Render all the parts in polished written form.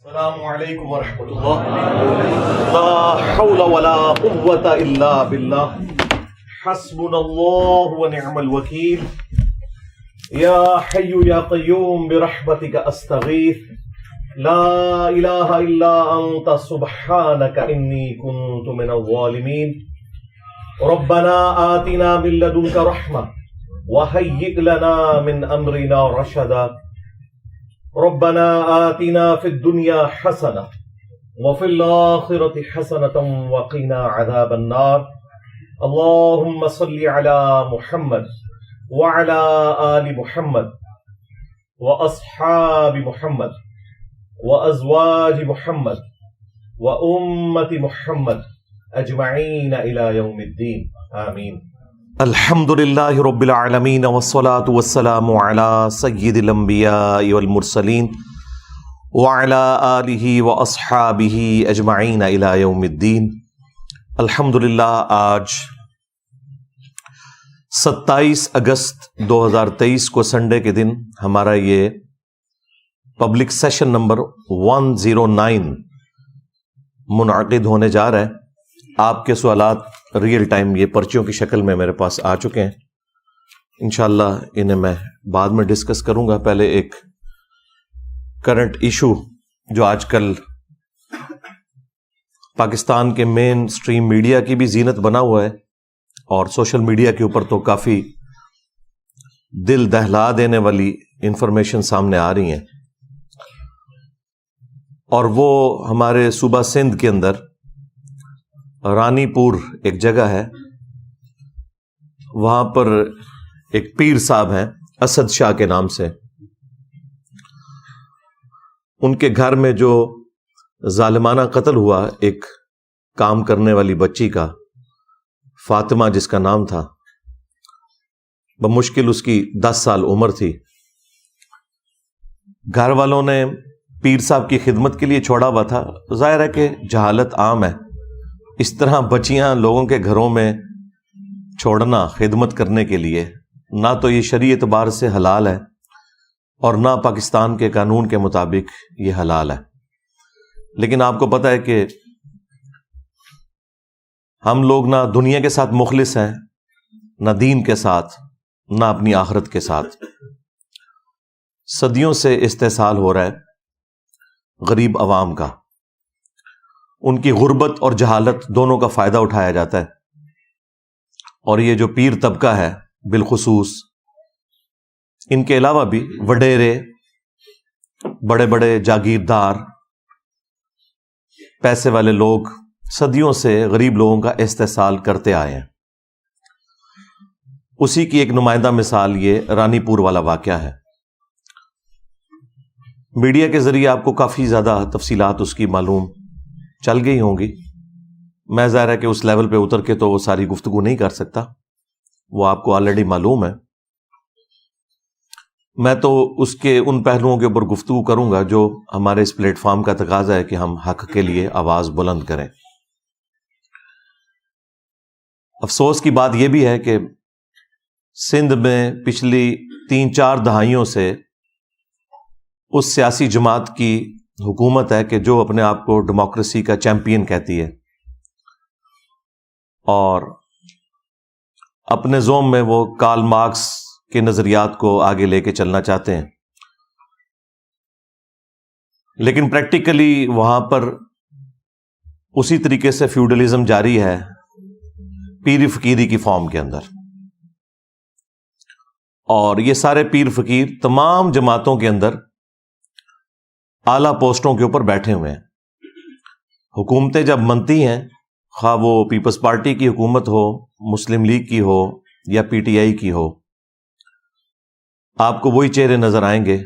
السلام علیکم ورحمۃ اللہ. لا حول ولا قوة الا باللہ. حسبنا اللہ ونعم الوکیل. یا حی یا قیوم برحمتک استغیث. لا الہ الا انت سبحانک انی کنت من الظالمین. ربنا آتنا من لدنک رحمہ وہیئ لنا من امرنا رشدا. ربنا آتنا فی الدنیا حسنہ وفی الآخرۃ حسنۃ وقنا عذاب النار. اللہم صل علی محمد وعلی آل محمد واصحاب محمد وازواج محمد وامت محمد اجمعین الی یوم الدین. آمین. الحمد للہ رب العالمین والصلاة والسلام علی سید الانبیاء والمرسلین وعلی آلہ واصحابہ اجمعین الی یوم الدین. الحمد للہ آج 27 اگست 2023 کو سنڈے کے دن ہمارا یہ پبلک سیشن نمبر 109 منعقد ہونے جا رہا ہے. آپ کے سوالات ریئل ٹائم یہ پرچیوں کی شکل میں میرے پاس آ چکے ہیں. انشاءاللہ انہیں میں بعد میں ڈسکس کروں گا. پہلے ایک کرنٹ ایشو جو آج کل پاکستان کے مین سٹریم میڈیا کی بھی زینت بنا ہوا ہے اور سوشل میڈیا کے اوپر تو کافی دل دہلا دینے والی انفارمیشن سامنے آ رہی ہیں. اور وہ ہمارے صوبہ سندھ کے اندر رانی پور ایک جگہ ہے، وہاں پر ایک پیر صاحب ہیں اسد شاہ کے نام سے. ان کے گھر میں جو ظالمانہ قتل ہوا ایک کام کرنے والی بچی کا، فاطمہ جس کا نام تھا، بمشکل اس کی 10 سال عمر تھی. گھر والوں نے پیر صاحب کی خدمت کے لیے چھوڑا ہوا تھا. ظاہر ہے کہ جہالت عام ہے، اس طرح بچیاں لوگوں کے گھروں میں چھوڑنا خدمت کرنے کے لیے نہ تو یہ شرعی اعتبار سے حلال ہے اور نہ پاکستان کے قانون کے مطابق یہ حلال ہے. لیکن آپ کو پتہ ہے کہ ہم لوگ نہ دنیا کے ساتھ مخلص ہیں، نہ دین کے ساتھ، نہ اپنی آخرت کے ساتھ. صدیوں سے استحصال ہو رہا ہے غریب عوام کا. ان کی غربت اور جہالت دونوں کا فائدہ اٹھایا جاتا ہے. اور یہ جو پیر طبقہ ہے بالخصوص، ان کے علاوہ بھی وڈیرے، بڑے بڑے جاگیردار، پیسے والے لوگ صدیوں سے غریب لوگوں کا استحصال کرتے آئے ہیں. اسی کی ایک نمائندہ مثال یہ رانی پور والا واقعہ ہے. میڈیا کے ذریعے آپ کو کافی زیادہ تفصیلات اس کی معلوم چل گئی ہوں گی. میں ظاہر ہے کہ اس لیول پہ اتر کے تو وہ ساری گفتگو نہیں کر سکتا، وہ آپ کو آلریڈی معلوم ہے. میں تو اس کے ان پہلوؤں کے اوپر گفتگو کروں گا جو ہمارے اس پلیٹ فارم کا تقاضا ہے کہ ہم حق کے لیے آواز بلند کریں. افسوس کی بات یہ بھی ہے کہ سندھ میں پچھلی 3-4 دہائیوں سے اس سیاسی جماعت کی حکومت ہے کہ جو اپنے آپ کو ڈیموکریسی کا چیمپئن کہتی ہے اور اپنے زوم میں وہ کارل مارکس کے نظریات کو آگے لے کے چلنا چاہتے ہیں. لیکن پریکٹیکلی وہاں پر اسی طریقے سے فیوڈلزم جاری ہے پیر فقیری کی فارم کے اندر. اور یہ سارے پیر فقیر تمام جماعتوں کے اندر اعلیٰ پوسٹوں کے اوپر بیٹھے ہوئے ہیں. حکومتیں جب بنتی ہیں، خواہ وہ پیپلز پارٹی کی حکومت ہو، مسلم لیگ کی ہو یا پی ٹی آئی کی ہو، آپ کو وہی چہرے نظر آئیں گے.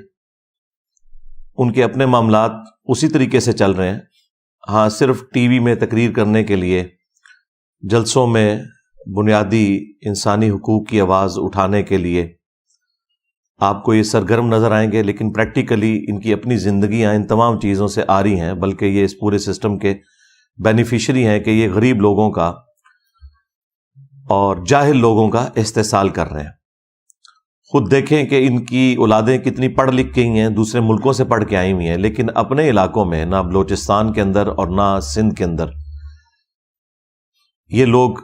ان کے اپنے معاملات اسی طریقے سے چل رہے ہیں. ہاں، صرف ٹی وی میں تقریر کرنے کے لیے، جلسوں میں بنیادی انسانی حقوق کی آواز اٹھانے کے لیے آپ کو یہ سرگرم نظر آئیں گے، لیکن پریکٹیکلی ان کی اپنی زندگیاں ان تمام چیزوں سے آ رہی ہیں، بلکہ یہ اس پورے سسٹم کے بینیفیشری ہیں کہ یہ غریب لوگوں کا اور جاہل لوگوں کا استحصال کر رہے ہیں. خود دیکھیں کہ ان کی اولادیں کتنی پڑھ لکھ گئی ہیں، دوسرے ملکوں سے پڑھ کے آئی ہوئی ہیں، لیکن اپنے علاقوں میں نہ بلوچستان کے اندر اور نہ سندھ کے اندر یہ لوگ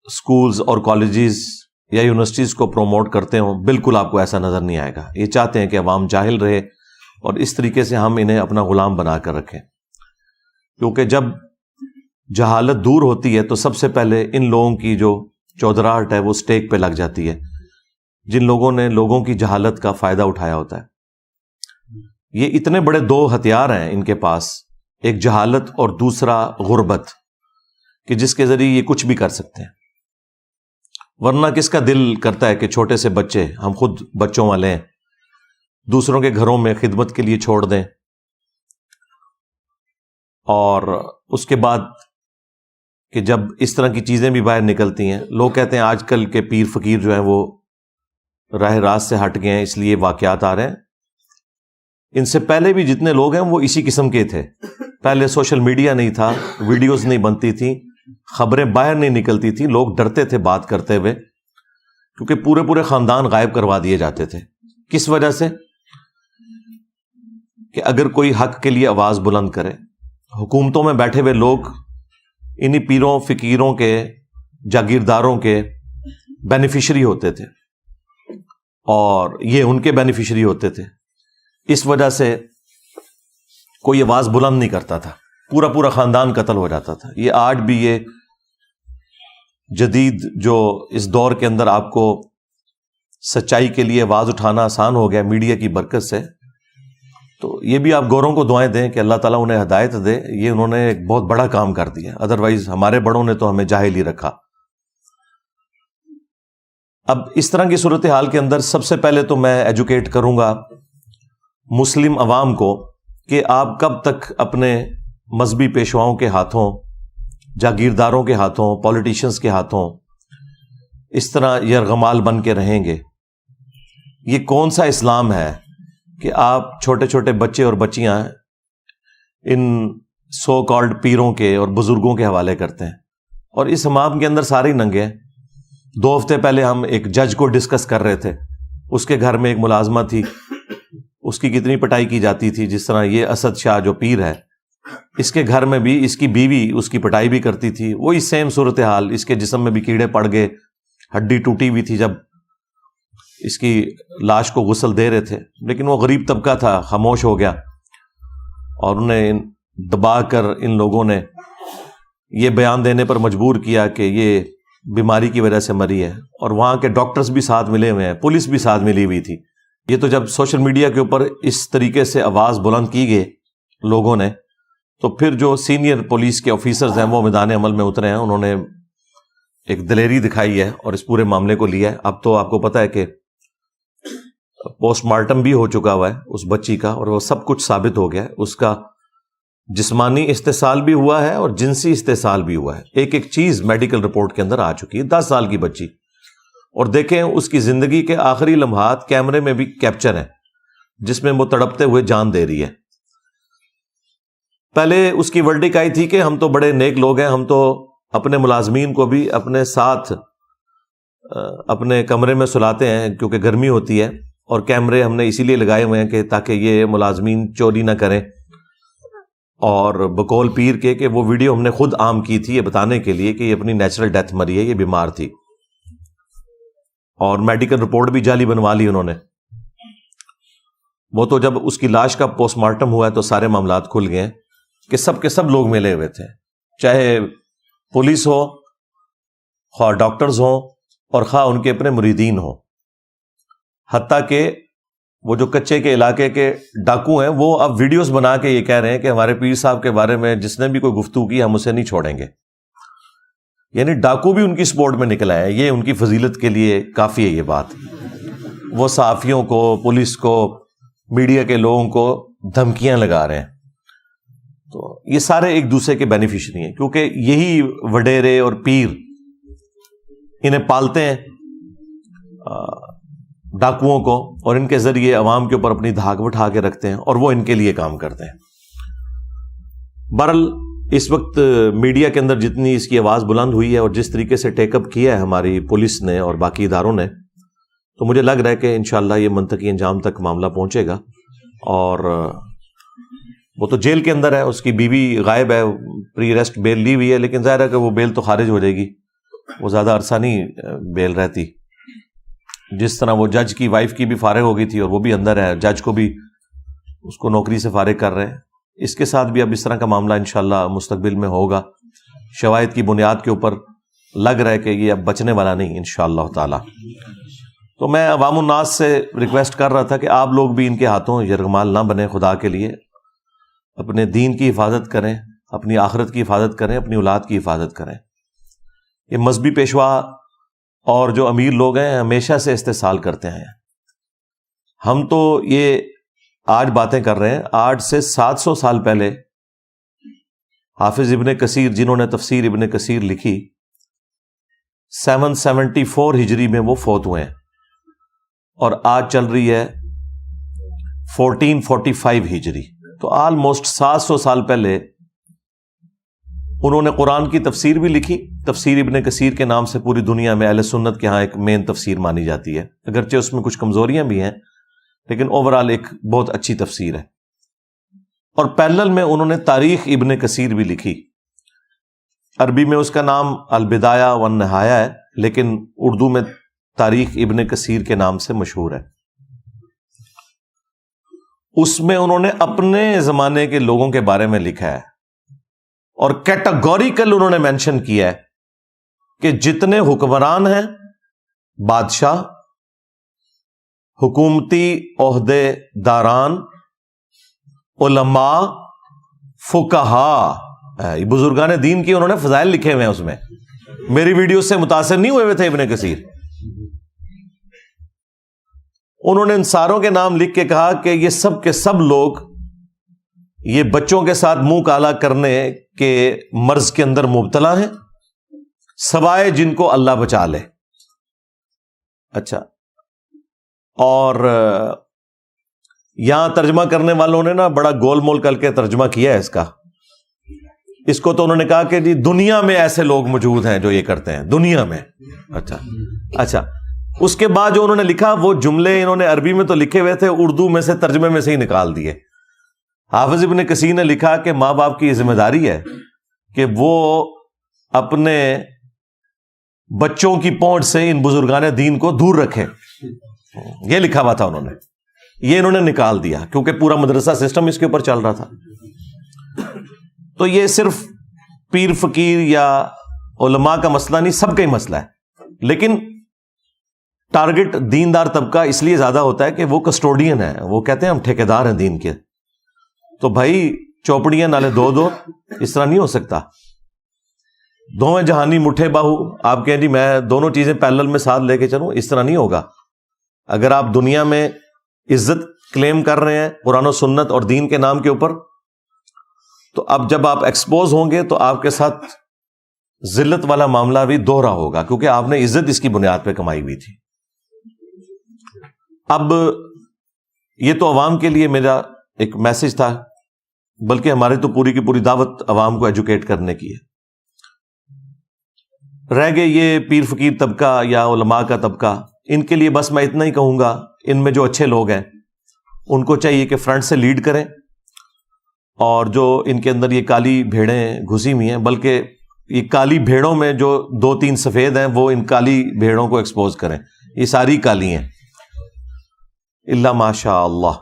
سکولز اور کالجز یا یونیورسٹیز کو پروموٹ کرتے ہوں. بالکل آپ کو ایسا نظر نہیں آئے گا. یہ چاہتے ہیں کہ عوام جاہل رہے اور اس طریقے سے ہم انہیں اپنا غلام بنا کر رکھیں، کیونکہ جب جہالت دور ہوتی ہے تو سب سے پہلے ان لوگوں کی جو چودراہٹ ہے وہ سٹیک پہ لگ جاتی ہے، جن لوگوں نے لوگوں کی جہالت کا فائدہ اٹھایا ہوتا ہے. یہ اتنے بڑے دو ہتھیار ہیں ان کے پاس، ایک جہالت اور دوسرا غربت، کہ جس کے ذریعے یہ کچھ بھی کر سکتے ہیں. ورنہ کس کا دل کرتا ہے کہ چھوٹے سے بچے، ہم خود بچوں والے ہیں، دوسروں کے گھروں میں خدمت کے لیے چھوڑ دیں، اور اس کے بعد کہ جب اس طرح کی چیزیں بھی باہر نکلتی ہیں، لوگ کہتے ہیں آج کل کے پیر فقیر جو ہیں وہ راہ راست سے ہٹ گئے ہیں اس لیے واقعات آ رہے ہیں. ان سے پہلے بھی جتنے لوگ ہیں وہ اسی قسم کے تھے. پہلے سوشل میڈیا نہیں تھا، ویڈیوز نہیں بنتی تھیں، خبریں باہر نہیں نکلتی تھیں، لوگ ڈرتے تھے بات کرتے ہوئے، کیونکہ پورے پورے خاندان غائب کروا دیے جاتے تھے. کس وجہ سے؟ کہ اگر کوئی حق کے لیے آواز بلند کرے، حکومتوں میں بیٹھے ہوئے لوگ انہی پیروں فقیروں کے جاگیرداروں کے بینیفیشری ہوتے تھے اور یہ ان کے بینیفیشری ہوتے تھے. اس وجہ سے کوئی آواز بلند نہیں کرتا تھا، پورا پورا خاندان قتل ہو جاتا تھا. یہ آج بھی یہ جدید جو اس دور کے اندر آپ کو سچائی کے لیے آواز اٹھانا آسان ہو گیا میڈیا کی برکت سے، تو یہ بھی آپ گوروں کو دعائیں دیں کہ اللہ تعالیٰ انہیں ہدایت دے. یہ انہوں نے ایک بہت بڑا کام کر دیا، ادروائز ہمارے بڑوں نے تو ہمیں جاہل ہی رکھا. اب اس طرح کی صورتحال کے اندر سب سے پہلے تو میں ایجوکیٹ کروں گا مسلم عوام کو کہ آپ کب تک اپنے مذہبی پیشواؤں کے ہاتھوں، جاگیرداروں کے ہاتھوں، پولیٹیشنز کے ہاتھوں اس طرح یرغمال بن کے رہیں گے. یہ کون سا اسلام ہے کہ آپ چھوٹے چھوٹے بچے اور بچیاں ان سو کالڈ پیروں کے اور بزرگوں کے حوالے کرتے ہیں، اور اس حمام کے اندر سارے ننگے ہیں. 2 ہفتے پہلے ہم ایک جج کو ڈسکس کر رہے تھے، اس کے گھر میں ایک ملازمہ تھی، اس کی کتنی پٹائی کی جاتی تھی. جس طرح یہ اسد شاہ جو پیر ہے، اس کے گھر میں بھی اس کی بیوی اس کی پٹائی بھی کرتی تھی. وہی سیم صورتحال، اس کے جسم میں بھی کیڑے پڑ گئے، ہڈی ٹوٹی ہوئی تھی جب اس کی لاش کو غسل دے رہے تھے. لیکن وہ غریب طبقہ تھا، خاموش ہو گیا، اور انہیں دبا کر ان لوگوں نے یہ بیان دینے پر مجبور کیا کہ یہ بیماری کی وجہ سے مری ہے. اور وہاں کے ڈاکٹرز بھی ساتھ ملے ہوئے ہیں، پولیس بھی ساتھ ملی ہوئی تھی. یہ تو جب سوشل میڈیا کے اوپر اس طریقے سے آواز بلند کی گئی لوگوں نے، تو پھر جو سینئر پولیس کے آفیسرز ہیں وہ میدان عمل میں اترے ہیں، انہوں نے ایک دلیری دکھائی ہے اور اس پورے معاملے کو لیا ہے. اب تو آپ کو پتہ ہے کہ پوسٹ مارٹم بھی ہو چکا ہوا ہے اس بچی کا، اور وہ سب کچھ ثابت ہو گیا ہے. اس کا جسمانی استحصال بھی ہوا ہے اور جنسی استحصال بھی ہوا ہے. ایک ایک چیز میڈیکل رپورٹ کے اندر آ چکی ہے. 10 سال کی بچی، اور دیکھیں اس کی زندگی کے آخری لمحات کیمرے میں بھی کیپچر ہیں، جس میں وہ تڑپتے ہوئے جان دے رہی ہے. پہلے اس کی ورڈک آئی تھی کہ ہم تو بڑے نیک لوگ ہیں، ہم تو اپنے ملازمین کو بھی اپنے ساتھ اپنے کمرے میں سلاتے ہیں کیونکہ گرمی ہوتی ہے، اور کیمرے ہم نے اسی لیے لگائے ہوئے ہیں کہ تاکہ یہ ملازمین چوری نہ کریں. اور بقول پیر کے کہ وہ ویڈیو ہم نے خود عام کی تھی یہ بتانے کے لیے کہ یہ اپنی نیچرل ڈیتھ مری ہے، یہ بیمار تھی. اور میڈیکل رپورٹ بھی جعلی بنوا لی انہوں نے. وہ تو جب اس کی لاش کا پوسٹ مارٹم ہوا ہے تو سارے معاملات کھل گئے کہ سب کے سب لوگ ملے ہوئے تھے، چاہے پولیس ہو، خواہ ڈاکٹرز ہوں، اور خواہ ان کے اپنے مریدین ہوں. حتیٰ کہ وہ جو کچے کے علاقے کے ڈاکو ہیں وہ اب ویڈیوز بنا کے یہ کہہ رہے ہیں کہ ہمارے پیر صاحب کے بارے میں جس نے بھی کوئی گفتگو کی ہم اسے نہیں چھوڑیں گے. یعنی ڈاکو بھی ان کی سپورٹ میں نکلا ہے. یہ ان کی فضیلت کے لیے کافی ہے یہ بات. وہ صحافیوں کو، پولیس کو، میڈیا کے لوگوں کو دھمکیاں لگا رہے ہیں. تو یہ سارے ایک دوسرے کے بینیفیشری ہیں، کیونکہ یہی وڈیرے اور پیر انہیں پالتے ہیں ڈاکوؤں کو، اور ان کے ذریعے عوام کے اوپر اپنی دھاک بٹھا کے رکھتے ہیں، اور وہ ان کے لیے کام کرتے ہیں. بہرحال اس وقت میڈیا کے اندر جتنی اس کی آواز بلند ہوئی ہے اور جس طریقے سے ٹیک اپ کیا ہے ہماری پولیس نے اور باقی اداروں نے، تو مجھے لگ رہا ہے کہ انشاءاللہ یہ منطقی انجام تک معاملہ پہنچے گا. اور وہ تو جیل کے اندر ہے, اس کی بیوی غائب ہے, پری ریسٹ بیل لی ہوئی ہے, لیکن ظاہر ہے کہ وہ بیل تو خارج ہو جائے گی, وہ زیادہ عرصہ نہیں بیل رہتی. جس طرح وہ جج کی وائف کی بھی فارغ ہو گئی تھی اور وہ بھی اندر ہے, جج کو بھی اس کو نوکری سے فارغ کر رہے ہیں. اس کے ساتھ بھی اب اس طرح کا معاملہ انشاءاللہ مستقبل میں ہوگا. شواہد کی بنیاد کے اوپر لگ رہا ہے کہ یہ اب بچنے والا نہیں انشاءاللہ تعالی. تو میں عوام الناس سے ریکویسٹ کر رہا تھا کہ آپ لوگ بھی ان کے ہاتھوں یرغمال نہ بنیں. خدا کے لیے اپنے دین کی حفاظت کریں, اپنی آخرت کی حفاظت کریں, اپنی اولاد کی حفاظت کریں. یہ مذہبی پیشوا اور جو امیر لوگ ہیں ہمیشہ سے استحصال کرتے ہیں. ہم تو یہ آج باتیں کر رہے ہیں, آج سے 700 سال پہلے حافظ ابن کثیر جنہوں نے تفسیر ابن کثیر لکھی 774 ہجری میں وہ فوت ہوئے ہیں, اور آج چل رہی ہے 1445 ہجری. تو آلموسٹ 700 سال پہلے انہوں نے قرآن کی تفسیر بھی لکھی. تفسیر ابن کثیر کے نام سے پوری دنیا میں اہل سنت کے ہاں ایک مین تفسیر مانی جاتی ہے, اگرچہ اس میں کچھ کمزوریاں بھی ہیں لیکن اوورال ایک بہت اچھی تفسیر ہے. اور پیرلل میں انہوں نے تاریخ ابن کثیر بھی لکھی. عربی میں اس کا نام البدایہ والنہایہ ہے, لیکن اردو میں تاریخ ابن کثیر کے نام سے مشہور ہے. اس میں انہوں نے اپنے زمانے کے لوگوں کے بارے میں لکھا ہے اور کیٹاگوریکل انہوں نے مینشن کیا ہے کہ جتنے حکمران ہیں, بادشاہ, حکومتی عہدے داران, علماء, فقہا, بزرگان دین کی انہوں نے فضائل لکھے ہوئے ہیں. اس میں میری ویڈیو سے متاثر نہیں ہوئے تھے ابن کثیر. انہوں نے ان ساروں کے نام لکھ کے کہا کہ یہ سب کے سب لوگ یہ بچوں کے ساتھ منہ کالا کرنے کے مرض کے اندر مبتلا ہیں, سوائے جن کو اللہ بچا لے. اچھا, اور یہاں ترجمہ کرنے والوں نے نا بڑا گول مول کر کے ترجمہ کیا ہے اس کا. اس کو تو انہوں نے کہا کہ جی دنیا میں ایسے لوگ موجود ہیں جو یہ کرتے ہیں, دنیا میں. اچھا, اس کے بعد جو انہوں نے لکھا وہ جملے انہوں نے عربی میں تو لکھے ہوئے تھے, اردو میں سے ترجمے میں سے ہی نکال دیے. حافظ ابن کثیر نے لکھا کہ ماں باپ کی یہ ذمہ داری ہے کہ وہ اپنے بچوں کی پہنچ سے ان بزرگان دین کو دور رکھیں. یہ لکھا ہوا تھا انہوں نے, یہ انہوں نے نکال دیا کیونکہ پورا مدرسہ سسٹم اس کے اوپر چل رہا تھا. تو یہ صرف پیر فقیر یا علماء کا مسئلہ نہیں, سب کا ہی مسئلہ ہے. لیکن ٹارگٹ دیندار طبقہ اس لیے زیادہ ہوتا ہے کہ وہ کسٹوڈین ہے, وہ کہتے ہیں ہم ٹھیکیدار ہیں دین کے. تو بھائی چوپڑیاں نالے دو اس طرح نہیں ہو سکتا. دونوں جہانی مٹھے باہو, آپ کہیں جی میں دونوں چیزیں پیرلل میں ساتھ لے کے چلوں, اس طرح نہیں ہوگا. اگر آپ دنیا میں عزت کلیم کر رہے ہیں قرآن و سنت اور دین کے نام کے اوپر, تو اب جب آپ ایکسپوز ہوں گے تو آپ کے ساتھ ذلت والا معاملہ بھی دوہرا ہوگا, کیونکہ آپ نے عزت اس کی بنیاد پہ کمائی ہوئی تھی. اب یہ تو عوام کے لیے میرا ایک میسج تھا, بلکہ ہماری تو پوری کی پوری دعوت عوام کو ایجوکیٹ کرنے کی ہے. رہ گئے یہ پیر فقیر طبقہ یا علماء کا طبقہ, ان کے لیے بس میں اتنا ہی کہوں گا, ان میں جو اچھے لوگ ہیں ان کو چاہیے کہ فرنٹ سے لیڈ کریں, اور جو ان کے اندر یہ کالی بھیڑیں گھسی ہوئی ہیں, بلکہ یہ کالی بھیڑوں میں جو 2-3 سفید ہیں وہ ان کالی بھیڑوں کو ایکسپوز کریں. یہ ساری کالی ہیں الا ماشاء اللہ,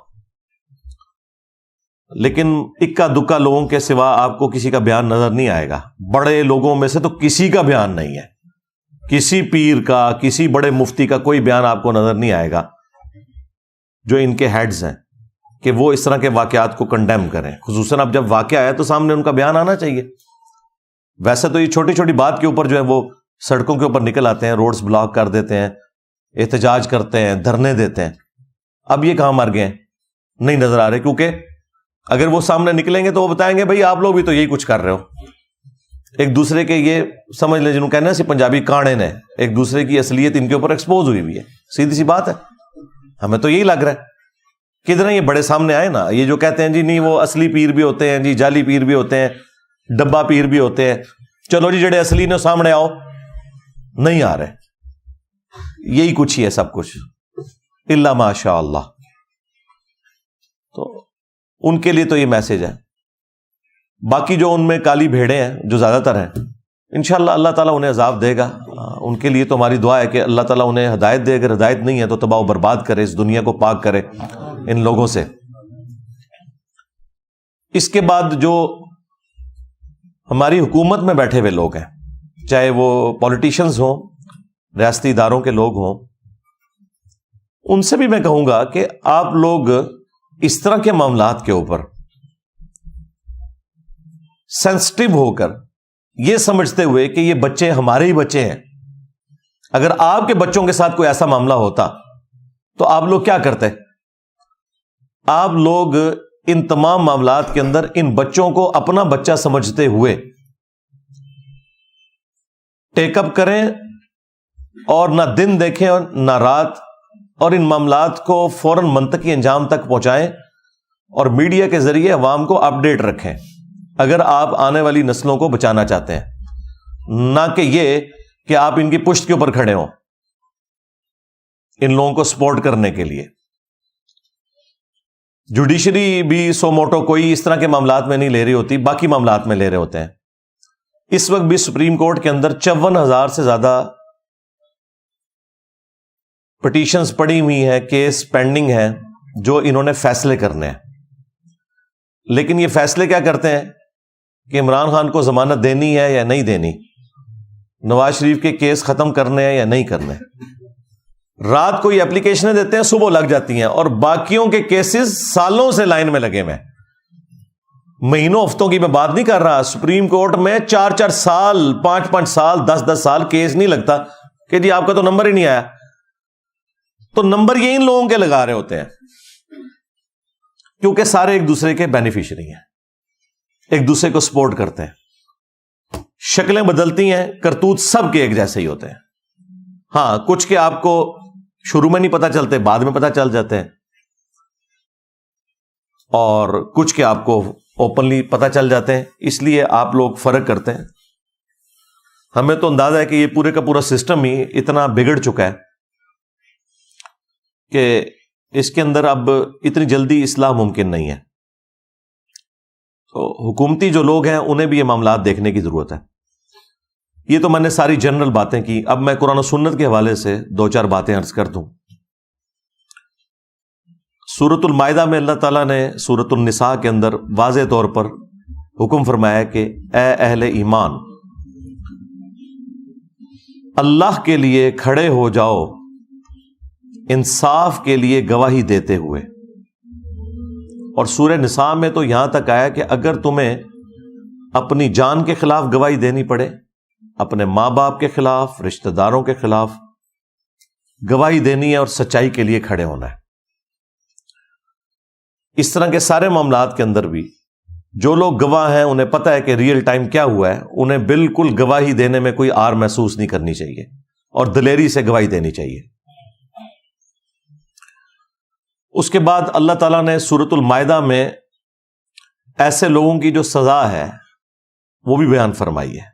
لیکن اکا دکا لوگوں کے سوا آپ کو کسی کا بیان نظر نہیں آئے گا. بڑے لوگوں میں سے تو کسی کا بیان نہیں ہے, کسی پیر کا, کسی بڑے مفتی کا کوئی بیان آپ کو نظر نہیں آئے گا جو ان کے ہیڈز ہیں کہ وہ اس طرح کے واقعات کو کنڈیم کریں. خصوصاً اب جب واقعہ آیا تو سامنے ان کا بیان آنا چاہیے. ویسے تو یہ چھوٹی چھوٹی بات کے اوپر جو ہے وہ سڑکوں کے اوپر نکل آتے ہیں, روڈز بلاک کر دیتے ہیں, احتجاج کرتے ہیں, دھرنے دیتے ہیں. اب یہ کہاں مر گئے ہیں, نہیں نظر آ رہے, کیونکہ اگر وہ سامنے نکلیں گے تو وہ بتائیں گے بھائی آپ لوگ بھی تو یہی کچھ کر رہے ہو. ایک دوسرے کے یہ سمجھ لیں جنہوں کہنا سی پنجابی کانے نے, ایک دوسرے کی اصلیت ان کے اوپر ایکسپوز ہوئی ہے. سیدھی سی بات ہے, ہمیں تو یہی لگ رہا ہے. کدھر یہ بڑے سامنے آئے نا, یہ جو کہتے ہیں جی نہیں وہ اصلی پیر بھی ہوتے ہیں, جی جعلی پیر بھی ہوتے ہیں, ڈبا پیر بھی ہوتے ہیں, چلو جی جڑے اصلی نے سامنے آؤ, نہیں آ رہے. یہی کچھ ہی ہے سب کچھ. الا ما شاء اللہ. تو ان کے لیے تو یہ میسج ہے. باقی جو ان میں کالی بھیڑیں ہیں جو زیادہ تر ہیں، انشاءاللہ اللہ تعالیٰ انہیں عذاب دے گا. ان کے لیے تو ہماری دعا ہے کہ اللہ تعالیٰ انہیں ہدایت دے. اگر ہدایت نہیں ہے تو تباہ و برباد کرے، اس دنیا کو پاک کرے ان لوگوں سے. اس کے بعد جو ہماری حکومت میں بیٹھے ہوئے لوگ ہیں، چاہے وہ پولیٹیشنز ہوں، ریاستی اداروں کے لوگ ہوں، ان سے بھی میں کہوں گا کہ آپ لوگ اس طرح کے معاملات کے اوپر سینسٹیو ہو کر، یہ سمجھتے ہوئے کہ یہ بچے ہمارے ہی بچے ہیں، اگر آپ کے بچوں کے ساتھ کوئی ایسا معاملہ ہوتا تو آپ لوگ کیا کرتے؟ آپ لوگ ان تمام معاملات کے اندر ان بچوں کو اپنا بچہ سمجھتے ہوئے ٹیک اپ کریں، اور نہ دن دیکھیں اور نہ رات، اور ان معاملات کو فوراً منطقی انجام تک پہنچائیں اور میڈیا کے ذریعے عوام کو اپڈیٹ رکھیں، اگر آپ آنے والی نسلوں کو بچانا چاہتے ہیں. نہ کہ یہ کہ آپ ان کی پشت کے اوپر کھڑے ہوں ان لوگوں کو سپورٹ کرنے کے لیے. جوڈیشری بھی سو موٹو کوئی اس طرح کے معاملات میں نہیں لے رہی ہوتی، باقی معاملات میں لے رہے ہوتے ہیں. اس وقت بھی سپریم کورٹ کے اندر 54,000 سے زیادہ پٹیشنز پڑی ہوئی ہیں، کیس پینڈنگ ہیں جو انہوں نے فیصلے کرنے ہیں. لیکن یہ فیصلے کیا کرتے ہیں کہ عمران خان کو ضمانت دینی ہے یا نہیں دینی، نواز شریف کے کیس ختم کرنے ہیں یا نہیں کرنے. رات کو یہ اپلیکیشنیں دیتے ہیں، صبح لگ جاتی ہیں، اور باقیوں کے کیسز سالوں سے لائن میں لگے ہوئے ہیں. مہینوں ہفتوں کی میں بات نہیں کر رہا، سپریم کورٹ میں 4 سال 5 سال 10 سال کیس نہیں لگتا کہ جی آپ کا تو نمبر ہی نہیں آیا. تو نمبر یہ ان لوگوں کے لگا رہے ہوتے ہیں، کیونکہ سارے ایک دوسرے کے بینیفیشری ہیں، ایک دوسرے کو سپورٹ کرتے ہیں. شکلیں بدلتی ہیں، کرتوت سب کے ایک جیسے ہی ہوتے ہیں. ہاں، کچھ کے آپ کو شروع میں نہیں پتہ چلتے، بعد میں پتہ چل جاتے ہیں، اور کچھ کے آپ کو اوپنلی پتہ چل جاتے ہیں. اس لیے آپ لوگ فرق کرتے ہیں. ہمیں تو اندازہ ہے کہ یہ پورے کا پورا سسٹم ہی اتنا بگڑ چکا ہے کہ اس کے اندر اب اتنی جلدی اصلاح ممکن نہیں ہے. تو حکومتی جو لوگ ہیں انہیں بھی یہ معاملات دیکھنے کی ضرورت ہے. یہ تو میں نے ساری جنرل باتیں کی. اب میں قرآن و سنت کے حوالے سے 2-4 باتیں عرض کر دوں. سورۃ المائدہ میں اللہ تعالیٰ نے سورۃ النساء کے اندر واضح طور پر حکم فرمایا کہ اے اہل ایمان، اللہ کے لیے کھڑے ہو جاؤ انصاف کے لیے گواہی دیتے ہوئے. اور سورہ نساء میں تو یہاں تک آیا کہ اگر تمہیں اپنی جان کے خلاف گواہی دینی پڑے، اپنے ماں باپ کے خلاف، رشتہ داروں کے خلاف گواہی دینی ہے اور سچائی کے لیے کھڑے ہونا ہے. اس طرح کے سارے معاملات کے اندر بھی جو لوگ گواہ ہیں انہیں پتہ ہے کہ ریئل ٹائم کیا ہوا ہے، انہیں بالکل گواہی دینے میں کوئی آر محسوس نہیں کرنی چاہیے اور دلیری سے گواہی دینی چاہیے. اس کے بعد اللہ تعالیٰ نے سورۃ المائدہ میں ایسے لوگوں کی جو سزا ہے وہ بھی بیان فرمائی ہے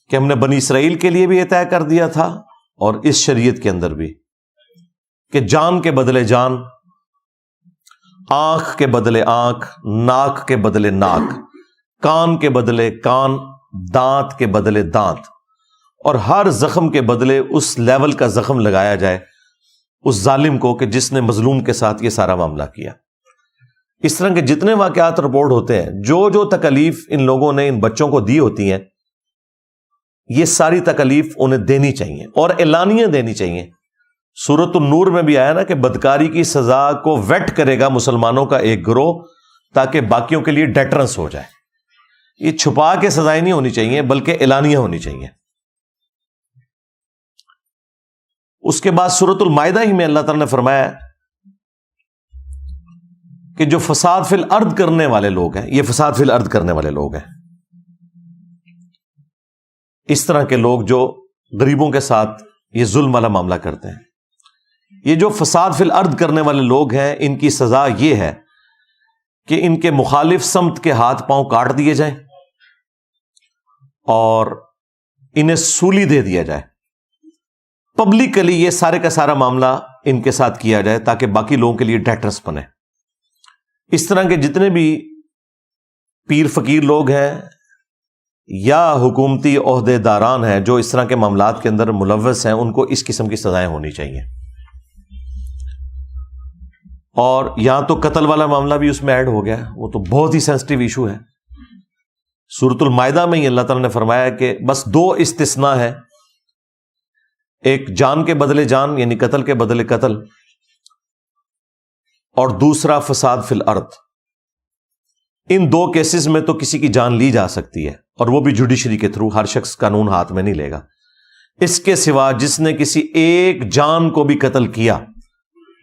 کہ ہم نے بنی اسرائیل کے لیے بھی یہ طے کر دیا تھا، اور اس شریعت کے اندر بھی، کہ جان کے بدلے جان، آنکھ کے بدلے آنکھ، ناک کے بدلے ناک، کان کے بدلے کان، دانت کے بدلے دانت، اور ہر زخم کے بدلے اس لیول کا زخم لگایا جائے اس ظالم کو کہ جس نے مظلوم کے ساتھ یہ سارا معاملہ کیا. اس طرح کے جتنے واقعات رپورٹ ہوتے ہیں، جو تکلیف ان لوگوں نے ان بچوں کو دی ہوتی ہیں، یہ ساری تکلیف انہیں دینی چاہیے اور اعلانیہ دینی چاہیے. سورۃ النور میں بھی آیا نا کہ بدکاری کی سزا کو ویٹ کرے گا مسلمانوں کا ایک گروہ تاکہ باقیوں کے لیے ڈیٹرنس ہو جائے. یہ چھپا کے سزائیں نہیں ہونی چاہیے بلکہ اعلانیہ ہونی چاہیے. اس کے بعد سورۃ المائدہ ہی میں اللہ تعالیٰ نے فرمایا کہ جو فساد فی الارض کرنے والے لوگ ہیں، یہ فساد فی الارض کرنے والے لوگ ہیں. اس طرح کے لوگ جو غریبوں کے ساتھ یہ ظلم والا معاملہ کرتے ہیں، یہ جو فساد فی الارض کرنے والے لوگ ہیں، ان کی سزا یہ ہے کہ ان کے مخالف سمت کے ہاتھ پاؤں کاٹ دیے جائیں اور انہیں سولی دے دیا جائے. پبلکلی یہ سارے کا سارا معاملہ ان کے ساتھ کیا جائے تاکہ باقی لوگوں کے لیے ڈیٹرس بنے. اس طرح کے جتنے بھی پیر فقیر لوگ ہیں یا حکومتی عہدے داران ہیں جو اس طرح کے معاملات کے اندر ملوث ہیں، ان کو اس قسم کی سزائیں ہونی چاہیے. اور یہاں تو قتل والا معاملہ بھی اس میں ایڈ ہو گیا، وہ تو بہت ہی سینسٹیو ایشو ہے. سورۃ المائدہ میں ہی اللہ تعالیٰ نے فرمایا کہ بس 2 استثناء ہے، ایک جان کے بدلے جان یعنی قتل کے بدلے قتل، اور دوسرا فساد فی الارض. ان 2 کیسز میں تو کسی کی جان لی جا سکتی ہے، اور وہ بھی جوڈیشری کے تھرو، ہر شخص قانون ہاتھ میں نہیں لے گا. اس کے سوا جس نے کسی ایک جان کو بھی قتل کیا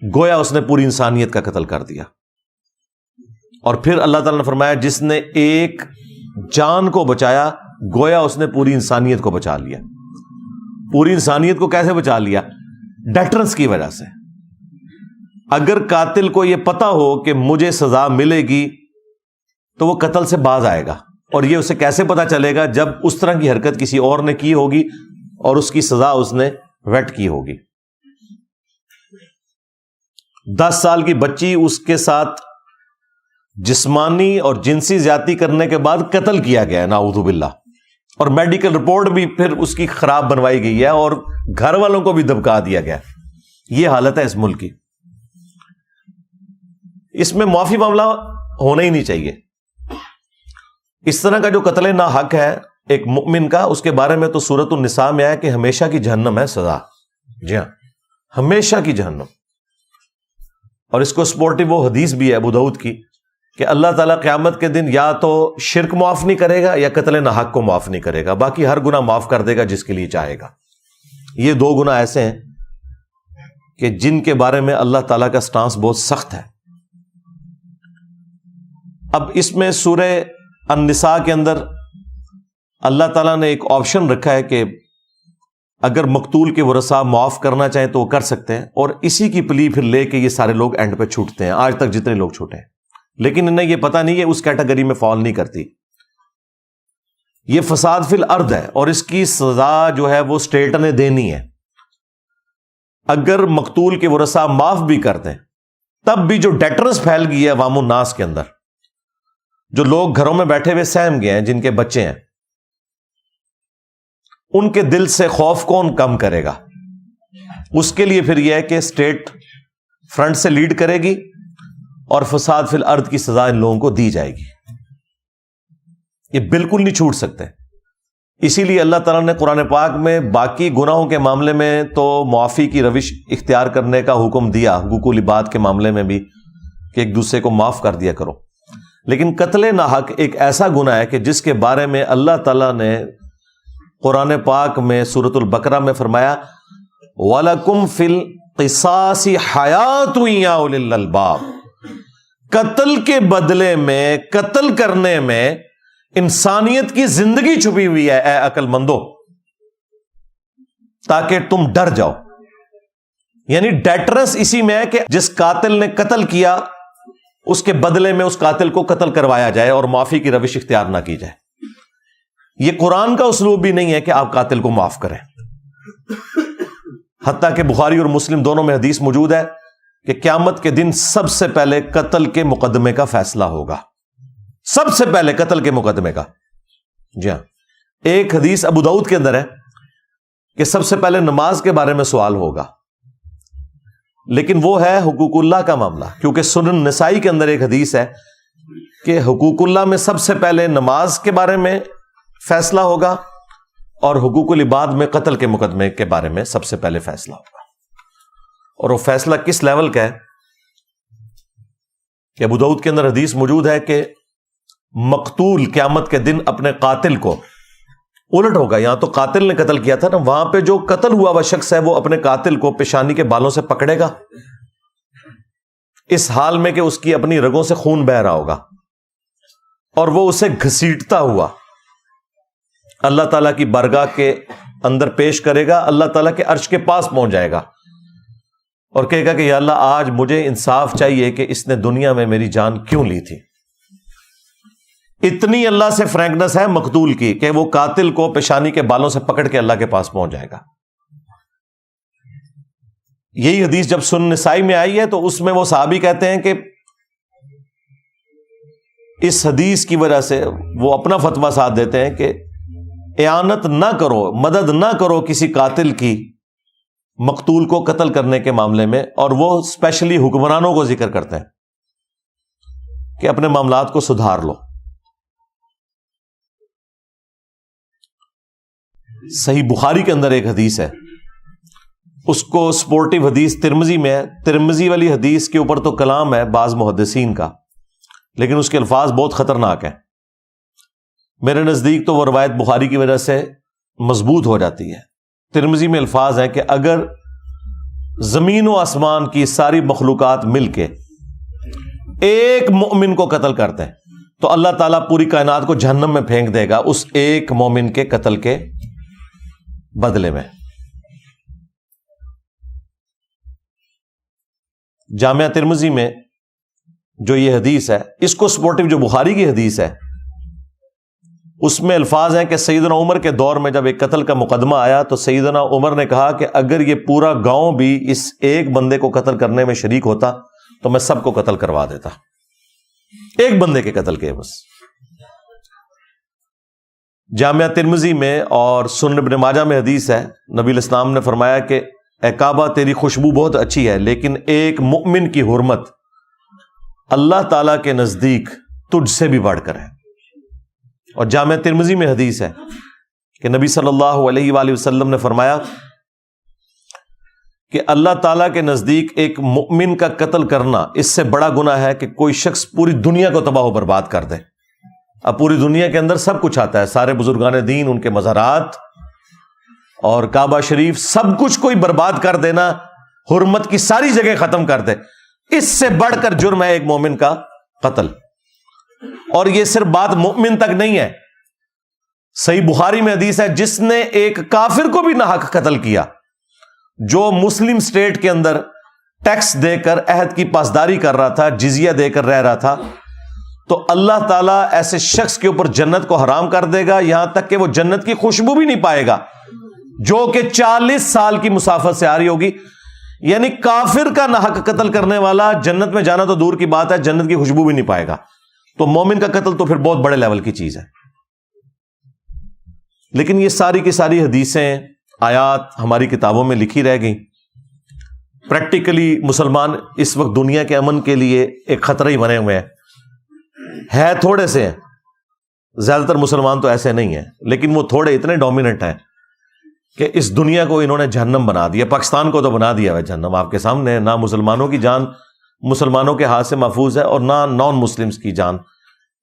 گویا اس نے پوری انسانیت کا قتل کر دیا. اور پھر اللہ تعالیٰ نے فرمایا جس نے ایک جان کو بچایا گویا اس نے پوری انسانیت کو بچا لیا. پوری انسانیت کو کیسے بچا لیا؟ ڈیٹرنس کی وجہ سے. اگر قاتل کو یہ پتا ہو کہ مجھے سزا ملے گی تو وہ قتل سے باز آئے گا. اور یہ اسے کیسے پتا چلے گا؟ جب اس طرح کی حرکت کسی اور نے کی ہوگی اور اس کی سزا اس نے ویٹ کی ہوگی. 10 سال کی بچی اس کے ساتھ جسمانی اور جنسی زیادتی کرنے کے بعد قتل کیا گیا ہے، نعوذ باللہ، اور میڈیکل رپورٹ بھی پھر اس کی خراب بنوائی گئی ہے اور گھر والوں کو بھی دبکا دیا گیا. یہ حالت ہے اس ملک کی. اس میں معافی معاملہ ہونا ہی نہیں چاہیے. اس طرح کا جو قتل ناحق ہے ایک مؤمن کا، اس کے بارے میں تو سورۃ النساء میں آیا کہ ہمیشہ کی جہنم ہے سزا. جی ہاں، ہمیشہ کی جہنم. اور اس کو سپورٹیو وہ حدیث بھی ہے ابو داؤد کی کہ اللہ تعالیٰ قیامت کے دن یا تو شرک معاف نہیں کرے گا یا قتل ناحق کو معاف نہیں کرے گا، باقی ہر گناہ معاف کر دے گا جس کے لیے چاہے گا. یہ 2 گناہ ایسے ہیں کہ جن کے بارے میں اللہ تعالیٰ کا سٹانس بہت سخت ہے. اب اس میں سورہ النساء کے اندر اللہ تعالیٰ نے ایک آپشن رکھا ہے کہ اگر مقتول کے ورثاء معاف کرنا چاہیں تو وہ کر سکتے ہیں، اور اسی کی پلی پھر لے کے یہ سارے لوگ اینڈ پہ چھوٹتے ہیں. آج تک جتنے لوگ چھوٹے ہیں، لیکن انہیں یہ پتہ نہیں ہے اس کیٹیگری میں فال نہیں کرتی. یہ فساد فی الارض ہے اور اس کی سزا جو ہے وہ اسٹیٹ نے دینی ہے. اگر مقتول کے ورثاء معاف بھی کر دیں تب بھی جو ڈیٹرنس پھیل گئی ہے عوام الناس کے اندر، جو لوگ گھروں میں بیٹھے ہوئے سہم گئے ہیں، جن کے بچے ہیں، ان کے دل سے خوف کون کم کرے گا؟ اس کے لیے پھر یہ ہے کہ اسٹیٹ فرنٹ سے لیڈ کرے گی اور فساد فی الارض کی سزا ان لوگوں کو دی جائے گی. یہ بالکل نہیں چھوٹ سکتے. اسی لیے اللہ تعالیٰ نے قرآن پاک میں باقی گناہوں کے معاملے میں تو معافی کی روش اختیار کرنے کا حکم دیا، حقوق العباد کے معاملے میں بھی کہ ایک دوسرے کو معاف کر دیا کرو. لیکن قتل ناحق ایک ایسا گناہ ہے کہ جس کے بارے میں اللہ تعالیٰ نے قرآن پاک میں سورۃ البقرہ میں فرمایا وَلَكُمْ فِي الْقِصَاصِ حَيَاةٌ يَا أُولِي الْأَلْبَابِ. قتل کے بدلے میں، قتل کرنے میں انسانیت کی زندگی چھپی ہوئی ہے اے عقل مندو، تاکہ تم ڈر جاؤ. یعنی ڈیٹرنس اسی میں ہے کہ جس قاتل نے قتل کیا اس کے بدلے میں اس قاتل کو قتل کروایا جائے اور معافی کی روش اختیار نہ کی جائے. یہ قرآن کا اسلوب بھی نہیں ہے کہ آپ قاتل کو معاف کریں. حتیٰ کہ بخاری اور مسلم دونوں میں حدیث موجود ہے کہ قیامت کے دن سب سے پہلے قتل کے مقدمے کا فیصلہ ہوگا. سب سے پہلے قتل کے مقدمے کا. جی ہاں، ایک حدیث ابو داؤد کے اندر ہے کہ سب سے پہلے نماز کے بارے میں سوال ہوگا، لیکن وہ ہے حقوق اللہ کا معاملہ، کیونکہ سنن نسائی کے اندر ایک حدیث ہے کہ حقوق اللہ میں سب سے پہلے نماز کے بارے میں فیصلہ ہوگا اور حقوق العباد میں قتل کے مقدمے کے بارے میں سب سے پہلے فیصلہ ہوگا. اور وہ فیصلہ کس لیول کا ہے کہ ابو داؤد کے اندر حدیث موجود ہے کہ مقتول قیامت کے دن اپنے قاتل کو الٹ ہوگا. یہاں تو قاتل نے قتل کیا تھا نا، وہاں پہ جو قتل ہوا وہ شخص ہے وہ اپنے قاتل کو پیشانی کے بالوں سے پکڑے گا، اس حال میں کہ اس کی اپنی رگوں سے خون بہ رہا ہوگا، اور وہ اسے گھسیٹتا ہوا اللہ تعالیٰ کی بارگاہ کے اندر پیش کرے گا. اللہ تعالیٰ کے عرش کے پاس پہنچ جائے گا اور کہے گا کہ یا اللہ آج مجھے انصاف چاہیے کہ اس نے دنیا میں میری جان کیوں لی تھی. اتنی اللہ سے فرینکنس ہے مقتول کی کہ وہ قاتل کو پیشانی کے بالوں سے پکڑ کے اللہ کے پاس پہنچ جائے گا. یہی حدیث جب سنن نسائی میں آئی ہے تو اس میں وہ صحابی کہتے ہیں کہ اس حدیث کی وجہ سے وہ اپنا فتویٰ ساتھ دیتے ہیں کہ اعانت نہ کرو، مدد نہ کرو کسی قاتل کی مقتول کو قتل کرنے کے معاملے میں، اور وہ اسپیشلی حکمرانوں کو ذکر کرتے ہیں کہ اپنے معاملات کو سدھار لو۔ صحیح بخاری کے اندر ایک حدیث ہے، اس کو سپورٹیو حدیث ترمذی میں ہے، ترمذی والی حدیث کے اوپر تو کلام ہے بعض محدثین کا، لیکن اس کے الفاظ بہت خطرناک ہیں۔ میرے نزدیک تو وہ روایت بخاری کی وجہ سے مضبوط ہو جاتی ہے۔ ترمذی میں الفاظ ہیں کہ اگر زمین و آسمان کی ساری مخلوقات مل کے ایک مومن کو قتل کرتے ہیں تو اللہ تعالیٰ پوری کائنات کو جہنم میں پھینک دے گا اس ایک مومن کے قتل کے بدلے میں۔ جامعہ ترمذی میں جو یہ حدیث ہے، اس کو سپورٹیو جو بخاری کی حدیث ہے، اس میں الفاظ ہیں کہ سیدنا عمر کے دور میں جب ایک قتل کا مقدمہ آیا تو سیدنا عمر نے کہا کہ اگر یہ پورا گاؤں بھی اس ایک بندے کو قتل کرنے میں شریک ہوتا تو میں سب کو قتل کروا دیتا، ایک بندے کے قتل کے بس۔ جامعہ ترمذی میں اور سنن ابن ماجہ میں حدیث ہے، نبی الاسلام نے فرمایا کہ اے کعبہ تیری خوشبو بہت اچھی ہے، لیکن ایک مؤمن کی حرمت اللہ تعالی کے نزدیک تجھ سے بھی بڑھ کر ہے۔ اور جامعہ ترمذی میں حدیث ہے کہ نبی صلی اللہ علیہ وآلہ وسلم نے فرمایا کہ اللہ تعالیٰ کے نزدیک ایک مؤمن کا قتل کرنا اس سے بڑا گناہ ہے کہ کوئی شخص پوری دنیا کو تباہ و برباد کر دے۔ اب پوری دنیا کے اندر سب کچھ آتا ہے، سارے بزرگان دین، ان کے مزارات اور کعبہ شریف، سب کچھ کوئی برباد کر دینا، حرمت کی ساری جگہ ختم کر دے، اس سے بڑھ کر جرم ہے ایک مومن کا قتل۔ اور یہ صرف بات مومن تک نہیں ہے، صحیح بخاری میں حدیث ہے جس نے ایک کافر کو بھی ناحق قتل کیا، جو مسلم سٹیٹ کے اندر ٹیکس دے کر عہد کی پاسداری کر رہا تھا، جزیہ دے کر رہ رہا تھا، تو اللہ تعالیٰ ایسے شخص کے اوپر جنت کو حرام کر دے گا، یہاں تک کہ وہ جنت کی خوشبو بھی نہیں پائے گا، جو کہ 40 سال کی مسافت سے آ رہی ہوگی۔ یعنی کافر کا ناحق قتل کرنے والا جنت میں جانا تو دور کی بات ہے، جنت کی خوشبو بھی نہیں پائے گا، تو مومن کا قتل تو پھر بہت بڑے لیول کی چیز ہے۔ لیکن یہ ساری کی ساری حدیثیں، آیات ہماری کتابوں میں لکھی رہ گئیں۔ پریکٹیکلی مسلمان اس وقت دنیا کے امن کے لیے ایک خطرہ ہی بنے ہوئے ہیں، تھوڑے سے ہیں، زیادہ تر مسلمان تو ایسے نہیں ہیں، لیکن وہ تھوڑے اتنے ڈومیننٹ ہیں کہ اس دنیا کو انہوں نے جہنم بنا دیا۔ پاکستان کو تو بنا دیا ہے جہنم، آپ کے سامنے ہے۔ نہ مسلمانوں کی جان مسلمانوں کے ہاتھ سے محفوظ ہے اور نہ نان مسلمز کی جان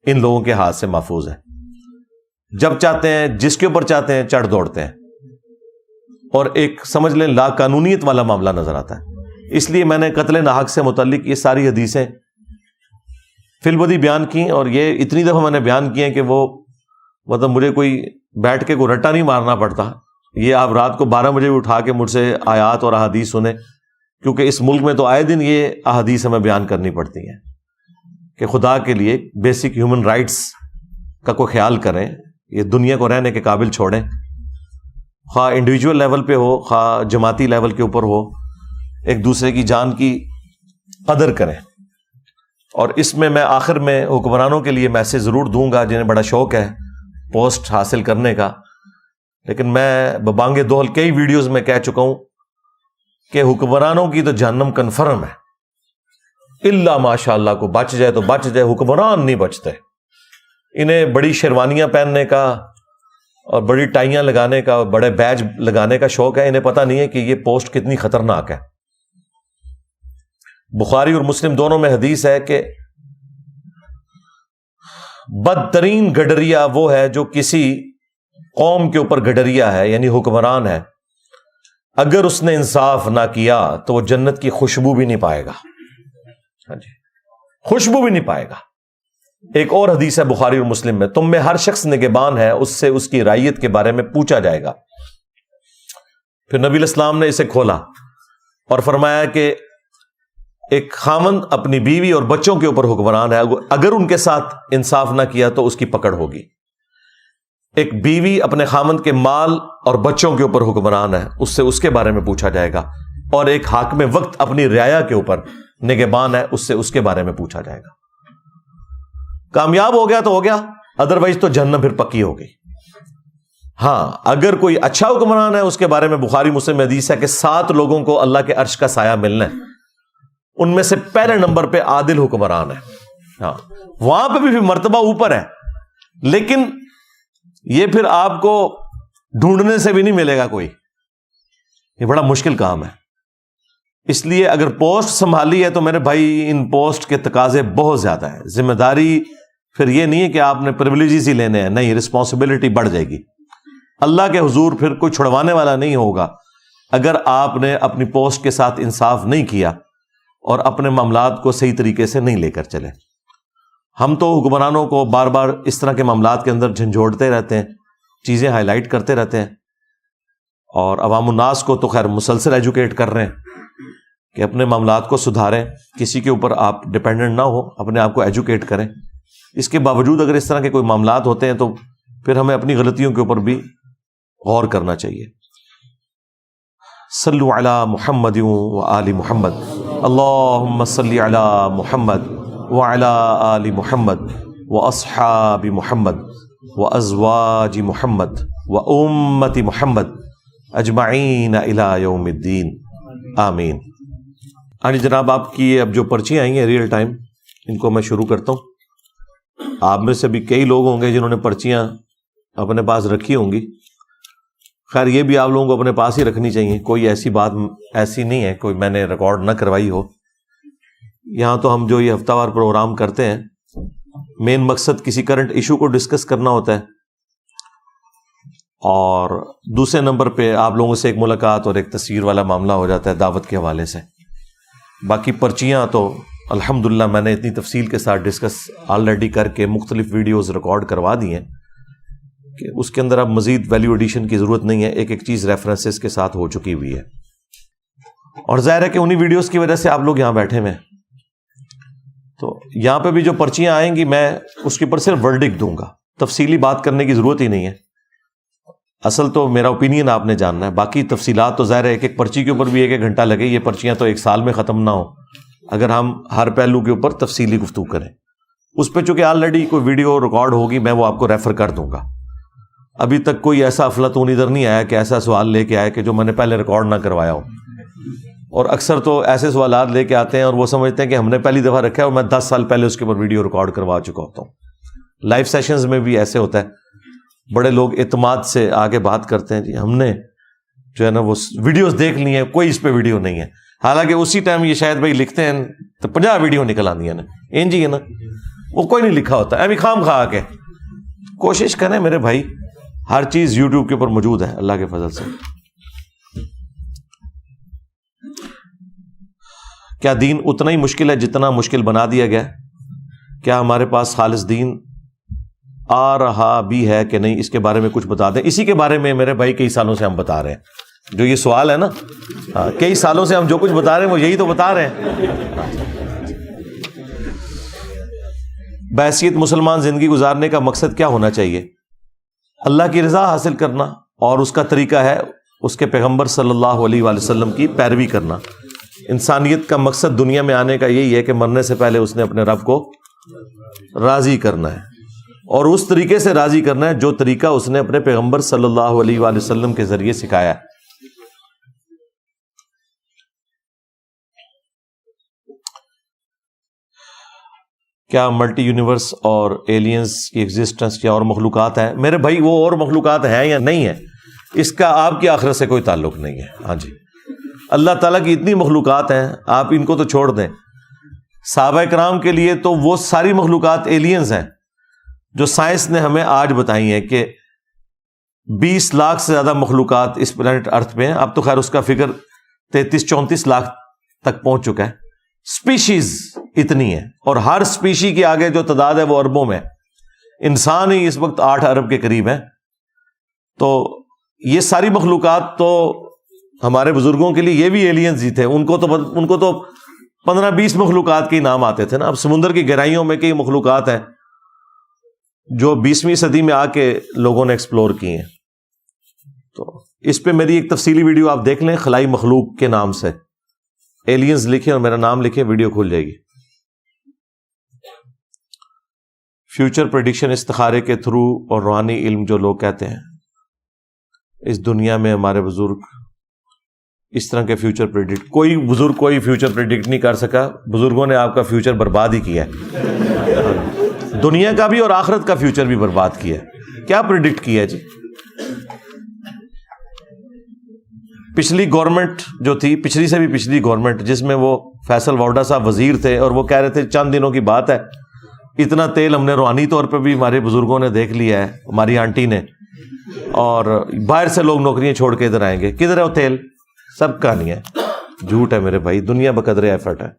ان لوگوں کے ہاتھ سے محفوظ ہے۔ جب چاہتے ہیں، جس کے اوپر چاہتے ہیں چڑھ دوڑتے ہیں، اور ایک سمجھ لیں لا قانونیت والا معاملہ نظر آتا ہے۔ اس لیے میں نے قتل ناحق سے متعلق یہ ساری حدیثیں فی البدی بیان کی، اور یہ اتنی دفعہ میں نے بیان کی ہیں کہ وہ مطلب مجھے کوئی بیٹھ کے کوئی رٹا نہیں مارنا پڑتا۔ یہ آپ رات کو 12 بجے بھی اٹھا کے مجھ سے آیات اور احادیث سنیں، کیونکہ اس ملک میں تو آئے دن یہ احادیث ہمیں بیان کرنی پڑتی ہیں کہ خدا کے لیے بیسک ہیومن رائٹس کا کوئی خیال کریں، یہ دنیا کو رہنے کے قابل چھوڑیں، خواہ انڈیویجول لیول پہ ہو خواہ جماعتی لیول کے اوپر ہو، ایک دوسرے کی جان کی قدر کریں۔ اور اس میں آخر میں حکمرانوں کے لیے میسج ضرور دوں گا جنہیں بڑا شوق ہے پوسٹ حاصل کرنے کا، لیکن میں ببانگ دوہل کئی ویڈیوز میں کہہ چکا ہوں کہ حکمرانوں کی تو جہنم کنفرم ہے، الا ماشاء اللہ کو بچ جائے تو بچ جائے، حکمران نہیں بچتے۔ انہیں بڑی شیروانیاں پہننے کا اور بڑی ٹائیاں لگانے کا اور بڑے بیج لگانے کا شوق ہے، انہیں پتہ نہیں ہے کہ یہ پوسٹ کتنی خطرناک ہے۔ بخاری اور مسلم دونوں میں حدیث ہے کہ بدترین گڈریا وہ ہے جو کسی قوم کے اوپر گڈریا ہے، یعنی حکمران ہے، اگر اس نے انصاف نہ کیا تو وہ جنت کی خوشبو بھی نہیں پائے گا۔ ہاں جی، خوشبو بھی نہیں پائے گا۔ ایک اور حدیث ہے بخاری اور مسلم میں، تم میں ہر شخص نگہبان ہے، اس سے اس کی رعیت کے بارے میں پوچھا جائے گا۔ پھر نبی الاسلام نے اسے کھولا اور فرمایا کہ ایک خاوند اپنی بیوی اور بچوں کے اوپر حکمران ہے، اگر ان کے ساتھ انصاف نہ کیا تو اس کی پکڑ ہوگی۔ ایک بیوی اپنے خاوند کے مال اور بچوں کے اوپر حکمران ہے، اس سے اس کے بارے میں پوچھا جائے گا۔ اور ایک حاکم وقت اپنی رعایا کے اوپر نگہبان ہے، اس سے اس کے بارے میں پوچھا جائے گا۔ کامیاب ہو گیا تو ہو گیا، ادروائز تو جہنم پھر پکی ہو گئی۔ ہاں اگر کوئی اچھا حکمران ہے، اس کے بارے میں بخاری مسلم میں حدیث ہے کہ 7 لوگوں کو اللہ کے عرش کا سایہ ملنا ہے، ان میں سے پہلے نمبر پہ عادل حکمران ہے۔ ہاں وہاں پہ بھی مرتبہ اوپر ہے، لیکن یہ پھر آپ کو ڈھونڈنے سے بھی نہیں ملے گا کوئی، یہ بڑا مشکل کام ہے۔ اس لیے اگر پوسٹ سنبھالی ہے تو میرے بھائی ان پوسٹ کے تقاضے بہت زیادہ ہیں۔ ذمہ داری پھر یہ نہیں ہے کہ آپ نے پریویلیجز ہی لینے ہیں، نہیں، رسپانسبلٹی بڑھ جائے گی۔ اللہ کے حضور پھر کوئی چھڑوانے والا نہیں ہوگا اگر آپ نے اپنی پوسٹ کے ساتھ انصاف نہیں کیا اور اپنے معاملات کو صحیح طریقے سے نہیں لے کر چلے۔ ہم تو حکمرانوں کو بار بار اس طرح کے معاملات کے اندر جھنجھوڑتے رہتے ہیں، چیزیں ہائی لائٹ کرتے رہتے ہیں، اور عوام الناس کو تو خیر مسلسل ایجوکیٹ کر رہے ہیں کہ اپنے معاملات کو سدھاریں، کسی کے اوپر آپ ڈپینڈنٹ نہ ہو، اپنے آپ کو ایجوکیٹ کریں۔ اس کے باوجود اگر اس طرح کے کوئی معاملات ہوتے ہیں تو پھر ہمیں اپنی غلطیوں کے اوپر بھی غور کرنا چاہیے۔ صلو علی محمد و آل محمد، اللہم صلی علی محمد وعلی آل محمد واصحاب محمد وازواج محمد وامت محمد اجمعین الی یوم الدین، آمین۔ ہاں جی جناب، آپ کی اب جو پرچیاں آئی ہیں ریئل ٹائم، ان کو میں شروع کرتا ہوں۔ آپ میں سے بھی کئی لوگ ہوں گے جنہوں نے پرچیاں اپنے پاس رکھی ہوں گی، خیر یہ بھی آپ لوگوں کو اپنے پاس ہی رکھنی چاہیے، کوئی ایسی بات ایسی نہیں ہے کوئی میں نے ریکارڈ نہ کروائی ہو۔ یہاں تو ہم جو یہ ہفتہ وار پروگرام کرتے ہیں، مین مقصد کسی کرنٹ ایشو کو ڈسکس کرنا ہوتا ہے، اور دوسرے نمبر پہ آپ لوگوں سے ایک ملاقات اور ایک تصویر والا معاملہ ہو جاتا ہے دعوت کے حوالے سے۔ باقی پرچیاں تو الحمدللہ میں نے اتنی تفصیل کے ساتھ ڈسکس آلریڈی کر کے مختلف ویڈیوز ریکارڈ کروا دی ہیں کہ اس کے اندر اب مزید ویلیو ایڈیشن کی ضرورت نہیں ہے، ایک ایک چیز ریفرنسز کے ساتھ ہو چکی ہوئی ہے، اور ظاہر ہے کہ انہی ویڈیوز کی وجہ سے آپ لوگ یہاں بیٹھے ہوئے ہیں۔ تو یہاں پہ بھی جو پرچیاں آئیں گی میں اس کے اوپر صرف ورڈکٹ دوں گا، تفصیلی بات کرنے کی ضرورت ہی نہیں ہے۔ اصل تو میرا اوپینین آپ نے جاننا ہے، باقی تفصیلات تو ظاہر ہے ایک ایک پرچی کے اوپر بھی ایک ایک گھنٹہ لگے، یہ پرچیاں تو 1 سال میں ختم نہ ہو اگر ہم ہر پہلو کے اوپر تفصیلی گفتگو کریں۔ اس پہ چونکہ آلریڈی کوئی ویڈیو ریکارڈ ہوگی، میں وہ آپ کو ریفر کر دوں گا۔ ابھی تک کوئی ایسا افلاطون ادھر نہیں آیا کہ ایسا سوال لے کے آئے کہ جو میں نے پہلے ریکارڈ نہ کروایا ہو، اور اکثر تو ایسے سوالات لے کے آتے ہیں اور وہ سمجھتے ہیں کہ ہم نے پہلی دفعہ رکھا ہے اور میں 10 سال پہلے اس کے اوپر ویڈیو ریکارڈ کروا چکا ہوتا ہوں۔ لائیو سیشنز میں بھی ایسے ہوتا ہے، بڑے لوگ اعتماد سے آگے بات کرتے ہیں، جی ہم نے جو ہے نا وہ ویڈیوز دیکھ لی ہیں، کوئی اس پہ ویڈیو نہیں ہے، حالانکہ اسی ٹائم یہ شاید بھائی لکھتے ہیں تو 50 ویڈیو نکل آتی ہیں نا، جی ہے نا، وہ کوئی نہیں لکھا ہوتا، ابھی خام خواہ کے کوشش کریں میرے بھائی، ہر چیز یوٹیوب کے اوپر موجود ہے اللہ کے فضل سے۔ کیا دین اتنا ہی مشکل ہے جتنا مشکل بنا دیا گیا؟ کیا ہمارے پاس خالص دین آ رہا بھی ہے کہ نہیں؟ اس کے بارے میں کچھ بتا دیں۔ اسی کے بارے میں میرے بھائی کئی سالوں سے ہم بتا رہے ہیں، جو یہ سوال ہے نا، کئی سالوں سے ہم جو کچھ بتا رہے ہیں وہ یہی تو بتا رہے ہیں۔ بحیثیت مسلمان زندگی گزارنے کا مقصد کیا ہونا چاہیے؟ اللہ کی رضا حاصل کرنا، اور اس کا طریقہ ہے اس کے پیغمبر صلی اللہ علیہ وآلہ وسلم کی پیروی کرنا۔ انسانیت کا مقصد دنیا میں آنے کا یہی ہے کہ مرنے سے پہلے اس نے اپنے رب کو راضی کرنا ہے، اور اس طریقے سے راضی کرنا ہے جو طریقہ اس نے اپنے پیغمبر صلی اللہ علیہ وآلہ وسلم کے ذریعے سکھایا ہے۔ کیا ملٹی یونیورس اور ایلینز کی ایگزسٹنس یا اور مخلوقات ہیں؟ میرے بھائی وہ اور مخلوقات ہیں یا نہیں ہیں، اس کا آپ کی آخرت سے کوئی تعلق نہیں ہے۔ ہاں جی، اللہ تعالیٰ کی اتنی مخلوقات ہیں، آپ ان کو تو چھوڑ دیں۔ صحابہ کرام کے لیے تو وہ ساری مخلوقات ایلینز ہیں جو سائنس نے ہمیں آج بتائی ہیں کہ 20 لاکھ سے زیادہ مخلوقات اس پلانٹ ارتھ میں ہیں۔ اب تو خیر اس کا فگر 33-34 لاکھ تک پہنچ چکا ہے۔ سپیشیز اتنی ہے، اور ہر سپیشی کے آگے جو تعداد ہے وہ اربوں میں، انسان ہی اس وقت 8 ارب کے قریب ہے۔ تو یہ ساری مخلوقات تو ہمارے بزرگوں کے لیے یہ بھی ایلینز ہی تھے، ان کو تو 15-20 مخلوقات کے نام آتے تھے نا۔ اب سمندر کی گہرائیوں میں کئی مخلوقات ہیں جو 20ویں صدی میں آ کے لوگوں نے ایکسپلور کی ہیں۔ تو اس پہ میری ایک تفصیلی ویڈیو آپ دیکھ لیں، خلائی مخلوق کے نام سے۔ ایلینز لکھیں اور میرا نام لکھیں، ویڈیو کھل جائے گی. فیوچر پریڈکشن استخارے کے تھرو اور روحانی علم جو لوگ کہتے ہیں، اس دنیا میں ہمارے بزرگ اس طرح کے فیوچر پریڈکٹ، کوئی بزرگ کوئی فیوچر پریڈکٹ نہیں کر سکا. بزرگوں نے آپ کا فیوچر برباد ہی کیا ہے، دنیا کا بھی اور آخرت کا فیوچر بھی برباد کیا ہے. کیا پریڈکٹ کیا ہے جی؟ پچھلی گورنمنٹ جو تھی، پچھلی سے بھی پچھلی گورنمنٹ، جس میں وہ فیصل ووڈا صاحب وزیر تھے، اور وہ کہہ رہے تھے چند دنوں کی بات ہے، اتنا تیل ہم نے روحانی طور پہ بھی ہمارے بزرگوں نے دیکھ لیا ہے، ہماری آنٹی نے، اور باہر سے لوگ نوکریاں چھوڑ کے ادھر آئیں گے. کدھر ہے وہ تیل؟ سب کہانی ہے، جھوٹ ہے میرے بھائی. دنیا بقدر ایفرٹ ہے.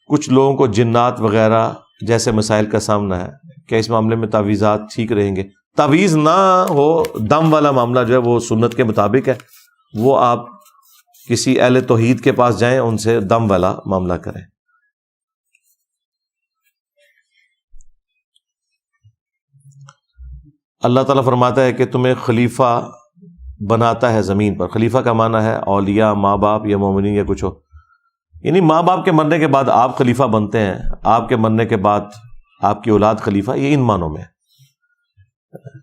کچھ لوگوں کو جنات وغیرہ جیسے مسائل کا سامنا ہے، کیا اس معاملے میں تعویذات ٹھیک رہیں گے؟ تعویذ نہ ہو، دم والا معاملہ جو ہے وہ سنت کے مطابق ہے، وہ آپ کسی اہل توحید کے پاس جائیں، ان سے دم والا معاملہ کریں. اللہ تعالیٰ فرماتا ہے کہ تمہیں خلیفہ بناتا ہے زمین پر. خلیفہ کا معنی ہے اولیاء، ماں باپ یا مومنین یا کچھ ہو، یعنی ماں باپ کے مرنے کے بعد آپ خلیفہ بنتے ہیں، آپ کے مرنے کے بعد آپ کی اولاد خلیفہ. یہ ان معنوں میں،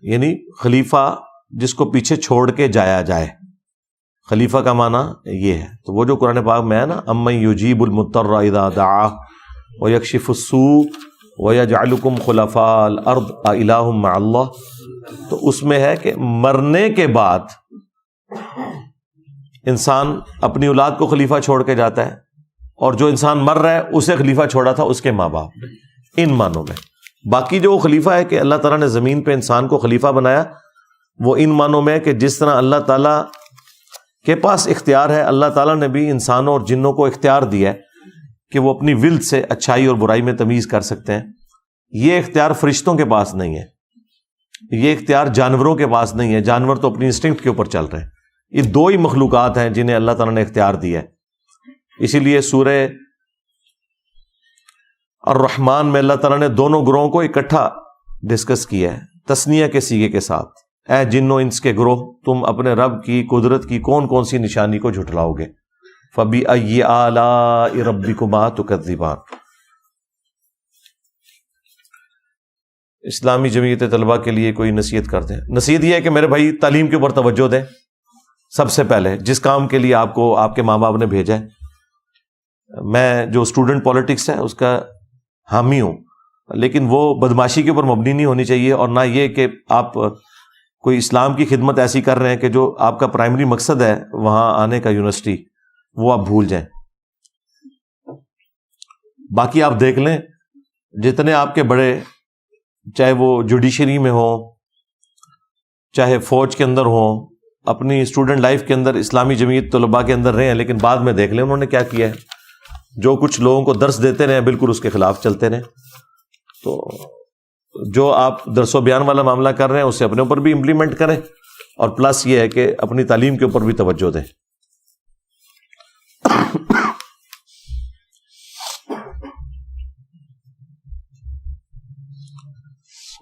یعنی خلیفہ جس کو پیچھے چھوڑ کے جایا جائے، خلیفہ کا معنی یہ ہے. تو وہ جو قرآن پاک میں ہے نا، امن یجیب المضطر اذا دعاہ ویکشف السوء ویجعلکم خلفاء الارض االہ مع اللہ، تو اس میں ہے کہ مرنے کے بعد انسان اپنی اولاد کو خلیفہ چھوڑ کے جاتا ہے، اور جو انسان مر رہا ہے اسے خلیفہ چھوڑا تھا اس کے ماں باپ نے، ان معنوں میں. باقی جو خلیفہ ہے کہ اللہ تعالیٰ نے زمین پہ انسان کو خلیفہ بنایا، وہ ان معنوں میں کہ جس طرح اللہ تعالیٰ کے پاس اختیار ہے، اللہ تعالیٰ نے بھی انسانوں اور جنوں کو اختیار دیا ہے کہ وہ اپنی ول سے اچھائی اور برائی میں تمیز کر سکتے ہیں. یہ اختیار فرشتوں کے پاس نہیں ہے، یہ اختیار جانوروں کے پاس نہیں ہے. جانور تو اپنی انسٹنکٹ کے اوپر چل رہے ہیں. یہ دو ہی مخلوقات ہیں جنہیں اللہ تعالیٰ نے اختیار دیا ہے. اسی لیے سورہ الرحمن میں اللہ تعالیٰ نے دونوں گروہوں کو اکٹھا ڈسکس کیا ہے، تثنیہ کے صیغے کے ساتھ. اے جن و انس کے گروہ، تم اپنے رب کی قدرت کی کون کون سی نشانی کو جھٹلاؤ گے؟ فَبِأَيِّ آلَاءِ رَبِّكُمَا تُكَذِّبَانِ. اسلامی جمعیت طلبہ کے لیے کوئی نصیحت کرتے ہیں؟ نصیحت یہ ہے کہ میرے بھائی تعلیم کے اوپر توجہ دیں. سب سے پہلے جس کام کے لیے آپ کو آپ کے ماں باپ نے بھیجا ہے، میں جو اسٹوڈنٹ پالیٹکس ہے اس کا حامی ہوں، لیکن وہ بدماشی کے اوپر مبنی نہیں ہونی چاہیے، اور نہ یہ کہ آپ کوئی اسلام کی خدمت ایسی کر رہے ہیں کہ جو آپ کا پرائمری مقصد ہے وہاں آنے کا یونیورسٹی، وہ آپ بھول جائیں. باقی آپ دیکھ لیں جتنے آپ کے بڑے، چاہے وہ جوڈیشری میں ہوں، چاہے فوج کے اندر ہوں، اپنی اسٹوڈنٹ لائف کے اندر اسلامی جمعیت طلباء کے اندر رہے ہیں، لیکن بعد میں دیکھ لیں انہوں نے کیا کیا ہے. جو کچھ لوگوں کو درس دیتے رہے بالکل اس کے خلاف چلتے رہے. تو جو آپ درس و بیان والا معاملہ کر رہے ہیں اسے اپنے اوپر بھی امپلیمنٹ کریں، اور پلس یہ ہے کہ اپنی تعلیم کے اوپر بھی توجہ دیں.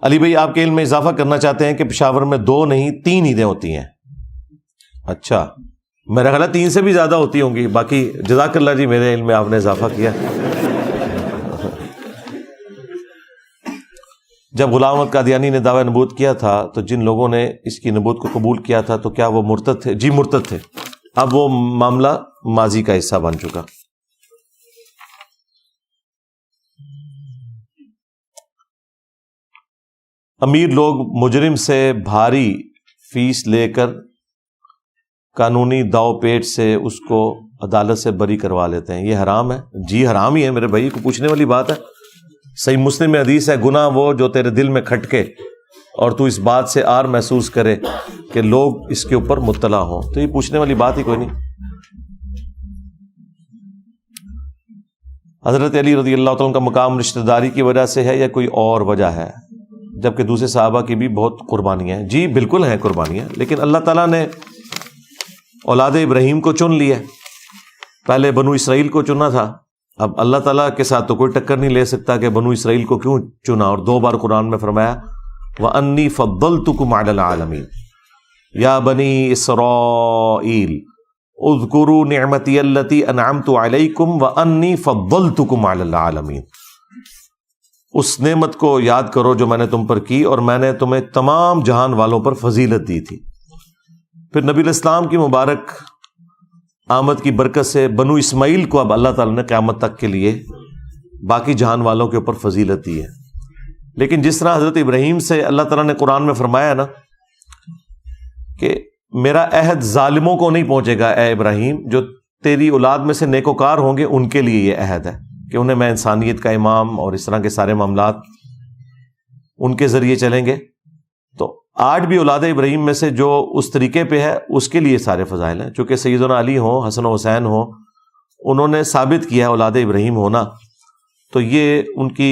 علی بھائی آپ کے علم میں اضافہ کرنا چاہتے ہیں کہ پشاور میں 2 نہیں 3 عیدیں ہوتی ہیں. اچھا، میرا خیال ہے 3 سے بھی زیادہ ہوتی ہوں گی. باقی جزاک اللہ جی، میرے علم میں آپ نے اضافہ کیا. جب غلام احمد قادیانی نے دعویٰ نبوت کیا تھا تو جن لوگوں نے اس کی نبوت کو قبول کیا تھا تو کیا وہ مرتد تھے؟ جی مرتد تھے. اب وہ معاملہ ماضی کا حصہ بن چکا. امیر لوگ مجرم سے بھاری فیس لے کر قانونی داؤ پیٹ سے اس کو عدالت سے بری کروا لیتے ہیں، یہ حرام ہے؟ جی حرام ہی ہے میرے بھائی، کو پوچھنے والی بات ہے. صحیح مسلم میں حدیث ہے، گناہ وہ جو تیرے دل میں کھٹکے اور تو اس بات سے آر محسوس کرے کہ لوگ اس کے اوپر مطلع ہوں، تو یہ پوچھنے والی بات ہی کوئی نہیں. حضرت علی رضی اللہ تعالیٰ کا مقام رشتہ داری کی وجہ سے ہے یا کوئی اور وجہ ہے؟ جبکہ دوسرے صحابہ کی بھی بہت قربانیاں ہیں. جی بالکل ہیں قربانیاں، لیکن اللہ تعالیٰ نے اولاد ابراہیم کو چن لیا. پہلے بنو اسرائیل کو چنا تھا، اب اللہ تعالیٰ کے ساتھ تو کوئی ٹکر نہیں لے سکتا کہ بنو اسرائیل کو کیوں چنا، اور 2 بار قرآن میں فرمایا وَأَنِّي فَضَّلْتُكُمْ عَلَى الْعَالَمِينَ. یا بنی اسرائیل اذکروا نعمتی التی انعمت علیکم وانی فضلتکم علی العالمین، اس نعمت کو یاد کرو جو میں نے تم پر کی اور میں نے تمہیں تمام جہان والوں پر فضیلت دی تھی۔ پھر نبی علیہ السلام کی مبارک آمد کی برکت سے بنو اسماعیل کو اب اللہ تعالیٰ نے قیامت تک کے لیے باقی جہان والوں کے اوپر فضیلت دی ہے۔ لیکن جس طرح حضرت ابراہیم سے اللہ تعالیٰ نے قرآن میں فرمایا نا کہ میرا عہد ظالموں کو نہیں پہنچے گا اے ابراہیم، جو تیری اولاد میں سے نیکوکار ہوں گے ان کے لیے یہ عہد ہے کہ انہیں میں انسانیت کا امام اور اس طرح کے سارے معاملات ان کے ذریعے چلیں گے۔ تو آج بھی اولاد ابراہیم میں سے جو اس طریقے پہ ہے اس کے لیے سارے فضائل ہیں، چونکہ سیدنا علی ہوں، حسن و حسین ہوں، انہوں نے ثابت کیا ہے اولاد ابراہیم ہونا، تو یہ ان کی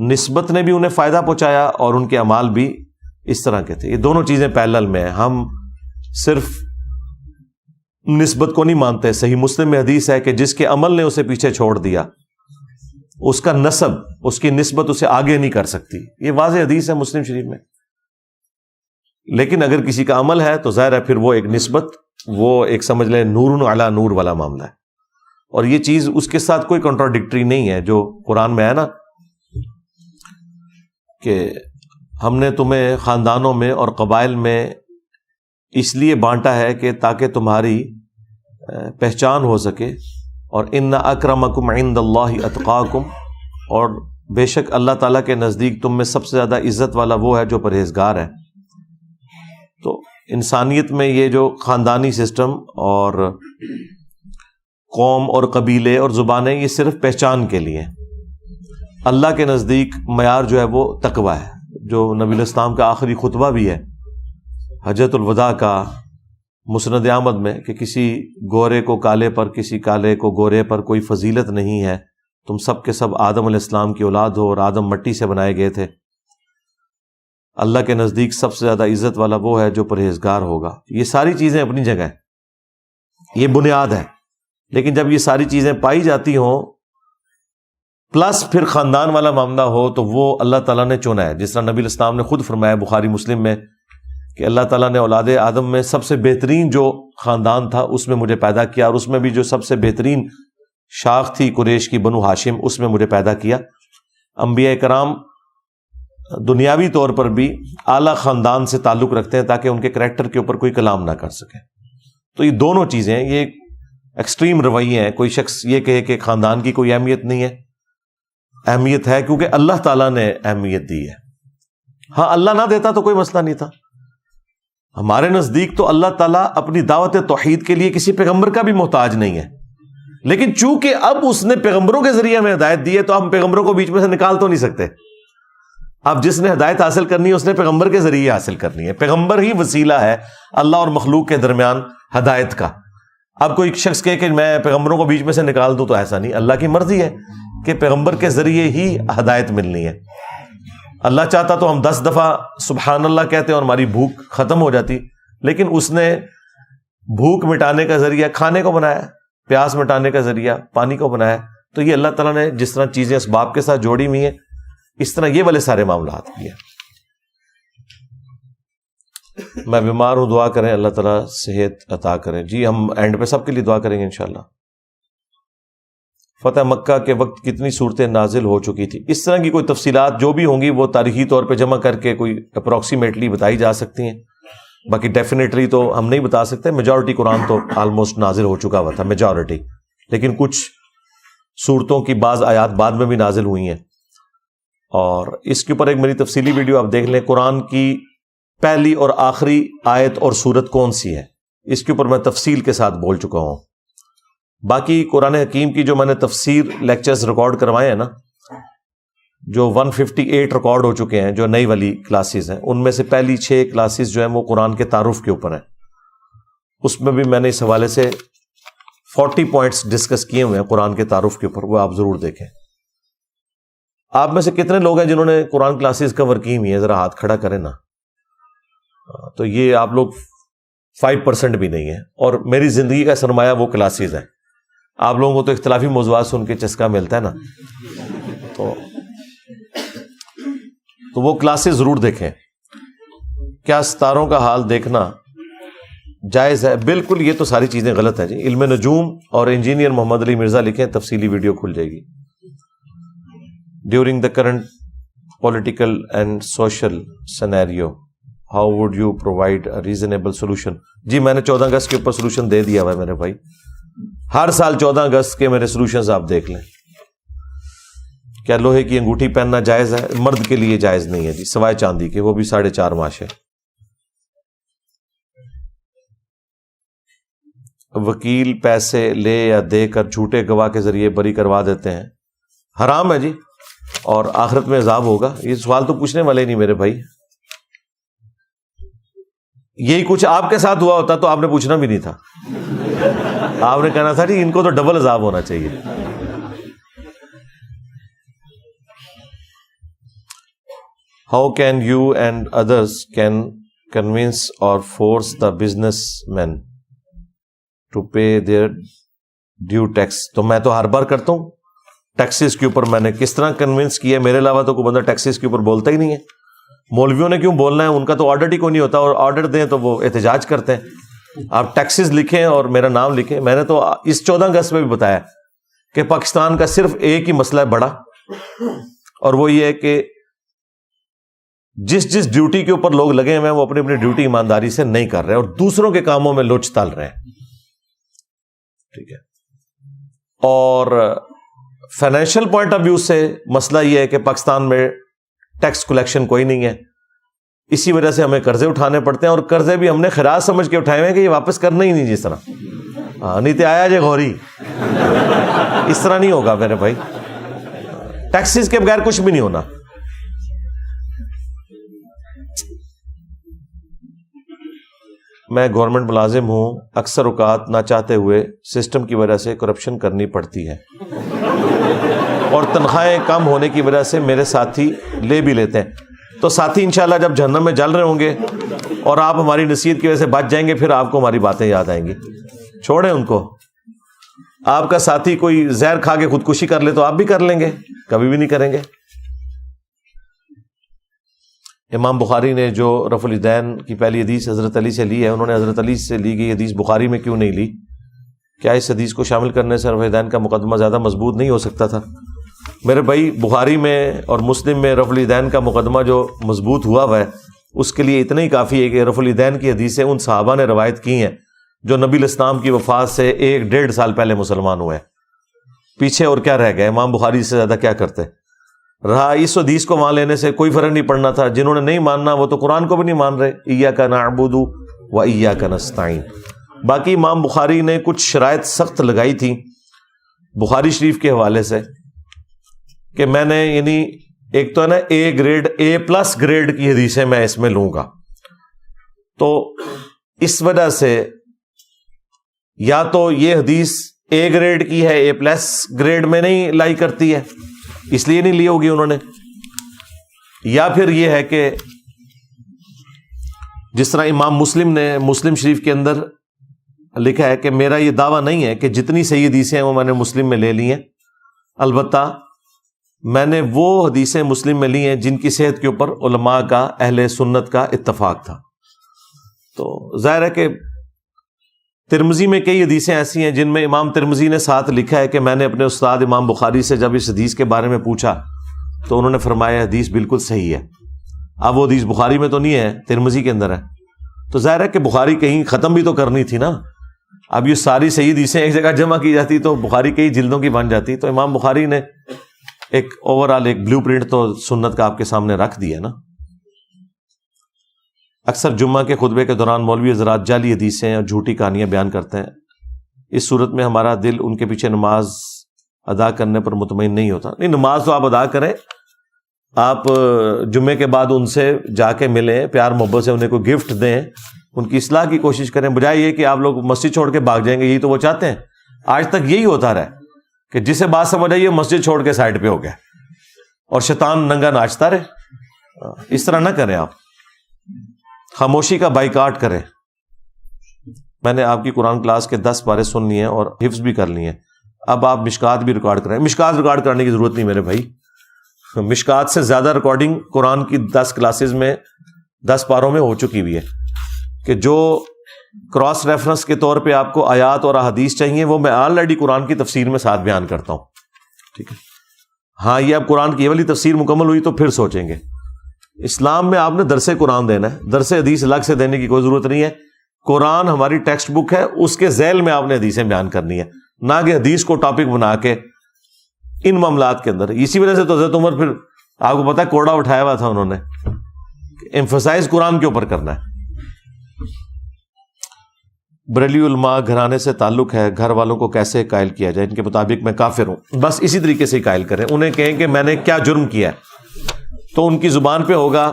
نسبت نے بھی انہیں فائدہ پہنچایا اور ان کے اعمال بھی اس طرح کے تھے۔ یہ دونوں چیزیں پیرلل میں ہیں، ہم صرف نسبت کو نہیں مانتے۔ صحیح مسلم میں حدیث ہے کہ جس کے عمل نے اسے پیچھے چھوڑ دیا، اس کا نسب، اس کی نسبت اسے آگے نہیں کر سکتی، یہ واضح حدیث ہے مسلم شریف میں۔ لیکن اگر کسی کا عمل ہے تو ظاہر ہے پھر وہ ایک نسبت، وہ ایک سمجھ لیں نور علی نور والا معاملہ ہے، اور یہ چیز اس کے ساتھ کوئی کنٹراڈکٹری نہیں ہے جو قرآن میں ہے نا کہ ہم نے تمہیں خاندانوں میں اور قبائل میں اس لیے بانٹا ہے کہ تاکہ تمہاری پہچان ہو سکے، اور ان اکرمکم عند اللہ اتقاکم، اور بے شک اللہ تعالیٰ کے نزدیک تم میں سب سے زیادہ عزت والا وہ ہے جو پرہیزگار ہے۔ تو انسانیت میں یہ جو خاندانی سسٹم اور قوم اور قبیلے اور زبانیں یہ صرف پہچان کے لیے، اللہ کے نزدیک معیار جو ہے وہ تقوی ہے، جو نبی علیہ السلام کا آخری خطبہ بھی ہے حجۃ الوداع کا مسند احمد میں کہ کسی گورے کو کالے پر، کسی کالے کو گورے پر کوئی فضیلت نہیں ہے، تم سب کے سب آدم علیہ السلام کی اولاد ہو اور آدم مٹی سے بنائے گئے تھے، اللہ کے نزدیک سب سے زیادہ عزت والا وہ ہے جو پرہیزگار ہوگا۔ یہ ساری چیزیں اپنی جگہ ہیں، یہ بنیاد ہے، لیکن جب یہ ساری چیزیں پائی جاتی ہوں پلس پھر خاندان والا معاملہ ہو تو وہ اللہ تعالیٰ نے چنا ہے۔ جس طرح نبی علیہ السلام نے خود فرمایا بخاری مسلم میں کہ اللہ تعالیٰ نے اولاد آدم میں سب سے بہترین جو خاندان تھا اس میں مجھے پیدا کیا، اور اس میں بھی جو سب سے بہترین شاخ تھی قریش کی بنو ہاشم، اس میں مجھے پیدا کیا۔ انبیاء کرام دنیاوی طور پر بھی اعلیٰ خاندان سے تعلق رکھتے ہیں تاکہ ان کے کریکٹر کے اوپر کوئی کلام نہ کر سکے۔ تو یہ دونوں چیزیں ہیں، یہ ایکسٹریم رویے ہیں۔ کوئی شخص یہ کہے کہ خاندان کی کوئی اہمیت نہیں ہے، اہمیت ہے کیونکہ اللہ تعالیٰ نے اہمیت دی ہے۔ ہاں اللہ نہ دیتا تو کوئی مسئلہ نہیں تھا۔ ہمارے نزدیک تو اللہ تعالیٰ اپنی دعوت توحید کے لیے کسی پیغمبر کا بھی محتاج نہیں ہے، لیکن چونکہ اب اس نے پیغمبروں کے ذریعے ہمیں ہدایت دی ہے تو ہم پیغمبروں کو بیچ میں سے نکال تو نہیں سکتے۔ اب جس نے ہدایت حاصل کرنی ہے اس نے پیغمبر کے ذریعے حاصل کرنی ہے، پیغمبر ہی وسیلہ ہے اللہ اور مخلوق کے درمیان ہدایت کا۔ اب کوئی شخص کہے کہ میں پیغمبروں کو بیچ میں سے نکال دوں تو ایسا نہیں، اللہ کی مرضی ہے کہ پیغمبر کے ذریعے ہی ہدایت ملنی ہے۔ اللہ چاہتا تو ہم 10 دفعہ سبحان اللہ کہتے اور ہماری بھوک ختم ہو جاتی، لیکن اس نے بھوک مٹانے کا ذریعہ کھانے کو بنایا، پیاس مٹانے کا ذریعہ پانی کو بنایا۔ تو یہ اللہ تعالیٰ نے جس طرح چیزیں اسباب کے ساتھ جوڑی ہوئی ہیں اس طرح یہ والے سارے معاملات کیے۔ میں بیمار ہوں، دعا کریں اللہ تعالیٰ صحت عطا کریں۔ جی ہم اینڈ پہ سب کے لیے دعا کریں گے انشاءاللہ۔ فتح مکہ کے وقت کتنی صورتیں نازل ہو چکی تھی، اس طرح کی کوئی تفصیلات جو بھی ہوں گی وہ تاریخی طور پہ جمع کر کے کوئی اپروکسیمیٹلی بتائی جا سکتی ہیں، باقی ڈیفینیٹلی تو ہم نہیں بتا سکتے۔ میجورٹی قرآن تو آلموسٹ نازل ہو چکا ہوا تھا، میجورٹی، لیکن کچھ صورتوں کی بعض آیات بعد میں بھی نازل ہوئی ہیں، اور اس کے اوپر ایک میری تفصیلی ویڈیو آپ دیکھ لیں، قرآن کی پہلی اور آخری آیت اور سورت کون سی ہے، اس کے اوپر میں تفصیل کے ساتھ بول چکا ہوں۔ باقی قرآن حکیم کی جو میں نے تفسیر لیکچرز ریکارڈ کروائے ہیں نا، جو 158 ریکارڈ ہو چکے ہیں، جو نئی والی کلاسز ہیں، ان میں سے پہلی 6 کلاسز جو ہیں وہ قرآن کے تعارف کے اوپر ہیں۔ اس میں بھی میں نے اس حوالے سے 40 پوائنٹس ڈسکس کیے ہوئے ہیں قرآن کے تعارف کے اوپر، وہ آپ ضرور دیکھیں۔ آپ میں سے کتنے لوگ ہیں جنہوں نے قرآن کلاسز کور کی ہوئی ہیں؟ ذرا ہاتھ کھڑا کریں نا۔ تو یہ آپ لوگ 5% بھی نہیں ہے، اور میری زندگی کا سرمایہ وہ کلاسز ہیں۔ آپ لوگوں کو تو اختلافی موضوعات سن کے چسکا ملتا ہے نا، تو وہ کلاسز ضرور دیکھیں۔ کیا ستاروں کا حال دیکھنا جائز ہے بالکل. یہ تو ساری چیزیں غلط ہیں جی. علم نجوم اور انجینئر محمد علی مرزا لکھیں, تفصیلی ویڈیو کھل جائے گی. During the current political and social scenario how would you provide a reasonable solution. جی میں نے 14 اگست کے اوپر سولوشن دے دیا ہوا ہے میرے بھائی. ہر سال 14 اگست کے میرے سولوشنز آپ دیکھ لیں. کیا لوہے کی انگوٹھی پہننا جائز ہے؟ مرد کے لیے جائز نہیں ہے جی, سوائے چاندی کے, وہ بھی 4.5 ماش ہے. وکیل پیسے لے یا دے کر جھوٹے گواہ کے ذریعے بری کروا دیتے ہیں, حرام ہے جی, اور آخرت میں عذاب ہوگا. یہ سوال تو پوچھنے والے نہیں میرے بھائی. یہی کچھ آپ کے ساتھ ہوا ہوتا تو آپ نے پوچھنا بھی نہیں تھا. آپ نے کہنا تھا جی ان کو تو ڈبل عذاب ہونا چاہیے. How can you and others can convince اور force the business man to pay their due tax. تو میں تو ہر بار کرتا ہوں ٹیکسز کے اوپر. میں نے کس طرح کنونس کیا؟ میرے علاوہ تو کوئی بندہ ٹیکسز کے اوپر بولتا ہی نہیں ہے. مولویوں نے کیوں بولنا ہے؟ ان کا تو آڈٹ ہی کوئی نہیں ہوتا, اور آڈر دیں تو وہ احتجاج کرتے ہیں. آپ ٹیکسز لکھیں اور میرا نام لکھیں. میں نے تو اس 14 اگست میں بھی بتایا کہ پاکستان کا صرف ایک ہی مسئلہ ہے بڑا, اور وہ یہ ہے کہ جس ڈیوٹی کے اوپر لوگ لگے ہوئے ہیں وہ اپنی اپنی ڈیوٹی ایمانداری سے نہیں کر رہے اور دوسروں کے کاموں میں لوچ تال رہے ہیں. ٹھیک ہے. اور فائنینشیل پوائنٹ آف ویو سے مسئلہ یہ ہے کہ پاکستان میں ٹیکس کلیکشن کوئی نہیں ہے. اسی وجہ سے ہمیں قرضے اٹھانے پڑتے ہیں, اور قرضے بھی ہم نے خراج سمجھ کے اٹھائے ہوئے ہیں کہ یہ واپس کرنا ہی نہیں. جس طرح نیتے آیا جے گوری, اس طرح نہیں ہوگا میرے بھائی. ٹیکسز کے بغیر کچھ بھی نہیں ہونا. میں گورنمنٹ ملازم ہوں, اکثر اوقات نہ چاہتے ہوئے سسٹم کی وجہ سے کرپشن کرنی پڑتی ہے, اور تنخواہیں کم ہونے کی وجہ سے میرے ساتھی لے بھی لیتے ہیں. تو ساتھی انشاءاللہ جب جہنم میں جل رہے ہوں گے اور آپ ہماری نصیحت کی وجہ سے بچ جائیں گے, پھر آپ کو ہماری باتیں یاد آئیں گی. چھوڑیں ان کو. آپ کا ساتھی کوئی زہر کھا کے خودکشی کر لے تو آپ بھی کر لیں گے؟ کبھی بھی نہیں کریں گے. امام بخاری نے جو رفع الیدین کی پہلی حدیث حضرت علی سے لی ہے, انہوں نے حضرت علی سے لی گئی حدیث بخاری میں کیوں نہیں لی؟ کیا اس حدیث کو شامل کرنے سے رفع الیدین کا مقدمہ زیادہ مضبوط نہیں ہو سکتا تھا؟ میرے بھائی, بخاری میں اور مسلم میں رفع الیدین کا مقدمہ جو مضبوط ہوا ہے اس کے لیے اتنا ہی کافی ہے کہ رفع الیدین کی حدیثیں ان صحابہ نے روایت کی ہیں جو نبی الاسلام کی وفات سے 1-1.5 سال پہلے مسلمان ہوئے. پیچھے اور کیا رہ گئے؟ امام بخاری سے زیادہ کیا کرتے رہا؟ اس حدیث کو مان لینے سے کوئی فرق نہیں پڑنا تھا. جنہوں نے نہیں ماننا وہ تو قرآن کو بھی نہیں مان رہے. ایاک نعبد و ایاک نستعین. باقی امام بخاری نے کچھ شرائط سخت لگائی تھی بخاری شریف کے حوالے سے کہ میں نے, یعنی ایک تو ہے نا اے گریڈ, A+ گریڈ کی حدیثیں میں اس میں لوں گا, تو اس وجہ سے یا تو یہ حدیث اے گریڈ کی ہے, A+ گریڈ میں نہیں لائی کرتی ہے, اس لیے نہیں لی ہوگی انہوں نے, یا پھر یہ ہے کہ جس طرح امام مسلم نے مسلم شریف کے اندر لکھا ہے کہ میرا یہ دعویٰ نہیں ہے کہ جتنی صحیح حدیثیں ہیں وہ میں نے مسلم میں لے لی ہیں, البتہ میں نے وہ حدیثیں مسلم میں لی ہیں جن کی صحت کے اوپر علماء کا, اہل سنت کا اتفاق تھا. تو ظاہر ہے کہ ترمذی میں کئی حدیثیں ایسی ہیں جن میں امام ترمذی نے ساتھ لکھا ہے کہ میں نے اپنے استاد امام بخاری سے جب اس حدیث کے بارے میں پوچھا تو انہوں نے فرمایا حدیث بالکل صحیح ہے. اب وہ حدیث بخاری میں تو نہیں ہے, ترمذی کے اندر ہے. تو ظاہر ہے کہ بخاری کہیں ختم بھی تو کرنی تھی نا. اب یہ ساری صحیح حدیثیں ایک جگہ جمع کی جاتی تو بخاری کئی جلدوں کی بن جاتی. تو امام بخاری نے ایک اوور آل ایک بلیو پرنٹ تو سنت کا آپ کے سامنے رکھ دیا نا. اکثر جمعہ کے خطبے کے دوران مولوی حضرات جعلی حدیثیں اور جھوٹی کہانیاں بیان کرتے ہیں. اس صورت میں ہمارا دل ان کے پیچھے نماز ادا کرنے پر مطمئن نہیں ہوتا. نہیں, نماز تو آپ ادا کریں, آپ جمعے کے بعد ان سے جا کے ملیں, پیار محبت سے انہیں کوئی گفٹ دیں, ان کی اصلاح کی کوشش کریں, بجائے یہ کہ آپ لوگ مسجد چھوڑ کے بھاگ جائیں گے. یہی تو وہ چاہتے ہیں. آج تک یہی ہوتا رہا کہ جسے بات سمجھ آئی مسجد چھوڑ کے سائڈ پہ ہو گیا اور شیطان ننگا ناچتا رہے. اس طرح نہ کریں, آپ خاموشی کا بائیکاٹ کریں. میں نے آپ کی قرآن کلاس کے 10 پارے سن لیے ہیں اور حفظ بھی کر لیے ہیں. اب آپ مشکات بھی ریکارڈ کریں. مشکات ریکارڈ کرنے کی ضرورت نہیں میرے بھائی. مشکات سے زیادہ ریکارڈنگ قرآن کی 10 کلاسز میں 10 پاروں میں ہو چکی ہوئی ہے کہ جو کراس ریفرنس کے طور پہ آپ کو آیات اور احادیث چاہیے، وہ میں آلریڈی قرآن کی تفسیر میں ساتھ بیان کرتا ہوں، ٹھیک ہے؟ ہاں یہ اب قرآن کی یہ والی تفسیر مکمل ہوئی تو پھر سوچیں گے۔ اسلام میں آپ نے درس قرآن دینا ہے، درس حدیث الگ سے دینے کی کوئی ضرورت نہیں ہے۔ قرآن ہماری ٹیکسٹ بک ہے، اس کے ذیل میں آپ نے حدیثیں بیان کرنی ہے، نہ کہ حدیث کو ٹاپک بنا کے ان معاملات کے اندر۔ اسی وجہ سے تو حضرت عمر پھر آپ کو پتا ہے کوڑا اٹھایا ہوا تھا انہوں نے، ایمفسائز قرآن کے اوپر کرنا ہے۔ بریلوی علماء گھرانے سے تعلق ہے، گھر والوں کو کیسے قائل کیا جائے؟ ان کے مطابق میں کافر ہوں، بس اسی طریقے سے ہی قائل کریں۔ انہیں کہیں کہ میں نے کیا جرم کیا ہے، تو ان کی زبان پہ ہوگا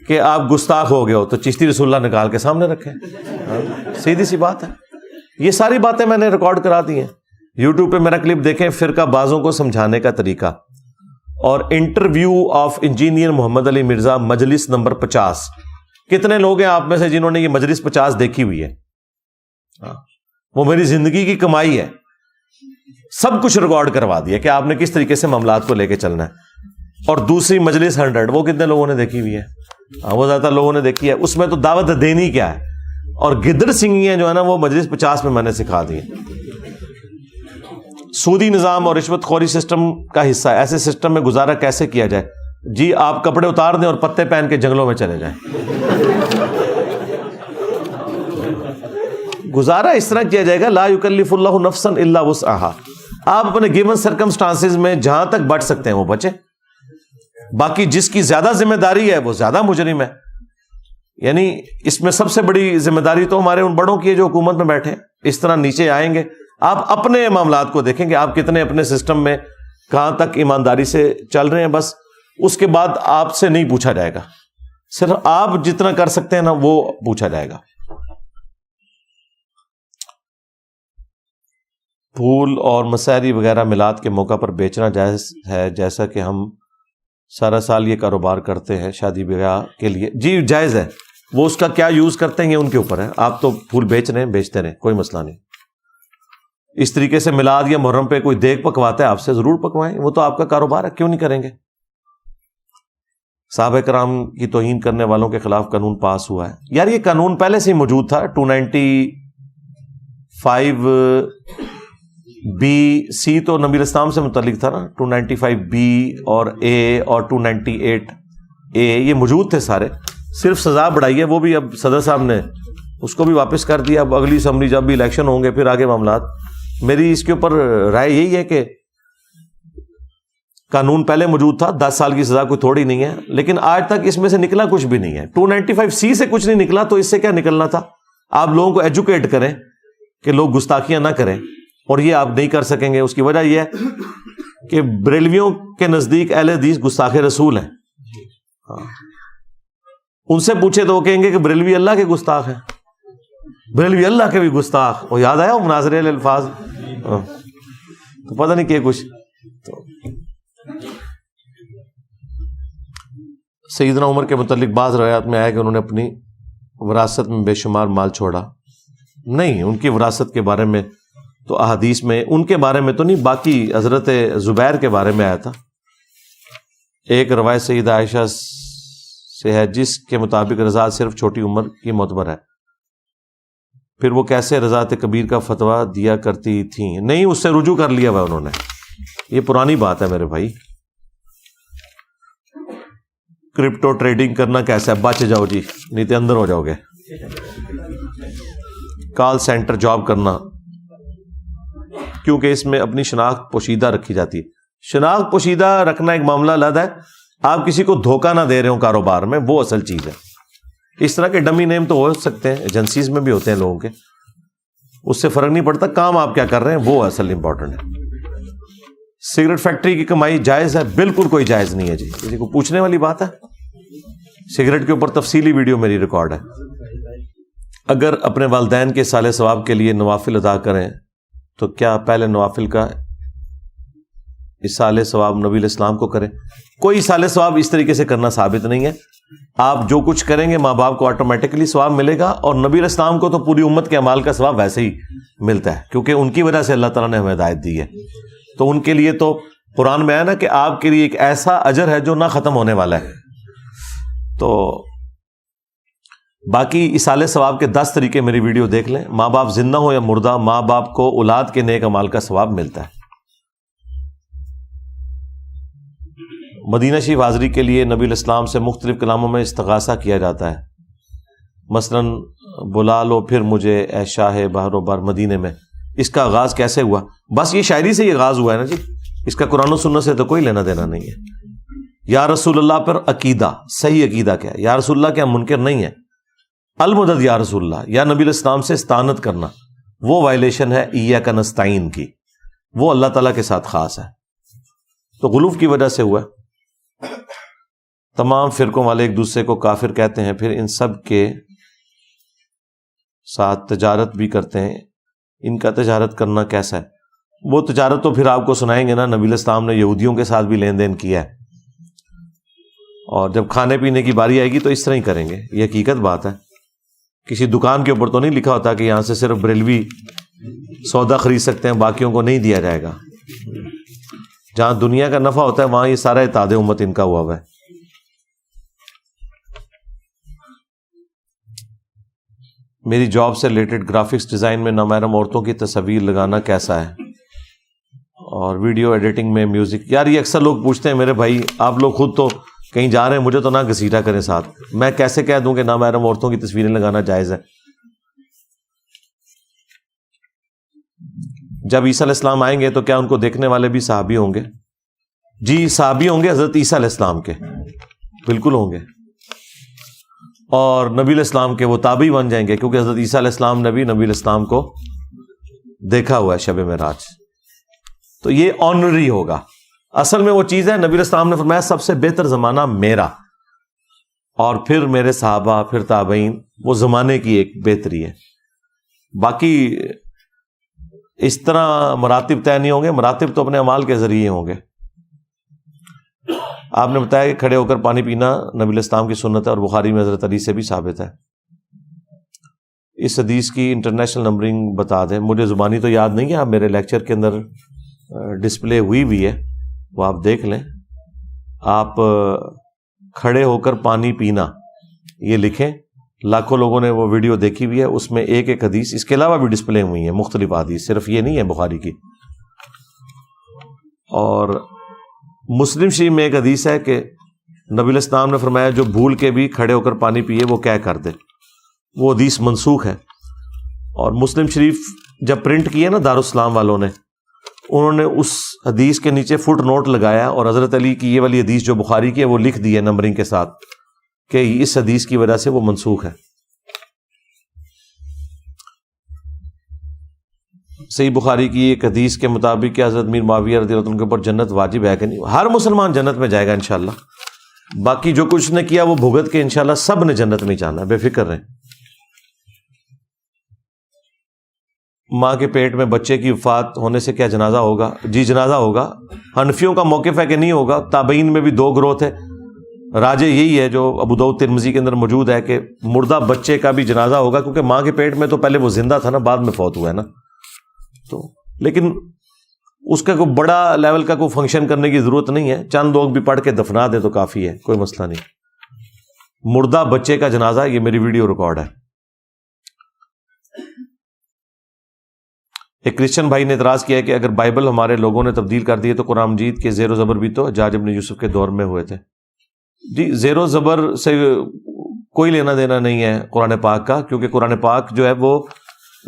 کہ آپ گستاخ ہو گئے ہو، تو چشتی رسول اللہ نکال کے سامنے رکھیں، سیدھی سی بات ہے۔ یہ ساری باتیں میں نے ریکارڈ کرا دی ہیں، یوٹیوب پہ میرا کلپ دیکھیں، فرقہ بازوں کو سمجھانے کا طریقہ، اور انٹرویو آف انجینئر محمد علی مرزا مجلس نمبر 50۔ کتنے لوگ ہیں آپ میں سے جنہوں نے یہ مجلس 50 دیکھی ہوئی ہے؟ وہ میری زندگی کی کمائی ہے، سب کچھ ریکارڈ کروا دیا کہ آپ نے کس طریقے سے معاملات کو لے کے چلنا ہے۔ اور دوسری مجلس 100، وہ کتنے لوگوں نے دیکھی ہوئی ہے؟ وہ زیادہ لوگوں نے دیکھی ہے۔ اس میں تو دعوت دینی کیا ہے، اور گدڑ سنگیاں جو ہے نا وہ مجلس 50 میں نے سکھا دی ہیں۔ سودی نظام اور رشوت خوری سسٹم کا حصہ ہے، ایسے سسٹم میں گزارا کیسے کیا جائے؟ جی آپ کپڑے اتار دیں اور پتے پہن کے جنگلوں میں چلے جائیں۔ گزارا اس طرح کیا جائے گا، لا یکلف اللہ نفسا الا وسعها۔ آپ اپنے گیون سرکمسٹانسز میں جہاں تک بچ سکتے ہیں وہ بچیں، باقی جس کی زیادہ ذمہ داری ہے وہ زیادہ مجرم ہے۔ یعنی اس میں سب سے بڑی ذمہ داری تو ہمارے ان بڑوں کی ہے جو حکومت میں بیٹھے ہیں۔ اس طرح نیچے آئیں گے، آپ اپنے معاملات کو دیکھیں کہ آپ کتنے اپنے سسٹم میں کہاں تک ایمانداری سے چل رہے ہیں، بس اس کے بعد آپ سے نہیں پوچھا جائے گا، صرف آپ جتنا کر سکتے ہیں نا وہ پوچھا جائے گا۔ پھول اور مسحری وغیرہ میلاد کے موقع پر بیچنا جائز ہے، جیسا کہ ہم سارا سال یہ کاروبار کرتے ہیں شادی بیاہ کے لیے؟ جی جائز ہے، وہ اس کا کیا یوز کرتے ہیں یہ ان کے اوپر ہے۔ آپ تو پھول بیچ رہے ہیں، بیچتے رہیں، کوئی مسئلہ نہیں۔ اس طریقے سے میلاد یا محرم پہ کوئی دیگ پکواتا ہے آپ سے، ضرور پکوائیں، وہ تو آپ کا کاروبار ہے، کیوں نہیں کریں گے؟ صحابہ کرام کی توہین کرنے والوں کے خلاف قانون پاس ہوا ہے۔ یار یہ قانون پہلے سے ہی موجود تھا، 295(b)(c) تو نبی اسلام سے متعلق تھا نا، 295(b) اور A اور 298(a) یہ موجود تھے سارے، صرف سزا بڑھائی ہے، وہ بھی اب صدر صاحب نے اس کو بھی واپس کر دیا۔ اب اگلی اسمبلی جب بھی الیکشن ہوں گے پھر آگے معاملات۔ میری اس کے اوپر رائے یہی ہے کہ قانون پہلے موجود تھا، 10 سال کی سزا کوئی تھوڑی نہیں ہے، لیکن آج تک اس میں سے نکلا کچھ بھی نہیں ہے۔ 295(c) سے کچھ نہیں نکلا تو اس سے کیا نکلنا تھا؟ آپ لوگوں کو ایجوکیٹ کریں کہ لوگ گستاخیاں نہ کریں، اور یہ آپ نہیں کر سکیں گے۔ اس کی وجہ یہ ہے کہ بریلویوں کے نزدیک اہل حدیث گستاخ رسول ہیں۔ ان سے پوچھے تو وہ کہیں گے کہ بریلوی اللہ کے گستاخ ہیں، بریلوی اللہ کے بھی گستاخ۔ وہ یاد آیا وہ مناظرے الفاظ، تو پتہ نہیں کہ کچھ سیدنا عمر کے متعلق بعض روایات میں آیا کہ انہوں نے اپنی وراثت میں بے شمار مال چھوڑا۔ نہیں، ان کی وراثت کے بارے میں تو احادیث میں ان کے بارے میں تو نہیں، باقی حضرت زبیر کے بارے میں آیا تھا۔ ایک روایت سیدہ عائشہ سے ہے جس کے مطابق رضاعت صرف چھوٹی عمر کی معتبر ہے، پھر وہ کیسے رضاعت کبیر کا فتویٰ دیا کرتی تھیں؟ نہیں، اس سے رجوع کر لیا ہوا انہوں نے، یہ پرانی بات ہے میرے بھائی۔ کرپٹو ٹریڈنگ کرنا کیسا ہے؟ بچ جاؤ جی، نہیں تو اندر ہو جاؤ گے۔ کال سینٹر جاب کرنا، کیونکہ اس میں اپنی شناخت پوشیدہ رکھی جاتی ہے۔ شناخت پوشیدہ رکھنا ایک معاملہ علیحدہ ہے، آپ کسی کو دھوکہ نہ دے رہے ہو کاروبار میں، وہ اصل چیز ہے۔ اس طرح کے ڈمی نیم تو ہو سکتے ہیں، ایجنسیز میں بھی ہوتے ہیں لوگوں کے، اس سے فرق نہیں پڑتا، کام آپ کیا کر رہے ہیں وہ اصل امپورٹنٹ ہے۔ سگریٹ فیکٹری کی کمائی جائز ہے؟ بالکل کوئی جائز نہیں ہے جی، کسی کو پوچھنے والی بات ہے؟ سگریٹ کے اوپر تفصیلی ویڈیو میری ریکارڈ ہے۔ اگر اپنے والدین کے صالح ثواب کے لیے نوافل ادا کریں تو کیا پہلے نوافل کا صالح ثواب نبی علیہ السلام کو کریں؟ کوئی صالح ثواب اس طریقے سے کرنا ثابت نہیں ہے۔ آپ جو کچھ کریں گے ماں باپ کو آٹومیٹکلی ثواب ملے گا، اور نبی علیہ السلام کو تو پوری امت کے اعمال کا ثواب ویسے ہی ملتا ہے، کیونکہ ان کی وجہ سے اللہ تعالیٰ نے ہمیں ہدایت دی ہے۔ تو ان کے لیے تو قرآن میں ہے نا کہ آپ کے لیے ایک ایسا اجر ہے جو نہ ختم ہونے والا ہے۔ تو باقی ایصال ثواب کے 10 طریقے میری ویڈیو دیکھ لیں. ماں باپ زندہ ہو یا مردہ، ماں باپ کو اولاد کے نیک اعمال کا ثواب ملتا ہے. مدینہ شریف حاضری کے لیے نبی الاسلام سے مختلف کلاموں میں استغاثہ کیا جاتا ہے. مثلا بلا لو پھر مجھے اے شاہ بحر و بر مدینے میں. اس کا آغاز کیسے ہوا؟ بس یہ شاعری سے یہ آغاز ہوا ہے نا جی. اس کا قرآن و سنت سے تو کوئی لینا دینا نہیں ہے. یا رسول اللہ پر عقیدہ، صحیح عقیدہ کیا ہے؟ یا رسول اللہ کیا منکر نہیں ہے؟ المدد یا رسول اللہ، یا نبی الاسلام سے استعانت کرنا، وہ وائلیشن ہے ایاک نستعین کی، وہ اللہ تعالیٰ کے ساتھ خاص ہے. تو غلوف کی وجہ سے ہوا. تمام فرقوں والے ایک دوسرے کو کافر کہتے ہیں، پھر ان سب کے ساتھ تجارت بھی کرتے ہیں. ان کا تجارت کرنا کیسا ہے؟ وہ تجارت تو پھر آپ کو سنائیں گے نا. نبی الاسلام نے یہودیوں کے ساتھ بھی لین دین کیا ہے، اور جب کھانے پینے کی باری آئے گی تو اس طرح ہی کریں گے. یہ حقیقت بات ہے. کسی دکان کے اوپر تو نہیں لکھا ہوتا کہ یہاں سے صرف بریلوی سودا خرید سکتے ہیں، باقیوں کو نہیں دیا جائے گا. جہاں دنیا کا نفع ہوتا ہے وہاں یہ سارا اتحاد امت ان کا ہوا ہے. میری جاب سے ریلیٹڈ گرافکس ڈیزائن میں نامحرم عورتوں کی تصاویر لگانا کیسا ہے؟ اور ویڈیو ایڈیٹنگ میں میوزک. یار یہ اکثر لوگ پوچھتے ہیں میرے بھائی، آپ لوگ خود تو کہیں جا رہے ہیں، مجھے تو نہ گھسیٹا کریں ساتھ. میں کیسے کہہ دوں کہ نامحرم عورتوں کی تصویریں لگانا جائز ہے؟ جب عیسیٰ علیہ السلام آئیں گے تو کیا ان کو دیکھنے والے بھی صحابی ہوں گے؟ جی صحابی ہوں گے حضرت عیسیٰ علیہ السلام کے، بالکل ہوں گے. اور نبی علیہ السلام کے وہ تابعی بن جائیں گے، کیونکہ حضرت عیسیٰ علیہ السلام نے بھی نبی علیہ السلام کو دیکھا ہوا ہے شب معراج. تو یہ آنری ہوگا. اصل میں وہ چیز ہے، نبی علیہ السلام نے فرمایا سب سے بہتر زمانہ میرا، اور پھر میرے صحابہ، پھر تابعین. وہ زمانے کی ایک بہتری ہے. باقی اس طرح مراتب طے نہیں ہوں گے. مراتب تو اپنے اعمال کے ذریعے ہوں گے. آپ نے بتایا کہ کھڑے ہو کر پانی پینا نبی علیہ السلام کی سنت ہے، اور بخاری میں حضرت علی سے بھی ثابت ہے. اس حدیث کی انٹرنیشنل نمبرنگ بتا دیں. مجھے زبانی تو یاد نہیں ہے، آپ میرے لیکچر کے اندر ڈسپلے ہوئی بھی ہے، وہ آپ دیکھ لیں. آپ کھڑے ہو کر پانی پینا یہ لکھیں. لاکھوں لوگوں نے وہ ویڈیو دیکھی ہوئی ہے. اس میں ایک ایک حدیث، اس کے علاوہ بھی ڈسپلے ہوئی ہیں مختلف حدیث، صرف یہ نہیں ہے بخاری کی. اور مسلم شریف میں ایک حدیث ہے کہ نبی علیہ السلام نے فرمایا جو بھول کے بھی کھڑے ہو کر پانی پیے وہ کیا کر دے. وہ حدیث منسوخ ہے. اور مسلم شریف جب پرنٹ کیے نا دارالسلام والوں نے، انہوں نے اس حدیث کے نیچے فٹ نوٹ لگایا، اور حضرت علی کی یہ والی حدیث جو بخاری کی ہے وہ لکھ دی ہے نمبرنگ کے ساتھ کہ اس حدیث کی وجہ سے وہ منسوخ ہے. صحیح بخاری کی ایک حدیث کے مطابق کہ حضرت میر معاویہ رضی اللہ عنہ کے اوپر جنت واجب ہے کہ نہیں. ہر مسلمان جنت میں جائے گا انشاءاللہ. باقی جو کچھ نے کیا وہ بھگت کے انشاءاللہ سب نے جنت میں جانا ہے، بے فکر رہیں. ماں کے پیٹ میں بچے کی وفات ہونے سے کیا جنازہ ہوگا؟ جی جنازہ ہوگا. حنفیوں کا موقف ہے کہ نہیں ہوگا. تابعین میں بھی 2 گروہ تھے. راجے یہی ہے جو ابو داؤد ترمذی کے اندر موجود ہے کہ مردہ بچے کا بھی جنازہ ہوگا، کیونکہ ماں کے پیٹ میں تو پہلے وہ زندہ تھا نا، بعد میں فوت ہوا ہے نا. تو لیکن اس کا کوئی بڑا لیول کا کوئی فنکشن کرنے کی ضرورت نہیں ہے. چند لوگ بھی پڑھ کے دفنا دے تو کافی ہے، کوئی مسئلہ نہیں. مردہ بچے کا جنازہ، یہ میری ویڈیو ریکارڈ ہے. ایک کرسچن بھائی نے اعتراض کیا ہے کہ اگر بائبل ہمارے لوگوں نے تبدیل کر دی ہے تو قرآن مجید کے زیر و زبر بھی تو حجاج ابن یوسف کے دور میں ہوئے تھے. جی زیر و زبر سے کوئی لینا دینا نہیں ہے قرآن پاک کا، کیونکہ قرآن پاک جو ہے وہ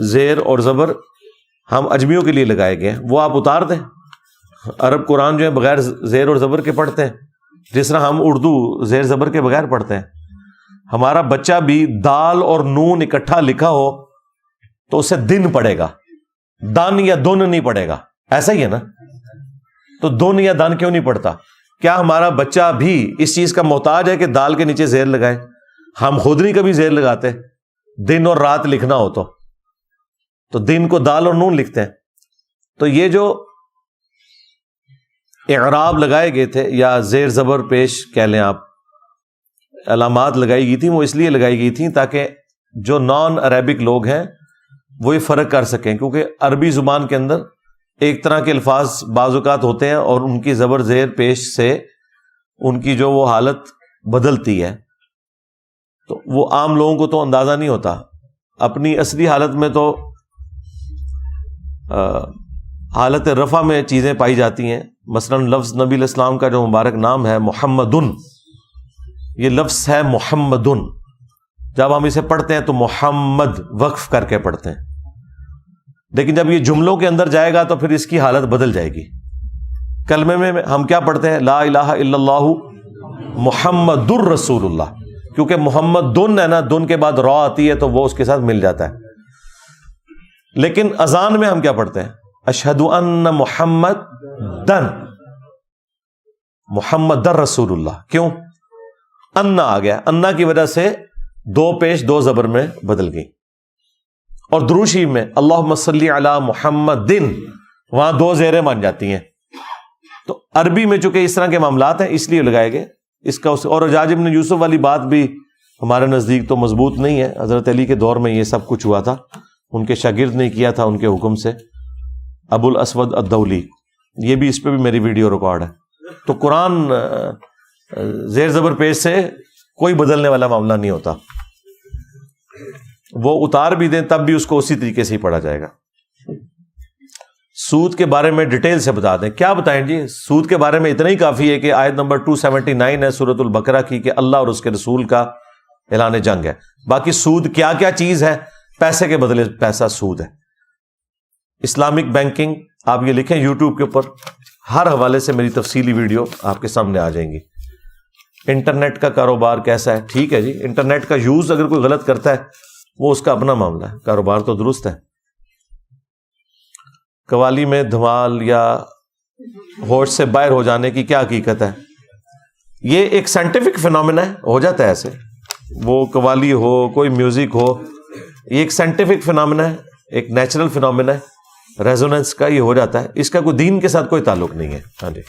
زیر اور زبر ہم اجمیوں کے لیے لگائے گئے ہیں. وہ آپ اتار دیں. عرب قرآن جو ہے بغیر زیر اور زبر کے پڑھتے ہیں، جس طرح ہم اردو زیر زبر کے بغیر پڑھتے ہیں. ہمارا بچہ بھی دال اور نون اکٹھا لکھا ہو تو اسے دن پڑھے گا، دان یا دون نہیں پڑھے گا. ایسا ہی ہے نا. تو دون یا دان کیوں نہیں پڑھتا؟ کیا ہمارا بچہ بھی اس چیز کا محتاج ہے کہ دال کے نیچے زیر لگائے؟ ہم خود نہیں کبھی زیر لگاتے. دن اور رات لکھنا ہو تو دن کو دال اور نون لکھتے ہیں. تو یہ جو اعراب لگائے گئے تھے یا زیر زبر پیش کہہ لیں آپ، علامات لگائی گئی تھیں، وہ اس لیے لگائی گئی تھیں تاکہ جو نان عربک لوگ ہیں وہ یہ فرق کر سکیں. کیونکہ عربی زبان کے اندر ایک طرح کے الفاظ بعض اوقات ہوتے ہیں اور ان کی زبر زیر پیش سے ان کی جو وہ حالت بدلتی ہے. تو وہ عام لوگوں کو تو اندازہ نہیں ہوتا. اپنی اصلی حالت میں تو حالت رفع میں چیزیں پائی جاتی ہیں. مثلا لفظ نبی علیہ السلام کا جو مبارک نام ہے محمدن، یہ لفظ ہے محمدن. جب ہم اسے پڑھتے ہیں تو محمد وقف کر کے پڑھتے ہیں، لیکن جب یہ جملوں کے اندر جائے گا تو پھر اس کی حالت بدل جائے گی. کلمے میں ہم کیا پڑھتے ہیں؟ لا الہ الا اللہ محمد الرسول اللہ، کیونکہ محمد دن ہے نا، دن کے بعد را آتی ہے تو وہ اس کے ساتھ مل جاتا ہے. لیکن اذان میں ہم کیا پڑھتے ہیں؟ اشہد ان محمد دن محمد رسول اللہ. کیوں؟ انا آ گیا، انا کی وجہ سے دو پیش دو زبر میں بدل گئی. اور درود شریف میں اللہم صلی علی محمد دن، وہاں دو زیریں بن جاتی ہیں. تو عربی میں چونکہ اس طرح کے معاملات ہیں اس لیے لگائے گئے. اس کا اور حجاج بن یوسف والی بات بھی ہمارے نزدیک تو مضبوط نہیں ہے. حضرت علی کے دور میں یہ سب کچھ ہوا تھا، ان کے شاگرد نے کیا تھا ان کے حکم سے. ابو الاسود الدولی، یہ بھی اس پہ بھی میری ویڈیو ریکارڈ ہے. تو قرآن زیر زبر پیش سے کوئی بدلنے والا معاملہ نہیں ہوتا. وہ اتار بھی دیں تب بھی اس کو اسی طریقے سے ہی پڑھا جائے گا. سود کے بارے میں ڈیٹیل سے بتا دیں. کیا بتائیں جی؟ سود کے بارے میں اتنا ہی کافی ہے کہ آیت نمبر 279 ہے سورۃ البقرہ کی کہ اللہ اور اس کے رسول کا اعلان جنگ ہے. باقی سود کیا کیا چیز ہے؟ پیسے کے بدلے پیسہ سود ہے. اسلامک بینکنگ آپ یہ لکھیں یوٹیوب کے اوپر، ہر حوالے سے میری تفصیلی ویڈیو آپ کے سامنے آ جائیں گی. انٹرنیٹ کا کاروبار کیسا ہے؟ ٹھیک ہے جی، انٹرنیٹ کا یوز اگر کوئی غلط کرتا ہے وہ اس کا اپنا معاملہ ہے، کاروبار تو درست ہے. قوالی میں دھمال یا ہوش سے باہر ہو جانے کی کیا حقیقت ہے؟ یہ ایک سائنٹیفک فینومینا ہے، ہو جاتا ہے ایسے. وہ قوالی ہو، کوئی میوزک ہو، یہ ایک سائنٹیفک فینومینا ہے، ایک نیچرل فینومینا ہے. ریزوننس کا یہ ہو جاتا ہے، اس کا کوئی دین کے ساتھ کوئی تعلق نہیں ہے. ہاں جی.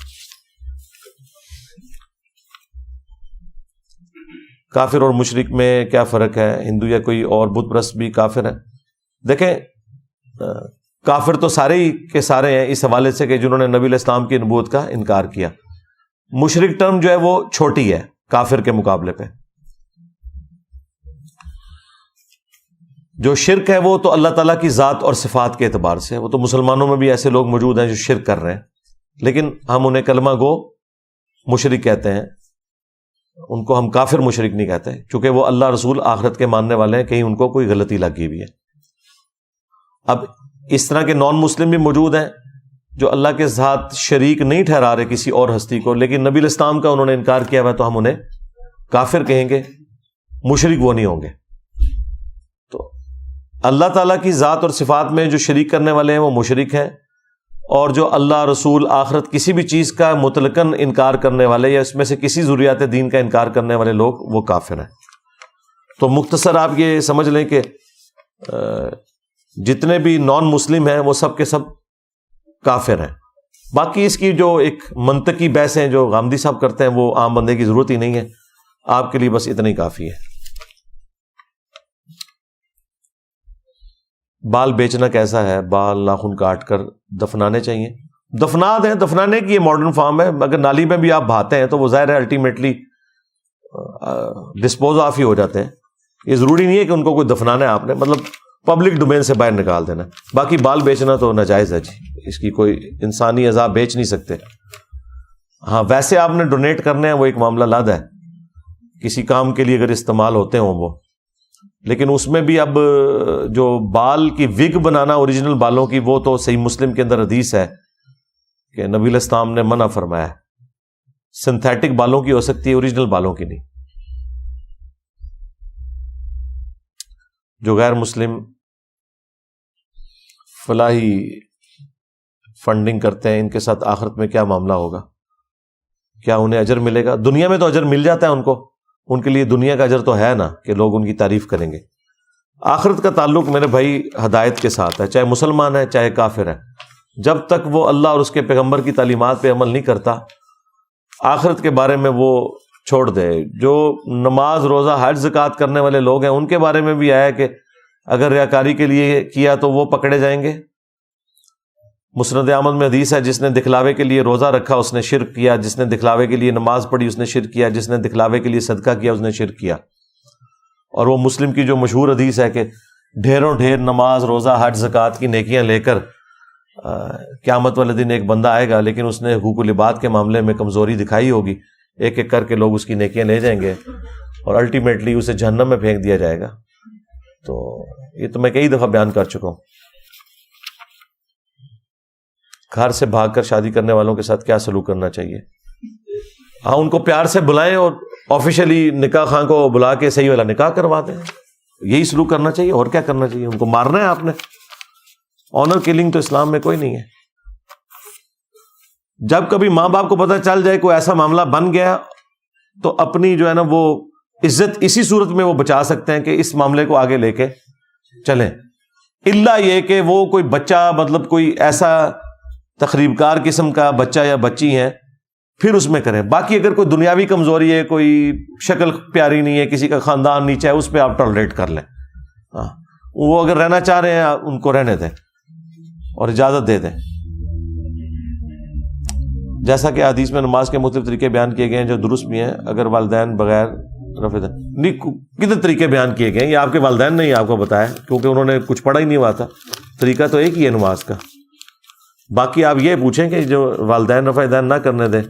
کافر اور مشرک میں کیا فرق ہے؟ ہندو یا کوئی اور بت پرست بھی کافر ہے؟ دیکھیں کافر تو سارے ہی کے سارے ہیں اس حوالے سے کہ جنہوں نے نبی علیہ السلام کی نبوت کا انکار کیا. مشرک ٹرم جو ہے وہ چھوٹی ہے کافر کے مقابلے پہ. جو شرک ہے وہ تو اللہ تعالیٰ کی ذات اور صفات کے اعتبار سے ہے. وہ تو مسلمانوں میں بھی ایسے لوگ موجود ہیں جو شرک کر رہے ہیں، لیکن ہم انہیں کلمہ گو مشرک کہتے ہیں. ان کو ہم کافر مشرک نہیں کہتے، چونکہ وہ اللہ رسول آخرت کے ماننے والے ہیں. کہیں ان کو کوئی غلطی لگی ہوئی ہے. اب اس طرح کے نان مسلم بھی موجود ہیں جو اللہ کے ساتھ شریک نہیں ٹھہرا رہے کسی اور ہستی کو، لیکن نبی علیہ السلام کا انہوں نے انکار کیا ہوا، تو ہم انہیں کافر کہیں گے، مشرک وہ نہیں ہوں گے. تو اللہ تعالیٰ کی ذات اور صفات میں جو شریک کرنے والے ہیں وہ مشرک ہیں، اور جو اللہ رسول آخرت کسی بھی چیز کا مطلقاً انکار کرنے والے یا اس میں سے کسی ضروریات دین کا انکار کرنے والے لوگ وہ کافر ہیں. تو مختصر آپ یہ سمجھ لیں کہ جتنے بھی نان مسلم ہیں وہ سب کے سب کافر ہیں. باقی اس کی جو ایک منطقی بحث ہیں جو غامدی صاحب کرتے ہیں وہ عام بندے کی ضرورت ہی نہیں ہے. آپ کے لیے بس اتنا ہی کافی ہے. بال بیچنا کیسا ہے؟ بال ناخن کاٹ کر دفنانے چاہیے. دفنا دیں، دفنانے کی یہ ماڈرن فارم ہے. اگر نالی میں بھی آپ بہاتے ہیں تو وہ ظاہر ہے الٹیمیٹلی ڈسپوز آف ہی ہو جاتے ہیں. یہ ضروری نہیں ہے کہ ان کو کوئی دفنانا ہے آپ نے، مطلب پبلک ڈومین سے باہر نکال دینا. باقی بال بیچنا تو ناجائز ہے جی، اس کی کوئی انسانی اعضاء بیچ نہیں سکتے. ہاں ویسے آپ نے ڈونیٹ کرنے ہیں وہ ایک معاملہ علیحدہ ہے، کسی کام کے لیے اگر استعمال ہوتے ہوں وہ. لیکن اس میں بھی اب جو بال کی وگ بنانا اوریجنل بالوں کی، وہ تو صحیح مسلم کے اندر حدیث ہے کہ نبی علیہ السلام نے منع فرمایا ہے. سنتھیٹک بالوں کی ہو سکتی ہے، اوریجنل بالوں کی نہیں. جو غیر مسلم فلاحی فنڈنگ کرتے ہیں ان کے ساتھ آخرت میں کیا معاملہ ہوگا؟ کیا انہیں اجر ملے گا؟ دنیا میں تو اجر مل جاتا ہے ان کو، ان کے لیے دنیا کا اجر تو ہے نا کہ لوگ ان کی تعریف کریں گے. آخرت کا تعلق میرے بھائی ہدایت کے ساتھ ہے، چاہے مسلمان ہے چاہے کافر ہے. جب تک وہ اللہ اور اس کے پیغمبر کی تعلیمات پہ عمل نہیں کرتا، آخرت کے بارے میں وہ چھوڑ دے. جو نماز روزہ حج زکوٰۃ کرنے والے لوگ ہیں ان کے بارے میں بھی آیا کہ اگر ریاکاری کے لیے کیا تو وہ پکڑے جائیں گے. مسند احمد میں حدیث ہے جس نے دکھلاوے کے لیے روزہ رکھا اس نے شرک کیا، جس نے دکھلاوے کے لیے نماز پڑھی اس نے شرک کیا، جس نے دکھلاوے کے لیے صدقہ کیا اس نے شرک کیا. اور وہ مسلم کی جو مشہور حدیث ہے کہ ڈھیروں ڈھیر نماز روزہ حج زکوٰۃ کی نیکیاں لے کر قیامت والے دن ایک بندہ آئے گا، لیکن اس نے حقوق العباد کے معاملے میں کمزوری دکھائی ہوگی، ایک ایک کر کے لوگ اس کی نیکیاں لے جائیں گے اور الٹیمیٹلی اسے جہنم میں پھینک دیا جائے گا۔ تو یہ تو میں کئی دفعہ بیان کر چکا ہوں۔ گھر سے بھاگ کر شادی کرنے والوں کے ساتھ کیا سلوک کرنا چاہیے؟ ہاں، ان کو پیار سے بلائیں اور آفیشلی نکاح خاں کو بلا کے صحیح والا نکاح کروا دیں، یہی سلوک کرنا چاہیے، اور کیا کرنا چاہیے؟ ان کو مارنا ہے آپ نے؟ آنر کلنگ تو اسلام میں کوئی نہیں ہے۔ جب کبھی ماں باپ کو پتہ چل جائے کوئی ایسا معاملہ بن گیا تو اپنی جو ہے نا وہ عزت اسی صورت میں وہ بچا سکتے ہیں کہ اس معاملے کو آگے لے کے چلیں، الا یہ کہ وہ کوئی بچہ مطلب کوئی ایسا تخریب کار قسم کا بچہ یا بچی ہے پھر اس میں کریں۔ باقی اگر کوئی دنیاوی کمزوری ہے، کوئی شکل پیاری نہیں ہے، کسی کا خاندان نیچا ہے، اس پہ آپ ٹالریٹ کر لیں۔ ہاں، وہ اگر رہنا چاہ رہے ہیں ان کو رہنے دیں اور اجازت دے دیں۔ جیسا کہ حدیث میں نماز کے مختلف طریقے بیان کیے گئے ہیں جو درست بھی ہیں، اگر والدین بغیر رفع نہیں کتنے طریقے بیان کیے گئے ہیں، یہ آپ کے والدین نے ہی آپ کو بتایا کیونکہ انہوں نے کچھ پڑھا ہی نہیں ہوا تھا۔ طریقہ تو ایک ہی ہے نماز کا۔ باقی آپ یہ پوچھیں کہ جو والدین رفع دین نہ کرنے دیں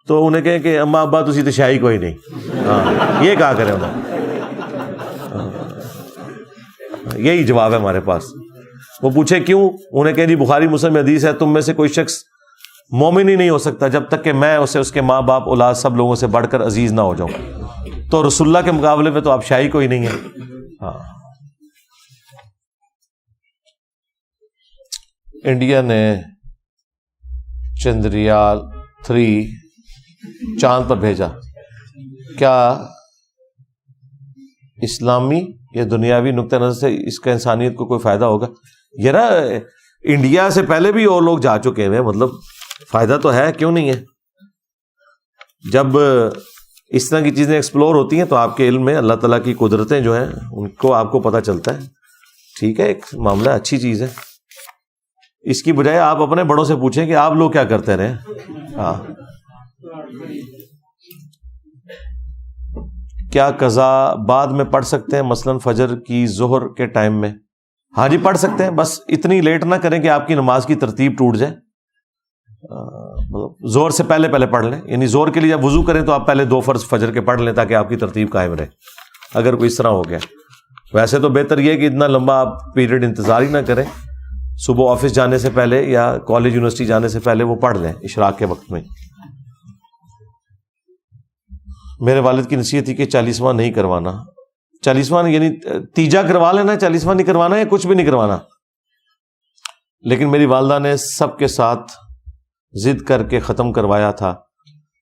تو انہیں کہیں کہ اماں ابا تسی تو شاہی کوئی نہیں، ہاں یہ کہا کریں انہیں۔ یہی جواب ہے ہمارے پاس۔ وہ پوچھے کیوں، انہیں کہیں جی بخاری مسلم میں حدیث ہے تم میں سے کوئی شخص مومن ہی نہیں ہو سکتا جب تک کہ میں اسے اس کے ماں باپ اولاد سب لوگوں سے بڑھ کر عزیز نہ ہو جاؤں، تو رسول اللہ کے مقابلے میں تو آپ شاہی کوئی نہیں ہے۔ ہاں، انڈیا نے چندریال 3 چاند پر بھیجا، کیا اسلامی یا دنیاوی نقطہ نظر سے اس کا انسانیت کو کوئی فائدہ ہوگا؟ یہ نا انڈیا سے پہلے بھی اور لوگ جا چکے ہیں، مطلب فائدہ تو ہے، کیوں نہیں ہے؟ جب اس طرح کی چیزیں ایکسپلور ہوتی ہیں تو آپ کے علم میں اللہ تعالیٰ کی قدرتیں جو ہیں ان کو آپ کو پتہ چلتا ہے۔ ٹھیک ہے، ایک معاملہ اچھی چیز ہے۔ اس کی بجائے آپ اپنے بڑوں سے پوچھیں کہ آپ لوگ کیا کرتے رہے۔ ہاں، کیا قضا بعد میں پڑھ سکتے ہیں، مثلاً فجر کی ظہر کے ٹائم میں؟ ہاں جی پڑھ سکتے ہیں، بس اتنی لیٹ نہ کریں کہ آپ کی نماز کی ترتیب ٹوٹ جائے۔ زور سے پہلے پڑھ لیں، یعنی زور کے لیے جب وضو کریں تو آپ پہلے 2 فرض فجر کے پڑھ لیں تاکہ آپ کی ترتیب قائم رہے، اگر کوئی اس طرح ہو گیا۔ ویسے تو بہتر یہ کہ اتنا لمبا آپ پیریڈ انتظار ہی نہ کریں، صبح آفس جانے سے پہلے یا کالج یونیورسٹی جانے سے پہلے وہ پڑھ لیں اشراق کے وقت میں۔ میرے والد کی نصیحت تھی کہ 40واں نہیں کروانا۔ 40واں یعنی تیجا کروا لینا، 40واں نہیں کروانا یا کچھ بھی نہیں کروانا۔ لیکن میری والدہ نے سب کے ساتھ ضد کر کے ختم کروایا تھا،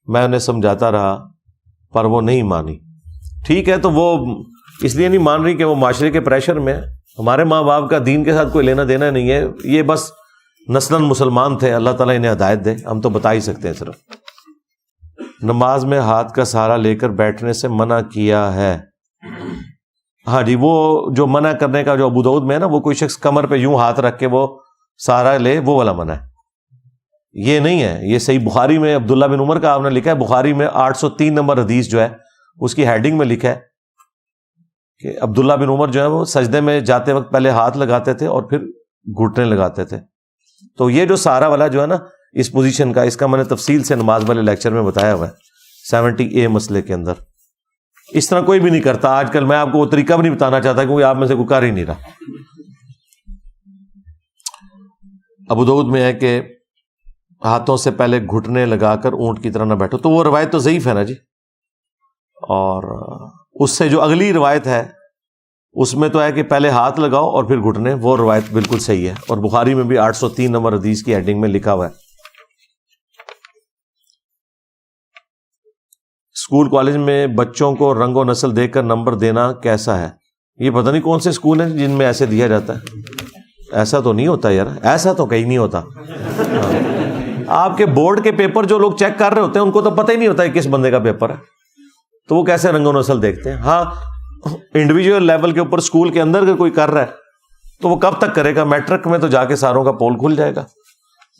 میں انہیں سمجھاتا رہا پر وہ نہیں مانی۔ ٹھیک ہے، تو وہ اس لیے نہیں مان رہی کہ وہ معاشرے کے پریشر میں، ہمارے ماں باپ کا دین کے ساتھ کوئی لینا دینا نہیں ہے، یہ بس نسلاً مسلمان تھے، اللہ تعالیٰ انہیں ہدایت دے، ہم تو بتا ہی سکتے ہیں۔ صرف نماز میں ہاتھ کا سہارا لے کر بیٹھنے سے منع کیا ہے۔ ہاں جی، وہ جو منع کرنے کا جو ابو داؤد میں ہے نا، وہ کوئی شخص کمر پہ یوں ہاتھ رکھ کے وہ سہارا لے، وہ والا منع ہے، یہ نہیں ہے۔ یہ صحیح بخاری میں عبداللہ بن عمر کا آپ نے لکھا ہے، بخاری میں 803 نمبر حدیث جو ہے اس کی ہیڈنگ میں لکھا ہے کہ عبداللہ بن عمر جو ہے وہ سجدے میں جاتے وقت پہلے ہاتھ لگاتے تھے اور پھر گھٹنے لگاتے تھے۔ تو یہ جو سہارا والا جو ہے نا اس پوزیشن کا، اس کا میں نے تفصیل سے نماز والے لیکچر میں بتایا ہوا ہے 70A مسئلے کے اندر۔ اس طرح کوئی بھی نہیں کرتا آج کل، میں آپ کو وہ طریقہ بھی نہیں بتانا چاہتا کیونکہ آپ میں سے کوئی کر ہی نہیں رہا۔ ابو داؤد میں ہے کہ ہاتھوں سے پہلے گھٹنے لگا کر اونٹ کی طرح نہ بیٹھو، تو وہ روایت تو ضعیف ہے نا جی، اور اس سے جو اگلی روایت ہے اس میں تو ہے کہ پہلے ہاتھ لگاؤ اور پھر گھٹنے، وہ روایت بالکل صحیح ہے، اور بخاری میں بھی 803 نمبر حدیث کی ہیڈنگ میں لکھا ہوا ہے۔ اسکول کالج میں بچوں کو رنگ و نسل دیکھ کر نمبر دینا کیسا ہے؟ یہ پتہ نہیں کون سے اسکول ہیں جن میں ایسے دیا جاتا ہے، ایسا تو نہیں ہوتا یار، ایسا تو کہیں نہیں ہوتا۔ آپ کے بورڈ کے پیپر جو لوگ چیک کر رہے ہوتے ہیں ان کو تو پتہ ہی نہیں ہوتا ہے کس بندے کا پیپر ہے، تو وہ کیسے رنگ و نسل دیکھتے ہیں؟ ہاں، انڈیویجول لیول کے اوپر اسکول کے اندر اگر کوئی کر رہا ہے تو وہ کب تک کرے گا؟ میٹرک میں تو جا کے ساروں کا پول کھل جائے گا۔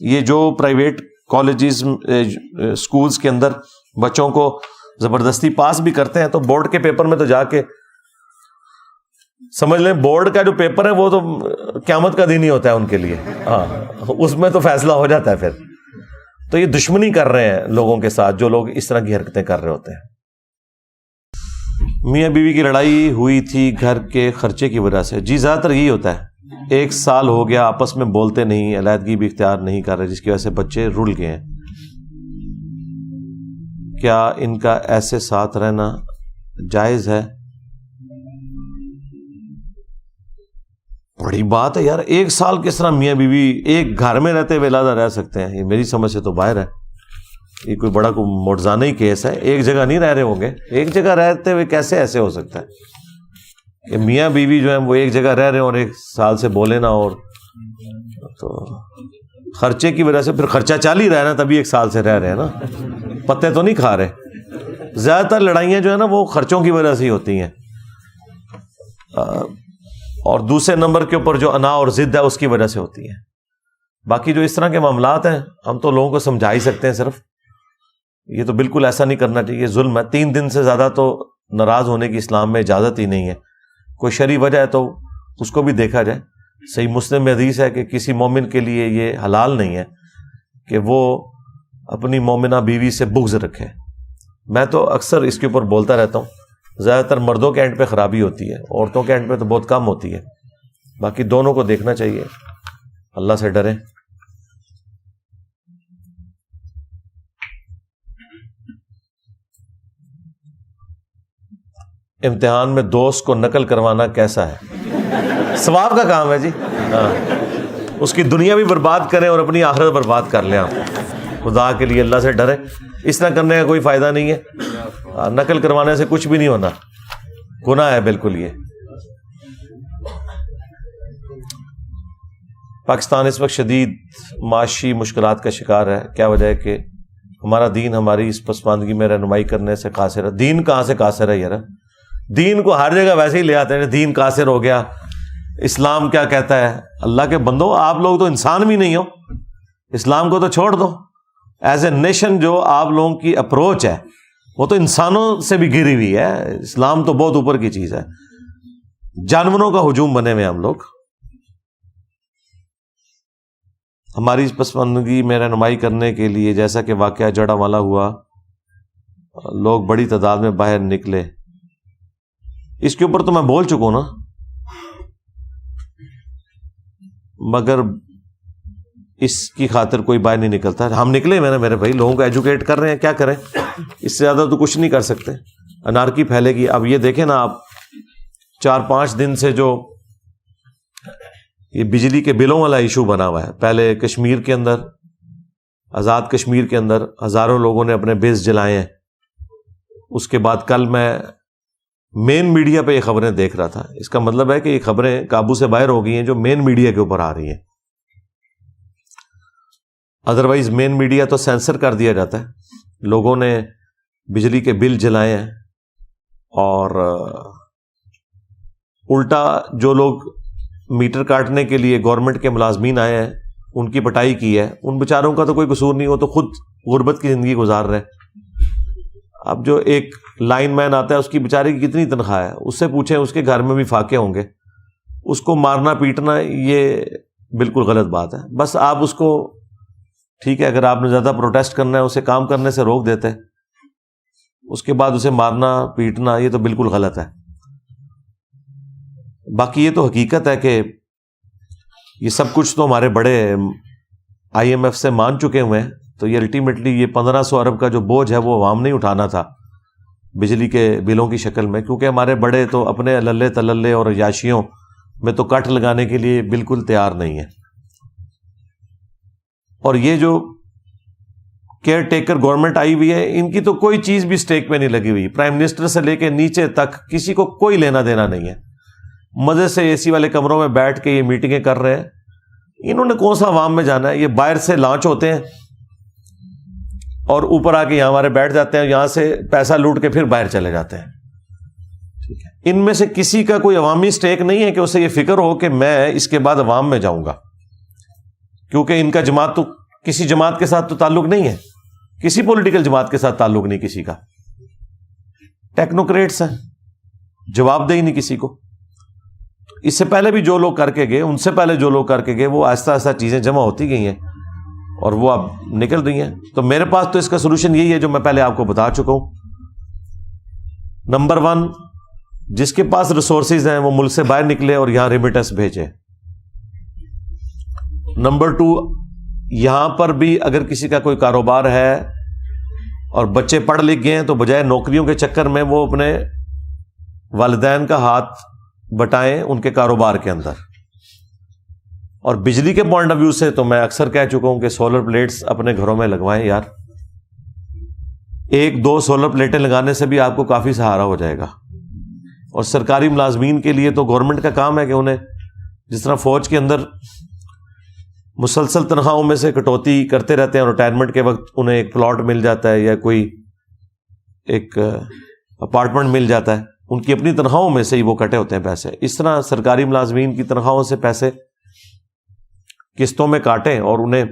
یہ جو پرائیویٹ کالجز اسکولز کے اندر بچوں کو زبردستی پاس بھی کرتے ہیں تو بورڈ کے پیپر میں تو جا کے سمجھ لیں بورڈ کا جو پیپر ہے وہ تو قیامت کا دن ہی ہوتا ہے ان کے لیے. ہاں اس میں تو فیصلہ ہو جاتا ہے پھر. تو یہ دشمنی کر رہے ہیں لوگوں کے ساتھ جو لوگ اس طرح کی حرکتیں کر رہے ہوتے ہیں. میاں بیوی کی لڑائی ہوئی تھی گھر کے خرچے کی وجہ سے. جی زیادہ تر یہی ہوتا ہے. 1 سال ہو گیا آپس میں بولتے نہیں, علیحدگی بھی اختیار نہیں کر رہے, جس کی وجہ سے بچے رل گئے ہیں. کیا ان کا ایسے ساتھ رہنا جائز ہے؟ بڑی بات ہے یار, 1 سال کس طرح میاں بیوی ایک گھر میں رہتے ہوئے علیحدہ رہ سکتے ہیں؟ یہ میری سمجھ سے تو باہر ہے. یہ کوئی بڑا کوئی مرزانہ ہی کیس ہے. ایک جگہ نہیں رہ رہے ہوں گے, ایک جگہ رہتے ہوئے کیسے ایسے ہو سکتا ہے کہ میاں بیوی جو ہے وہ ایک جگہ رہ رہے ہیں اور 1 سال سے بولے نا؟ اور تو خرچے کی وجہ سے پھر خرچہ چل ہی رہا ہے نا, تبھی 1 سال سے رہ رہے ہیں نا, پتے تو نہیں کھا رہے. زیادہ تر لڑائیاں جو ہے نا وہ خرچوں کی وجہ سے ہی ہوتی ہیں, اور دوسرے نمبر کے اوپر جو انا اور ضد ہے اس کی وجہ سے ہوتی ہے. باقی جو اس طرح کے معاملات ہیں ہم تو لوگوں کو سمجھا ہی سکتے ہیں صرف. یہ تو بالکل ایسا نہیں کرنا چاہیے, ظلم ہے. 3 دن سے زیادہ تو ناراض ہونے کی اسلام میں اجازت ہی نہیں ہے. کوئی شرعی وجہ ہے تو اس کو بھی دیکھا جائے. صحیح مسلم میں حدیث ہے کہ کسی مومن کے لیے یہ حلال نہیں ہے کہ وہ اپنی مومنہ بیوی سے بغض رکھے. میں تو اکثر اس کے اوپر بولتا رہتا ہوں, زیادہ تر مردوں کے اینڈ پہ خرابی ہوتی ہے, عورتوں کے اینڈ پہ تو بہت کم ہوتی ہے. باقی دونوں کو دیکھنا چاہیے, اللہ سے ڈریں. امتحان میں دوست کو نقل کروانا کیسا ہے؟ ثواب کا کام ہے جی. ہاں اس کی دنیا بھی برباد کریں اور اپنی آخرت برباد کر لیں. آپ خدا کے لیے اللہ سے ڈریں, اس طرح کرنے کا کوئی فائدہ نہیں ہے. نقل کروانے سے کچھ بھی نہیں ہونا, گناہ ہے بالکل. یہ پاکستان اس وقت شدید معاشی مشکلات کا شکار ہے. کیا وجہ ہے کہ ہمارا دین ہماری اس پسماندگی میں رہنمائی کرنے سے قاصر ہے؟ دین کہاں سے قاصر ہے یار؟ دین کو ہر جگہ ویسے ہی لے آتے ہیں, دین قاصر ہو گیا, اسلام کیا کہتا ہے. اللہ کے بندو, آپ لوگ تو انسان بھی نہیں ہو, اسلام کو تو چھوڑ دو. ایز اے نیشن جو آپ لوگوں کی اپروچ ہے وہ تو انسانوں سے بھی گری ہوئی ہے. اسلام تو بہت اوپر کی چیز ہے. جانوروں کا ہجوم بنے ہوئے ہم لوگ. ہماری اس پسماندگی میں رہنمائی کرنے کے لیے جیسا کہ واقعہ جڑا والا ہوا, لوگ بڑی تعداد میں باہر نکلے. اس کے اوپر تو میں بول چکا ہوں نا, مگر اس کی خاطر کوئی باہر نہیں نکلتا. ہم نکلے میرے بھائی, لوگوں کو ایجوکیٹ کر رہے ہیں, کیا کریں, اس سے زیادہ تو کچھ نہیں کر سکتے. انارکی پھیلے گی. اب یہ دیکھیں نا آپ, 4-5 دن سے جو یہ بجلی کے بلوں والا ایشو بنا ہوا ہے. پہلے کشمیر کے اندر, آزاد کشمیر کے اندر ہزاروں لوگوں نے اپنے بیس جلائے ہیں. اس کے بعد کل میں مین میڈیا پہ یہ خبریں دیکھ رہا تھا. اس کا مطلب ہے کہ یہ خبریں قابو سے باہر ہو گئی ہیں جو مین میڈیا کے اوپر آ رہی ہیں. ادروائز مین میڈیا تو سینسر کر دیا جاتا ہے. لوگوں نے بجلی کے بل جلائے ہیں, اور الٹا جو لوگ میٹر کاٹنے کے لیے گورنمنٹ کے ملازمین آئے ہیں ان کی پٹائی کی ہے. ان بیچاروں کا تو کوئی قصور نہیں, وہ تو خود غربت کی زندگی گزار رہے ہیں. اب جو ایک لائن مین آتا ہے اس کی بیچارے کی کتنی تنخواہ ہے, اس سے پوچھیں, اس کے گھر میں بھی فاقے ہوں گے. اس کو مارنا پیٹنا یہ بالکل غلط بات ہے. بس آپ اس کو, ٹھیک ہے, اگر آپ نے زیادہ پروٹیسٹ کرنا ہے اسے کام کرنے سے روک دیتے, اس کے بعد اسے مارنا پیٹنا یہ تو بالکل غلط ہے. باقی یہ تو حقیقت ہے کہ یہ سب کچھ تو ہمارے بڑے IMF سے مان چکے ہوئے ہیں. تو یہ الٹیمیٹلی یہ 1500 ارب کا جو بوجھ ہے وہ عوام نہیں اٹھانا تھا بجلی کے بلوں کی شکل میں, کیونکہ ہمارے بڑے تو اپنے للے تللے اور عیاشیوں میں تو کٹ لگانے کے لیے بالکل تیار نہیں ہے. اور یہ جو کیئر ٹیکر گورنمنٹ آئی ہوئی ہے, ان کی تو کوئی چیز بھی سٹیک پہ نہیں لگی ہوئی. پرائم منسٹر سے لے کے نیچے تک کسی کو کوئی لینا دینا نہیں ہے. مزے سے اے سی والے کمروں میں بیٹھ کے یہ میٹنگیں کر رہے ہیں. انہوں نے کون سا عوام میں جانا ہے؟ یہ باہر سے لانچ ہوتے ہیں اور اوپر آ کے یہاں ہمارے بیٹھ جاتے ہیں, یہاں سے پیسہ لوٹ کے پھر باہر چلے جاتے ہیں. ٹھیک ہے, ان میں سے کسی کا کوئی عوامی سٹیک نہیں ہے کہ اسے یہ فکر ہو کہ میں اس کے بعد عوام میں جاؤں گا, کیونکہ ان کا جماعت تو کسی جماعت کے ساتھ تو تعلق نہیں ہے, کسی پولیٹیکل جماعت کے ساتھ تعلق نہیں کسی کا. ٹیکنوکریٹس ہیں, جواب دے ہی نہیں کسی کو. اس سے پہلے بھی جو لوگ کر کے گئے، ان سے پہلے جو لوگ کر کے گئے، وہ آہستہ آہستہ چیزیں جمع ہوتی گئی ہیں اور وہ اب نکل رہی ہیں. تو میرے پاس تو اس کا سولوشن یہی ہے جو میں پہلے آپ کو بتا چکا ہوں. نمبر 1، جس کے پاس ریسورسز ہیں وہ ملک سے باہر نکلے اور یہاں ریمیٹنس بھیجے. نمبر 2، یہاں پر بھی اگر کسی کا کوئی کاروبار ہے اور بچے پڑھ لکھ گئے ہیں تو بجائے نوکریوں کے چکر میں وہ اپنے والدین کا ہاتھ بٹائیں ان کے کاروبار کے اندر. اور بجلی کے پوائنٹ آف ویو سے تو میں اکثر کہہ چکا ہوں کہ سولر پلیٹس اپنے گھروں میں لگوائیں یار. 1-2 سولر پلیٹیں لگانے سے بھی آپ کو کافی سہارا ہو جائے گا. اور سرکاری ملازمین کے لیے تو گورنمنٹ کا کام ہے کہ انہیں جس طرح فوج کے اندر مسلسل تنخواہوں میں سے کٹوتی کرتے رہتے ہیں اور ریٹائرمنٹ کے وقت انہیں ایک پلاٹ مل جاتا ہے یا کوئی ایک اپارٹمنٹ مل جاتا ہے، ان کی اپنی تنخواہوں میں سے ہی وہ کٹے ہوتے ہیں پیسے. اس طرح سرکاری ملازمین کی تنخواہوں سے پیسے قسطوں میں کاٹیں اور انہیں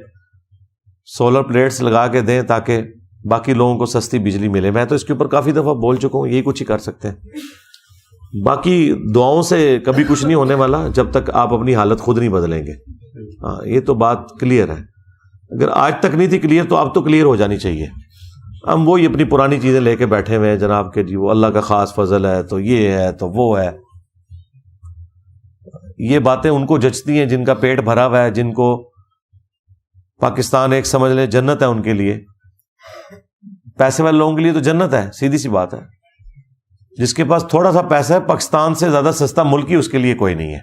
سولر پلیٹس لگا کے دیں تاکہ باقی لوگوں کو سستی بجلی ملے. میں تو اس کے اوپر کافی دفعہ بول چکا ہوں، یہی کچھ ہی کر سکتے ہیں. باقی دعاؤں سے کبھی کچھ نہیں ہونے والا جب تک آپ اپنی حالت خود نہیں بدلیں گے. ہاں، یہ تو بات کلیئر ہے. اگر آج تک نہیں تھی کلیئر تو اب تو کلیئر ہو جانی چاہیے. ہم وہی اپنی پرانی چیزیں لے کے بیٹھے ہوئے ہیں جناب کہ جی وہ اللہ کا خاص فضل ہے تو یہ ہے تو وہ ہے. یہ باتیں ان کو جچتی ہیں جن کا پیٹ بھرا ہوا ہے، جن کو پاکستان ایک سمجھ لیں جنت ہے ان کے لیے. پیسے والے لوگوں کے لیے تو جنت ہے، سیدھی سی بات ہے. جس کے پاس تھوڑا سا پیسہ ہے، پاکستان سے زیادہ سستا ملک ہی اس کے لیے کوئی نہیں ہے.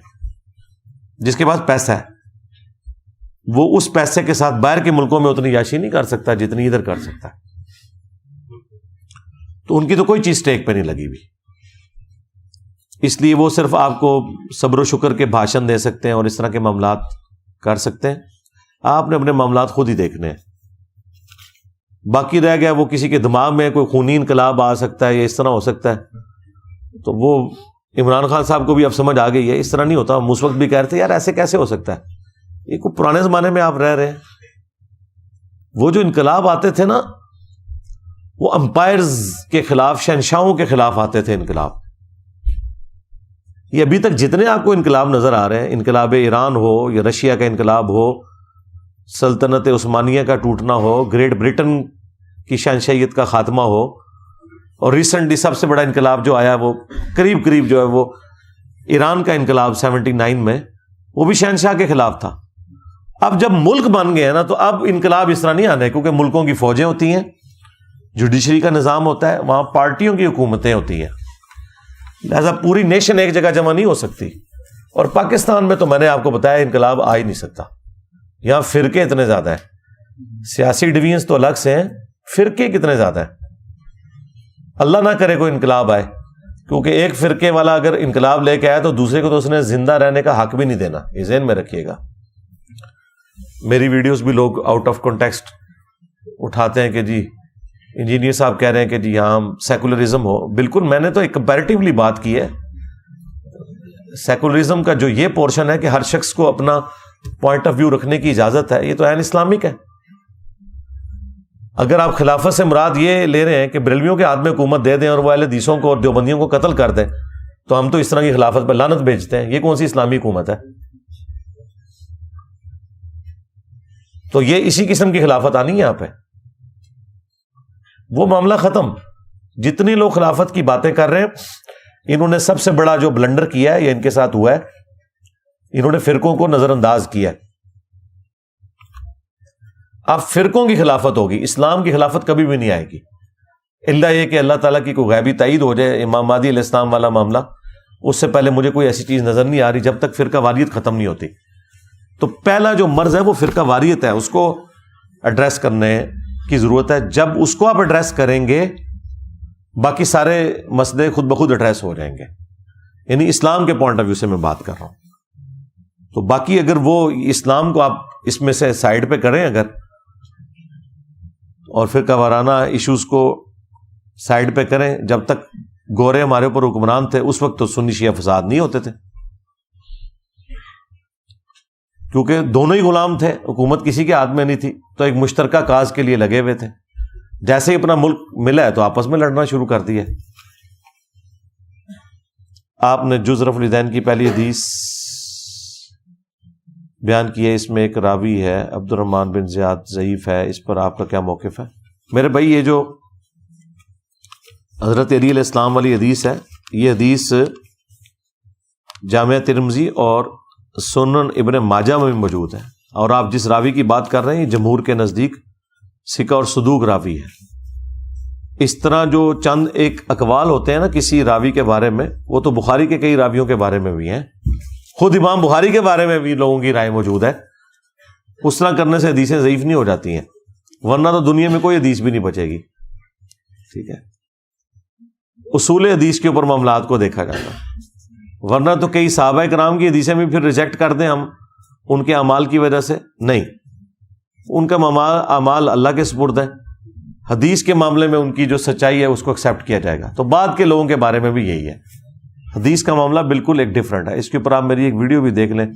جس کے پاس پیسہ ہے وہ اس پیسے کے ساتھ باہر کے ملکوں میں اتنی عیاشی نہیں کر سکتا جتنی ادھر کر سکتا ہے. تو ان کی تو کوئی چیز ٹیک پہ نہیں لگی ہوئی، اس لیے وہ صرف آپ کو صبر و شکر کے بھاشن دے سکتے ہیں اور اس طرح کے معاملات کر سکتے ہیں. آپ نے اپنے معاملات خود ہی دیکھنے ہیں. باقی رہ گیا وہ کسی کے دماغ میں کوئی خونی انقلاب آ سکتا ہے یا اس طرح ہو سکتا ہے، تو وہ عمران خان صاحب کو بھی اب سمجھ آ گئی ہے. اس طرح نہیں ہوتا. ہم اس وقت بھی کہہ رہے تھے یار ایسے کیسے ہو سکتا ہے، یہ کوئی پرانے زمانے میں آپ رہ رہے ہیں. وہ جو انقلاب آتے تھے نا وہ امپائرز کے خلاف، شہنشاہوں کے خلاف آتے تھے انقلاب. یہ ابھی تک جتنے آپ کو انقلاب نظر آ رہے ہیں، انقلاب ایران ہو یا رشیا کا انقلاب ہو، سلطنت عثمانیہ کا ٹوٹنا ہو، گریٹ برٹن کی شہنشاہیت کا خاتمہ ہو، اور ریسنٹلی سب سے بڑا انقلاب جو آیا وہ قریب قریب جو ہے وہ ایران کا انقلاب 79 میں، وہ بھی شہنشاہ کے خلاف تھا. اب جب ملک بن گئے نا تو اب انقلاب اس طرح نہیں آنے، کیونکہ ملکوں کی فوجیں ہوتی ہیں، جوڈیشری کا نظام ہوتا ہے، وہاں پارٹیوں کی حکومتیں ہوتی ہیں، لہذا پوری نیشن ایک جگہ جمع نہیں ہو سکتی. اور پاکستان میں تو میں نے آپ کو بتایا انقلاب آ ہی نہیں سکتا. یہاں فرقے اتنے زیادہ ہیں، سیاسی ڈویژنز تو الگ سے ہیں، فرقے کتنے زیادہ ہیں. اللہ نہ کرے کوئی انقلاب آئے، کیونکہ ایک فرقے والا اگر انقلاب لے کے آیا تو دوسرے کو تو اس نے زندہ رہنے کا حق بھی نہیں دینا. یہ ذہن میں رکھیے گا. میری ویڈیوز بھی لوگ آؤٹ آف کانٹیکسٹ اٹھاتے ہیں کہ جی انجینئر صاحب کہہ رہے ہیں کہ جی یہاں سیکولرزم ہو. بالکل، میں نے تو ایک کمپیریٹیولی بات کی ہے. سیکولرزم کا جو یہ پورشن ہے کہ ہر شخص کو اپنا پوائنٹ آف ویو رکھنے کی اجازت ہے، یہ تو عین اسلامک ہے. اگر آپ خلافت سے مراد یہ لے رہے ہیں کہ بریلویوں کے ہاتھ میں حکومت دے دیں اور وہ اہل حدیثوں کو اور دیوبندیوں کو قتل کر دیں، تو ہم تو اس طرح کی خلافت پر لعنت بھیجتے ہیں. یہ کون سی اسلامی حکومت ہے؟ تو یہ اسی قسم کی خلافت آنی ہے یہاں پہ. وہ معاملہ ختم. جتنے لوگ خلافت کی باتیں کر رہے ہیں، انہوں نے سب سے بڑا جو بلنڈر کیا ہے یہ ان کے ساتھ ہوا ہے، انہوں نے فرقوں کو نظر انداز کیا ہے. اب فرقوں کی خلافت ہوگی، اسلام کی خلافت کبھی بھی نہیں آئے گی، الا یہ کہ اللہ تعالیٰ کی کوئی غیبی تائید ہو جائے. امام مہدی علیہ السلام والا معاملہ، اس سے پہلے مجھے کوئی ایسی چیز نظر نہیں آ رہی جب تک فرقہ واریت ختم نہیں ہوتی. تو پہلا جو مرض ہے وہ فرقہ واریت ہے، اس کو ایڈریس کرنے کی ضرورت ہے. جب اس کو آپ ایڈریس کریں گے باقی سارے مسئلے خود بخود ایڈریس ہو جائیں گے. یعنی اسلام کے پوائنٹ آف ویو سے میں بات کر رہا ہوں. تو باقی اگر وہ اسلام کو آپ اس میں سے سائڈ پہ کریں اگر، اور فرقہ وارانہ ایشوز کو سائڈ پہ کریں، جب تک گورے ہمارے اوپر حکمران تھے اس وقت تو سنی شیعہ فساد نہیں ہوتے تھے، کیونکہ دونوں ہی غلام تھے، حکومت کسی کے ہاتھ میں نہیں تھی، تو ایک مشترکہ کاز کے لیے لگے ہوئے تھے. جیسے ہی اپنا ملک ملا ہے تو آپس میں لڑنا شروع کر دیا. آپ نے جز رفع الیدین کی پہلی حدیث بیان کی ہے، اس میں ایک راوی ہے عبد الرحمن بن زیاد، ضعیف ہے، اس پر آپ کا کیا موقف ہے؟ میرے بھائی یہ جو حضرت علی علیہ السلام والی حدیث ہے، یہ حدیث جامعہ ترمذی اور سنن ابن ماجہ میں بھی موجود ہے، اور آپ جس راوی کی بات کر رہے ہیں یہ جمہور کے نزدیک ثقہ اور صدوق راوی ہے۔ اس طرح جو چند ایک اقوال ہوتے ہیں نا کسی راوی کے بارے میں، وہ تو بخاری کے کئی راویوں کے بارے میں بھی ہیں، خود امام بخاری کے بارے میں بھی لوگوں کی رائے موجود ہے۔ اس طرح کرنے سے حدیثیں ضعیف نہیں ہو جاتی ہیں، ورنہ تو دنیا میں کوئی حدیث بھی نہیں بچے گی۔ ٹھیک ہے، اصول حدیث کے اوپر معاملات کو دیکھا جاتا، ورنہ تو کئی صحابہ کرام کی حدیثیں بھی پھر ریجیکٹ کر دیں ہم ان کے اعمال کی وجہ سے، نہیں، ان کا اعمال اللہ کے سپرد ہے، حدیث کے معاملے میں ان کی جو سچائی ہے اس کو ایکسیپٹ کیا جائے گا۔ تو بعد کے لوگوں کے بارے میں بھی یہی ہے، حدیث کا معاملہ بالکل ایک ڈفرینٹ ہے۔ اس کے اوپر آپ میری ایک ویڈیو بھی دیکھ لیں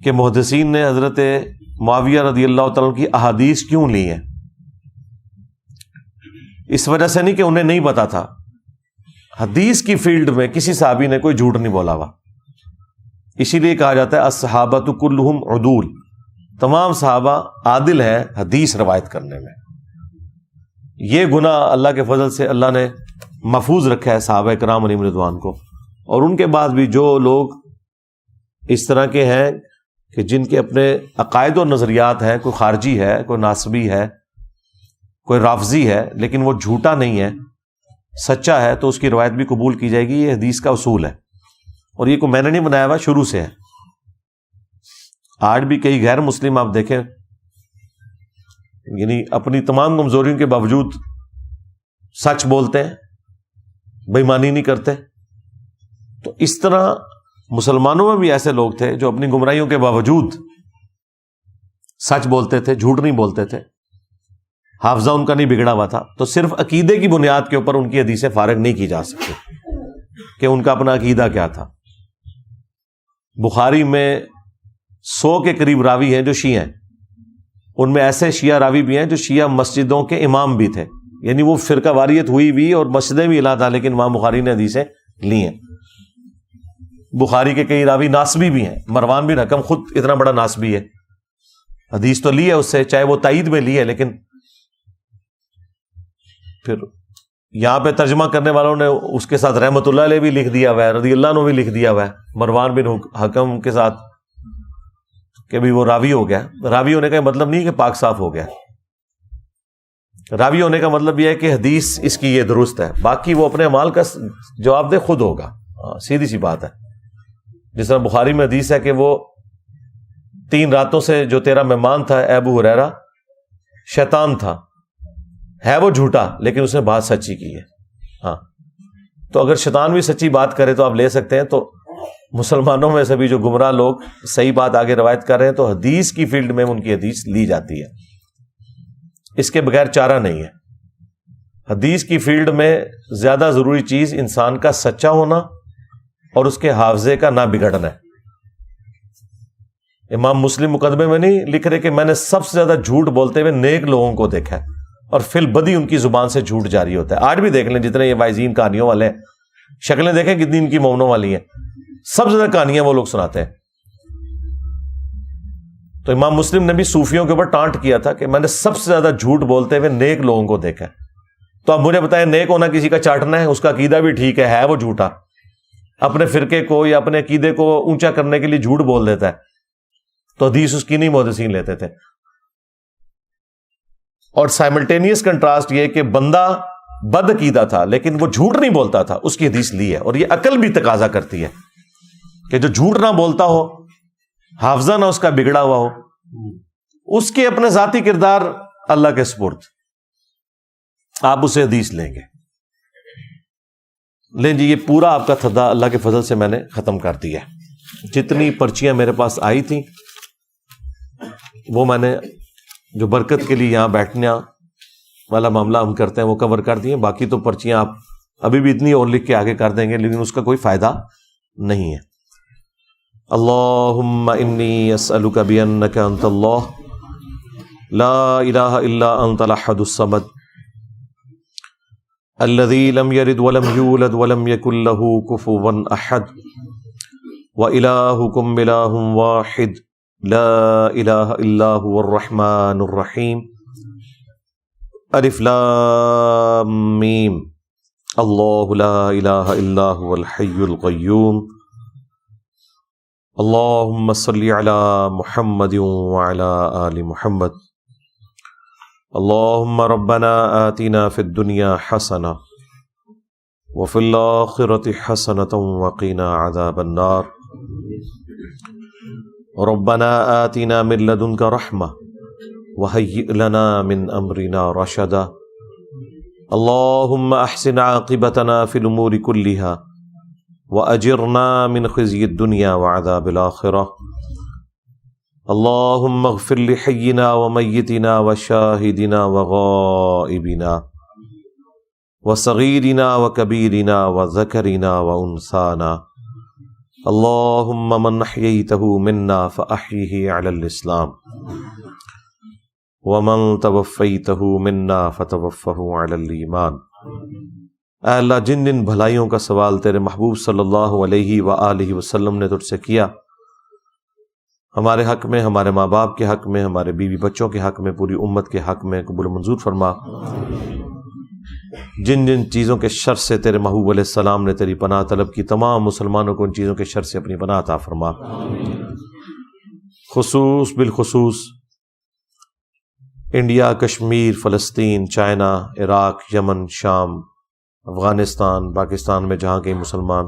کہ محدثین نے حضرت معاویہ رضی اللہ تعالیٰ کی احادیث کیوں لی ہیں۔ اس وجہ سے نہیں کہ انہیں نہیں پتا تھا، حدیث کی فیلڈ میں کسی صحابی نے کوئی جھوٹ نہیں بولا ہوا، اسی لیے کہا جاتا ہے الصحابۃ کلہم عدول، تمام صحابہ عادل ہیں حدیث روایت کرنے میں۔ یہ گناہ اللہ کے فضل سے اللہ نے محفوظ رکھا ہے صحابہ کرام علیہم رضوان کو، اور ان کے بعد بھی جو لوگ اس طرح کے ہیں کہ جن کے اپنے عقائد و نظریات ہیں، کوئی خارجی ہے، کوئی ناصبی ہے، کوئی رافضی ہے، لیکن وہ جھوٹا نہیں ہے، سچا ہے، تو اس کی روایت بھی قبول کی جائے گی۔ یہ حدیث کا اصول ہے، اور یہ کو میں نے نہیں بنایا ہوا، شروع سے ہے۔ آج بھی کئی غیر مسلم آپ دیکھیں، یعنی اپنی تمام کمزوریوں کے باوجود سچ بولتے ہیں، بے ایمانی نہیں کرتے۔ تو اس طرح مسلمانوں میں بھی ایسے لوگ تھے جو اپنی گمراہیوں کے باوجود سچ بولتے تھے، جھوٹ نہیں بولتے تھے، حافظہ ان کا نہیں بگڑا ہوا تھا۔ تو صرف عقیدے کی بنیاد کے اوپر ان کی حدیثیں فارغ نہیں کی جا سکتی کہ ان کا اپنا عقیدہ کیا تھا۔ بخاری میں 100 کے قریب راوی ہیں جو شیعہ ہیں، ان میں ایسے شیعہ راوی بھی ہیں جو شیعہ مسجدوں کے امام بھی تھے، یعنی وہ فرقہ واریت ہوئی بھی اور مسجدیں بھی الہ تھا، لیکن امام بخاری نے حدیثیں لی ہیں۔ بخاری کے کئی راوی ناسبی بھی ہیں، مروان بن حکم خود اتنا بڑا ناسبی ہے، حدیث تو لی ہے اس سے، چاہے وہ تائید میں لی ہے، لیکن پھر یہاں پہ ترجمہ کرنے والوں نے اس کے ساتھ رحمت اللہ علیہ بھی لکھ دیا ہوا ہے، رضی اللہ عنہ بھی لکھ دیا ہوا ہے مروان بن حکم کے ساتھ کہ بھی وہ راوی ہو گیا۔ راوی ہونے کا مطلب نہیں کہ پاک صاف ہو گیا، راوی ہونے کا مطلب یہ ہے کہ حدیث اس کی یہ درست ہے، باقی وہ اپنے اعمال کا جواب دہ خود ہوگا، سیدھی سی بات ہے۔ جس طرح بخاری میں حدیث ہے کہ وہ 3 راتوں سے جو تیرا مہمان تھا ابو ہریرہ شیطان تھا، ہے وہ جھوٹا لیکن اس نے بات سچی کی ہے۔ ہاں، تو اگر شیطان بھی سچی بات کرے تو آپ لے سکتے ہیں۔ تو مسلمانوں میں سے بھی جو گمراہ لوگ صحیح بات آگے روایت کر رہے ہیں تو حدیث کی فیلڈ میں ان کی حدیث لی جاتی ہے، اس کے بغیر چارہ نہیں ہے۔ حدیث کی فیلڈ میں زیادہ ضروری چیز انسان کا سچا ہونا اور اس کے حافظے کا نہ بگڑنا ہے۔ امام مسلم مقدمے میں نہیں لکھ رہے کہ میں نے سب سے زیادہ جھوٹ بولتے ہوئے نیک لوگوں کو دیکھا ہے، اور فی البدی ان کی زبان سے جھوٹ جاری ہوتا ہے۔ آج بھی دیکھ لیں جتنے یہ وائزین کہانیوں والے ہیں، شکلیں دیکھیں کتنی ان کی مومنوں والی ہیں، سب سے زیادہ کہانیاں وہ لوگ سناتے ہیں۔ تو امام مسلم نے بھی صوفیوں کے اوپر ٹانٹ کیا تھا کہ میں نے سب سے زیادہ جھوٹ بولتے ہوئے نیک لوگوں کو دیکھا ہے۔ تو اب مجھے بتائیں، نیک ہونا کسی کا چاٹنا ہے؟ اس کا عقیدہ بھی ٹھیک ہے وہ جھوٹا، اپنے فرقے کو یا اپنے عقیدے کو اونچا کرنے کے لیے جھوٹ بول دیتا ہے، تو حدیث اس کی نہیں محدثین لیتے تھے۔ اور سائملٹینیس کنٹراسٹ یہ کہ بندہ بد عقیدہ تھا لیکن وہ جھوٹ نہیں بولتا تھا، اس کی حدیث لی ہے۔ اور یہ عقل بھی تقاضا کرتی ہے کہ جو جھوٹ نہ بولتا ہو، حافظہ نہ اس کا بگڑا ہوا ہو، اس کے اپنے ذاتی کردار اللہ کے سپرد، آپ اسے حدیث لیں گے۔ لیں جی، یہ پورا آپ کا تھدا اللہ کے فضل سے میں نے ختم کر دیا۔ جتنی پرچیاں میرے پاس آئی تھیں وہ میں نے جو برکت کے لیے یہاں بیٹھنے والا معاملہ ہم کرتے ہیں وہ کور کر دیے۔ باقی تو پرچیاں آپ ابھی بھی اتنی اور لکھ کے آگے کر دیں گے، لیکن اس کا کوئی فائدہ نہیں ہے۔ اللہم انی اسألک بانک انت اللہ لا الہ الا انت الاحد الصمد الذي لم يلد ولم يولد ولم يكن له كفوا أحد وإلهكم إله واحد لا إله إلا هو الرحمن الرحيم الف لام میم الله لا إله إلا هو الحي القيوم اللهم صل على محمد وعلى آل محمد اللهم ربنا آتنا في الدنيا حسنة وفي الآخرة حسنة وقنا عذاب النار ربنا آتنا من لدنك رحمة وهيئ لنا من أمرنا رشدا اللهم أحسن عاقبتنا في الأمور كلها وأجرنا من خزي الدنيا وعذاب الآخرة اللهم اغفر لحينا وميتنا وشاهدنا وغائبنا وصغيرنا وكبيرنا وذكرنا وأنثانا اللهم من أحييته منا فأحيه على الإسلام ومن توفيته منا فتوفه على الإيمان۔ اے اللہ، جن جن بھلائیوں کا سوال تیرے محبوب صلی اللہ علیہ وآلہ وسلم نے تجھ سے کیا، ہمارے حق میں، ہمارے ماں باپ کے حق میں، ہمارے بیوی بچوں کے حق میں، پوری امت کے حق میں قبول و منظور فرما۔ جن جن چیزوں کے شر سے تیرے محبوب علیہ السلام نے تیری پناہ طلب کی، تمام مسلمانوں کو ان چیزوں کے شر سے اپنی پناہ عطا فرما۔ بالخصوص انڈیا، کشمیر، فلسطین، چائنا، عراق، یمن، شام، افغانستان، پاکستان میں جہاں کئی مسلمان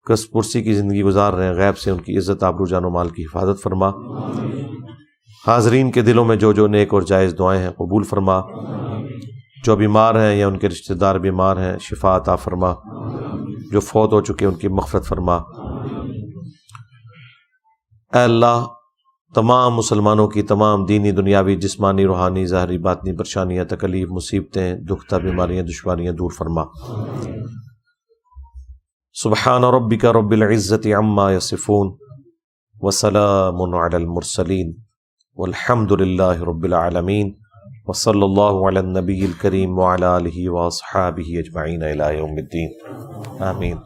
کس پرسی کی زندگی گزار رہے ہیں، غیب سے ان کی عزت، آبرو، جان و مال کی حفاظت فرما۔ حاضرین کے دلوں میں جو جو نیک اور جائز دعائیں ہیں قبول فرما۔ جو بیمار ہیں یا ان کے رشتہ دار بیمار ہیں، شفا عطا فرما۔ جو فوت ہو چکے ان کی مغفرت فرما۔ اے اللہ، تمام مسلمانوں کی تمام دینی، دنیاوی، جسمانی، روحانی، ظاہری، باطنی پریشانیاں، تکلیف، مصیبتیں، دکھتا، بیماریاں، دشواریاں دور فرما۔ سبحان ربک رب العزت عما یصفون وسلام علی المرسلین والحمد للہ رب العالمین وصلی اللہ علی النبی الکریم وعلی آلہ واصحابہ اجمعین الی یوم الدین آمین۔